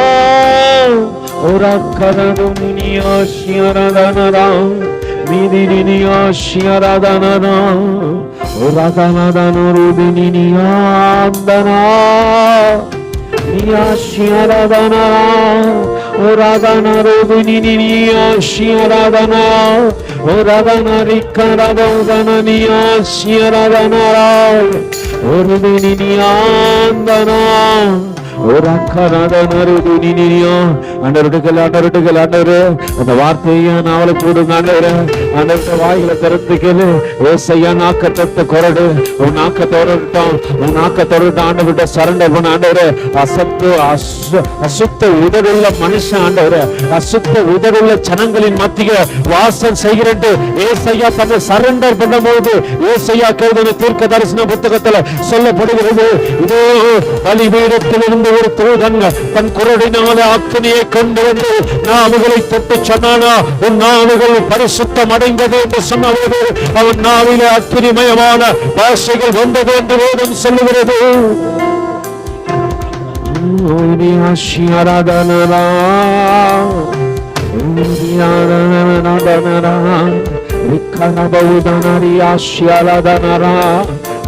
Ora Karadunia Shiaradanara Midinia Shiaradanara Ora Karadanurudiniya Dana Nia Shiaradanara Ora Karadunia Shiaradana Ora Karadanania Shiaradanara ஒரு தினியாந்தனா ஒரு அக்கராதனருதினியா. ஆண்டவருடைய ஆண்டவருடைய ஆண்டவரே அந்த வார்த்தையை நாவலை போடுங்க ஆண்டவரே. ஆண்டவருடைய வாயில திறந்து கேளு. ஏசையா நாக்க தொட்டு கொரடு. உன் நாக்க தொடரட்டும், உன் நாக்க தொடரட்டும். ஆண்டவருடைய சரண்டர் பண்ண ஆண்டவரே. அசுத்த உதடுள்ள மனுஷன் ஆண்டவரே, அசுத்த உதடுள்ள ஜனங்களின் மத்திய வாசம் செய்கிறது. ஏசையா தன்னை சரண்டர் பண்ணும்போது ஏசையா கேள்வி தீர்க்க தரிசன புத்தகத்துல சொல்லப்படுகிறது. இதோ பலிபீடத்திலிருந்து ஒரு தூதன் தன் குரடினாலே அக்கினியை கொண்டு வந்து நாவுகளை தொட்டு சொன்னானா, உன் நாவுகள் பரிசுத்தம் அடைந்தது என்று சொன்னபோது அவன் நாவிலே அக்கினிமயமான பாஷைகள் வந்தது என்று வேதம் சொல்லுகிறது.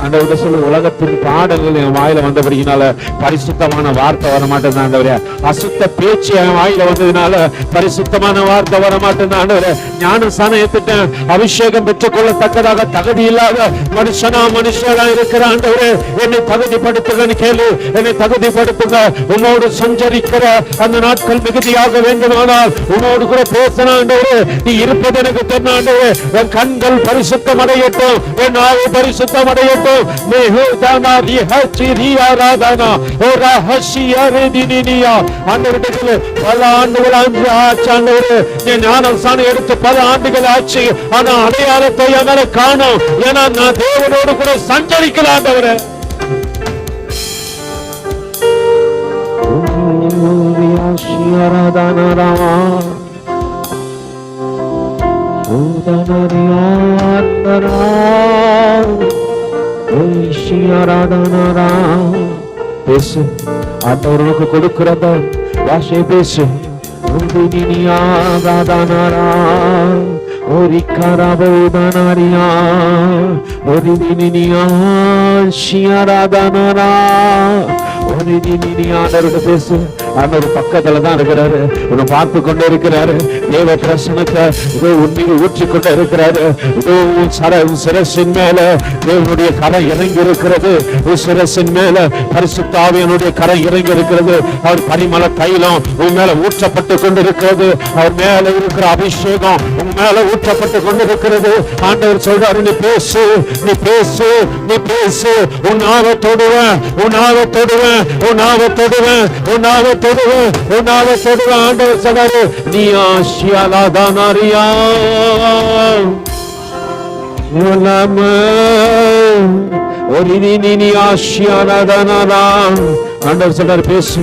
ஆண்டவரே சொல்லு, உலகத்தின் பாடல்கள் என் வாயில வந்தபடினால பரிசுத்தமான வார்த்தை வர மாட்டேன் ஆண்டவரே. அசுத்த பேச்சு என் வாயில வந்ததுனால பரிசுத்தமான வார்த்தை வர மாட்டேன் ஆண்டவரே. ஞான ஸ்நானம் ஏத்துட்டேன், அபிஷேகம் பெற்றுக்கொள்ளத்தக்கதாக தகுதி இல்லாத மனுஷனா இருக்கிற ஆண்டவரே, என்னை தகுதிப்படுத்துங்கன்னு கேளு. என்னை தகுதிப்படுத்துங்க. உன்னோடு சஞ்சரிக்கிற அந்த நாட்கள் மிகுதியாக வேண்டுமானால் உன்னோடு கூட பேசணும் ஆண்டவரே. நீ இருப்பது எனக்கு தெரியும் ஆண்டவரே. என் கண்கள் பரிசுத்தம் அடையட்டும், என் நாவு பரிசுத்தம் அடையட்டும். பல ஆண்டுகள் எடுத்து பல ஆண்டுகள் ஆச்சு. ஆனா அடையாளத்தை எங்களை காணும். ஏன்னா நான் தேவனோடு கூட சஞ்சரிக்கலாம் ஆண்டவரே. பேசு, ஆண்டவருக்கு கொடுக்கிறத வாசை பேசு. ஒரு கரபோதனரியா ஒரு தினியா ஷியராதனரா ஒரு தினியாண்டவர்கிட்ட பேசு. ஆண்டவர் பக்கத்துல தான் இருக்கிறாரு, உன்னை பார்த்து கொண்டு இருக்கிறாரு. தேவ பிரசனத்தை உன்மீது ஊற்றி கொண்டு இருக்கிறாரு. சிரசின் மேல தேவனுடைய கரை இறங்கி இருக்கிறது. சிரசின் மேல பரிசுத்த ஆவியானுடைய கரை இறங்கி இருக்கிறது. அவர் பரிமள தைலம் உன் மேல ஊற்றப்பட்டு கொண்டு இருக்கிறது. அவர் மேல இருக்கிற அபிஷேகம் உன் மேல ஊற்றப்பட்டு கொண்டு இருக்கிறது. ஆண்டவர் சொல்றாரு, நீ பேசு, நீ பேசு, நீ பேசு. உன் ஆவை தொடுவேன், உன் ஆவை தொடுவேன், உன் ஆவை தொடுவேன், உன் ஆவை தொடுவேன், உன் ஆவை தொடுவேன். ஆண்டவர் சொல்றாரு, நீ ஆஷியாலாதானாரியா ஆண்டவர் சொல்றாரு, பேசு.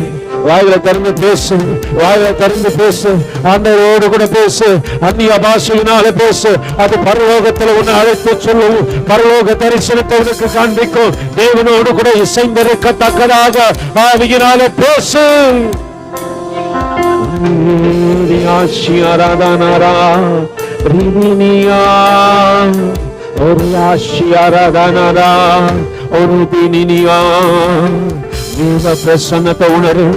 வாயில திறந்து பேசு, வாயில திறந்து பேசு. ஆண்டவரோடு கூட பேசு, அந்நிய பாஷையினால பேசு. அது பரலோகத்துல உன்னை அழைத்து சொல்லும், பரலோக தரிசனத்தை உனக்கு காண்பிக்கும். தேவனோடு கூட இசைந்திருக்கத்தக்கதாக ஆவியினால பேசு. ஆராதனாரா ரிதினியா ஒரு ஆராதனாரா ஒரு தினியா தேவ பிரசன்னத்தை உணரு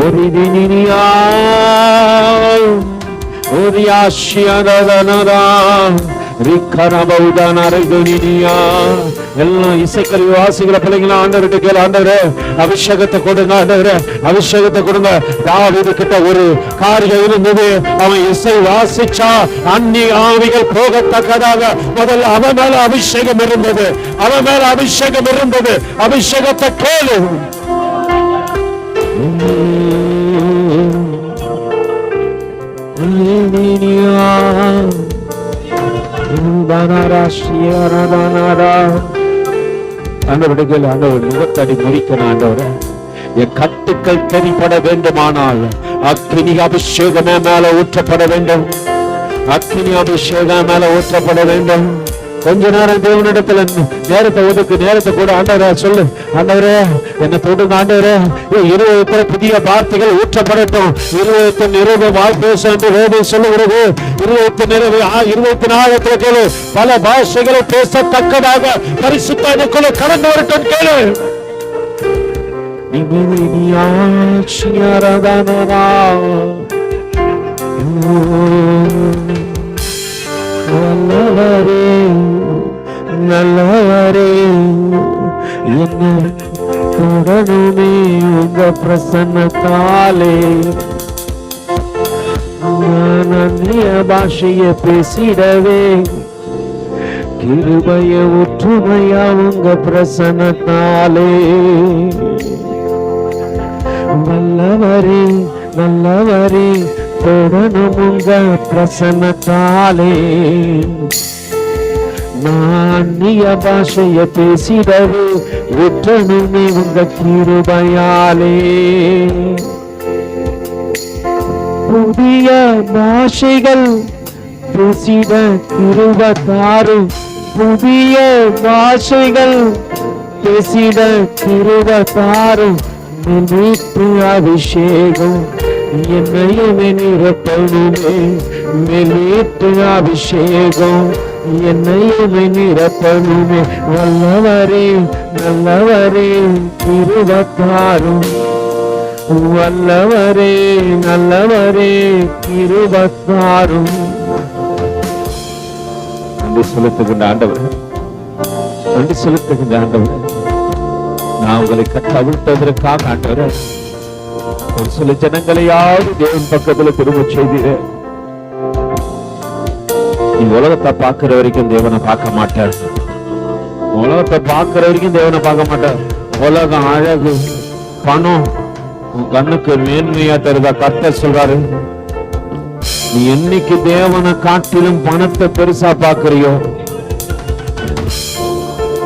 ஒரு தினியா ஒரு ஆராதனாரா எல்லாம் இசைக்கருவி வாசிக்கிற பிள்ளைங்களா ஆண்டவர்கிட்ட கேளு, ஆண்டவரே அபிஷேகத்தை கொடுங்க, ஆண்டவரே அபிஷேகத்தை கொடுங்க. தாவீது கிட்ட ஒரு காரியம் இருந்தது, அவன் இசை வாசிச்சா அந்நிய ஆவிகள் போகத்தக்கதாக முதல்ல அவன் மேல அபிஷேகம் இருந்தது, அவன் மேல அபிஷேகம் இருந்தது. அபிஷேகத்தை கேளு. முகத்தடி முறிக்கணும் ஆண்டவரே, என் கட்டுக்கள் தெரிப்பட வேண்டுமானால் அக்னி அபிஷேகமே மேல ஊற்றப்பட வேண்டும், அக்னி அபிஷேகம் மேல ஊற்றப்பட வேண்டும். கொஞ்ச நேரம் தேவனிடத்துல நேரத்தை ஒதுக்கு, நேரத்தை கூட ஆண்டவரே சொல்லு, ஆண்டவரே என்ன தொடுங்க, ஆண்டவரே இருதயத்துல புதிய வார்த்தைகள் ஊற்றப்படட்டும், இருதயத்தின் நிறைவு வாய் பேச என்று வேதம் சொல்லுகிறது. இருதயத்தின் நிறைவு 24 கேளு, பல பாஷைகளை பேசத்தக்கதாக பரிசுத்தனுக்குள்ள கடந்து வரட்டும் கேளு. நல்லவரே நல்லவரே என்னை தொடருமே உங்க பிரசன்னத்தாலே, நான் அந்நிய பாஷையை பேசிடவே கிருபைய ஒற்றுமையா உங்க பிரசன்னத்தாலே. வல்லவரே நல்லவரே தொடரும் உங்க பிரசன்னத்தாலே, நான் அந்நிய பாஷைய பேசிடவே விட்டணுமே உங்க கிருபையாலே. புதிய பாஷைகள் பேசிட கிருபை, புதிய பாஷைகள் பேசிட கிருபை, நினைத்து அபிஷேகம் என்னையுமே நிரப்பணுமே, நினைத்து அபிஷேகம் என்னையுமே நிரப்பணுமே. வல்லவரே நல்லவரே கிருபை, வல்லவரே நல்லவரே கிருபை. நன்றி செலுத்துகின்ற ஆண்டவர், நன்றி செலுத்துகின்ற ஆண்டவர், நான் உங்களை கட்டவிழ்த்ததற்காக ஆண்டவர் ஒரு சில ஜனங்களையாவது தேவன் பக்கத்துல திரும்ப செய்தீரேன். நீ உலகத்தை பார்க்கிற வரைக்கும் தேவனை பார்க்க மாட்டார், உலகத்தை பார்க்கிற வரைக்கும் தேவனை பார்க்க மாட்டார். உலகம் அழகு பணம் உன் கண்ணுக்கு மேன்மையா தருதா? கர்த்தர் சொல்றாரு, நீ என்னைக்கு தேவனை காட்டிலும் பணத்தை பெருசா பார்க்கிறியோ,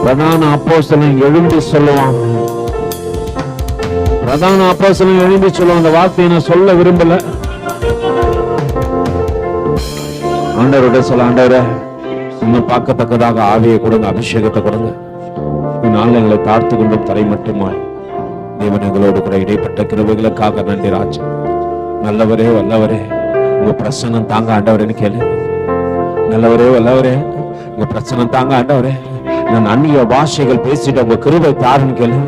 பிரதான அப்போஸ்தலன் எழும்பி சொல்லுவான், பிரதான அப்போஸ்தலன் எழும்பி சொல்லுவான். அந்த வார்த்தையை நான் சொல்ல விரும்பல. ஆண்டவருடைய சொல்ல, ஆண்டவரே இன்னும் பார்க்கத்தக்கதாக ஆவியை கொடுங்க, அபிஷேகத்தை கொடுங்க. இந்நாள் எங்களை தாழ்த்து கொண்டும் தரை மட்டுமாய் தேவன் எங்களோடு கூட இடைப்பட்ட கிருபைகளுக்காக நன்றி ராஜா. நல்லவரே வல்லவரே உங்க பிரசன்னம் தாங்க ஆண்டவரேன்னு கேளு. நல்லவரே வல்லவரே உங்க பிரசன்னம் தாங்க ஆண்டவரே, நான் அந்நிய பாஷைகள் பேசிட்டு உங்க கிருபை தாருன்னு கேளு.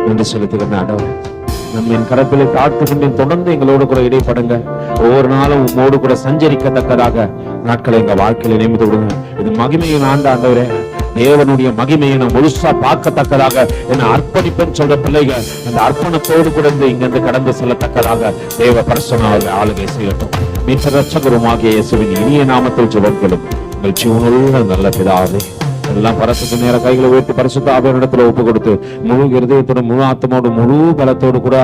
நன்றி செலுத்துகிறேன் ஆண்டவரே. நம்ம என் கரப்பிலை தாழ்த்து கொண்டு தொடர்ந்து எங்களோடு கூட இடைப்படுங்க. ஒவ்வொரு நாளும் உங்களோடு கூட சஞ்சரிக்கத்தக்கதாக நாட்களை எங்க வாழ்க்கையில நியமித்து விடுங்க. இது மகிமையின் ஆண்டு ஆண்டவரே, தேவனுடைய மகிமையை நான் முழுசா பார்க்கத்தக்கதாக என்னை அர்ப்பணிப்பேன்னு சொல்ற பிள்ளைகள் அந்த அர்ப்பணத்தோடு கூட இங்கிருந்து கடந்து செல்லத்தக்கதாக தேவ பரிசுத்த ஆளுகை செய்யட்டும். மீட்பர் இரட்சகருமாகிய இயேசுவின் இனிய நாமத்தில் ஜெபங்களும் உங்கள் ஜீவனுள்ள நல்ல பிதாவே. எல்லாம் பரிசுத்த நேர கைகளை உயர்த்தி பரிசுத்த ஆவியானவரிடத்துல ஒப்பு கொடுத்து முழு இருதயத்தோடு முழு ஆத்மாவோடு முழு பலத்தோடு கூட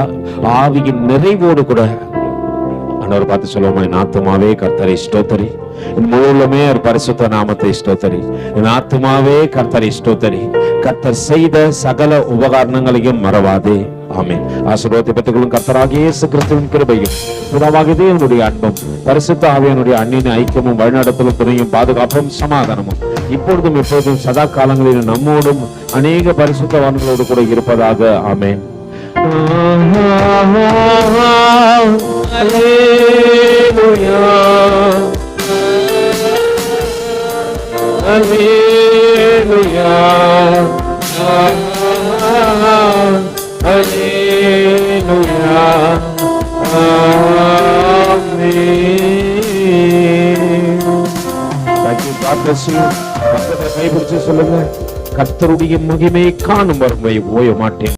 ஆவியின் நிறைவோடு கூட ஆண்டவர் பார்த்து சொல்லுவோமா, என் ஆத்துமாவே கர்த்தரை ஸ்தோத்தரி, என் முழுமே பரிசுத்த நாமத்தை ஸ்தோத்தரி, என் ஆத்துமாவே கர்த்தரை ஸ்தோத்தரி, கர்த்தர் செய்த சகல உபகாரணங்களையும் மறவாதே. ஆமென். ஆசீர்வாதத்தை பெற்றுக்கொள்ளும் கர்த்தராகிய இயேசு கிறிஸ்துவின் கிருபையும் பிதாவாகிய தேவனுடைய அன்பும் பரிசுத்த ஆவியானுடைய அன்பின் ஐக்கியமும் வழிநடத்தலும் துணையும் பாதுகாப்பும் சமாதானமும் இப்பொழுதும் எப்பொழுதும் சதா காலங்களில் நம்மோடும் அநேக பரிசுத்தவான்களோடு கூட இருப்பதாக. ஆமென். அல்லேலூயா அல்லேலூயா அல்லேலூயா ஆமென். Thank you. God bless you. பக்கத்துல கைபிடிச்சு சொல்லுங்க, கர்த்தருடைய மகிமையை காணும் வறுமை ஓய மாட்டேன்.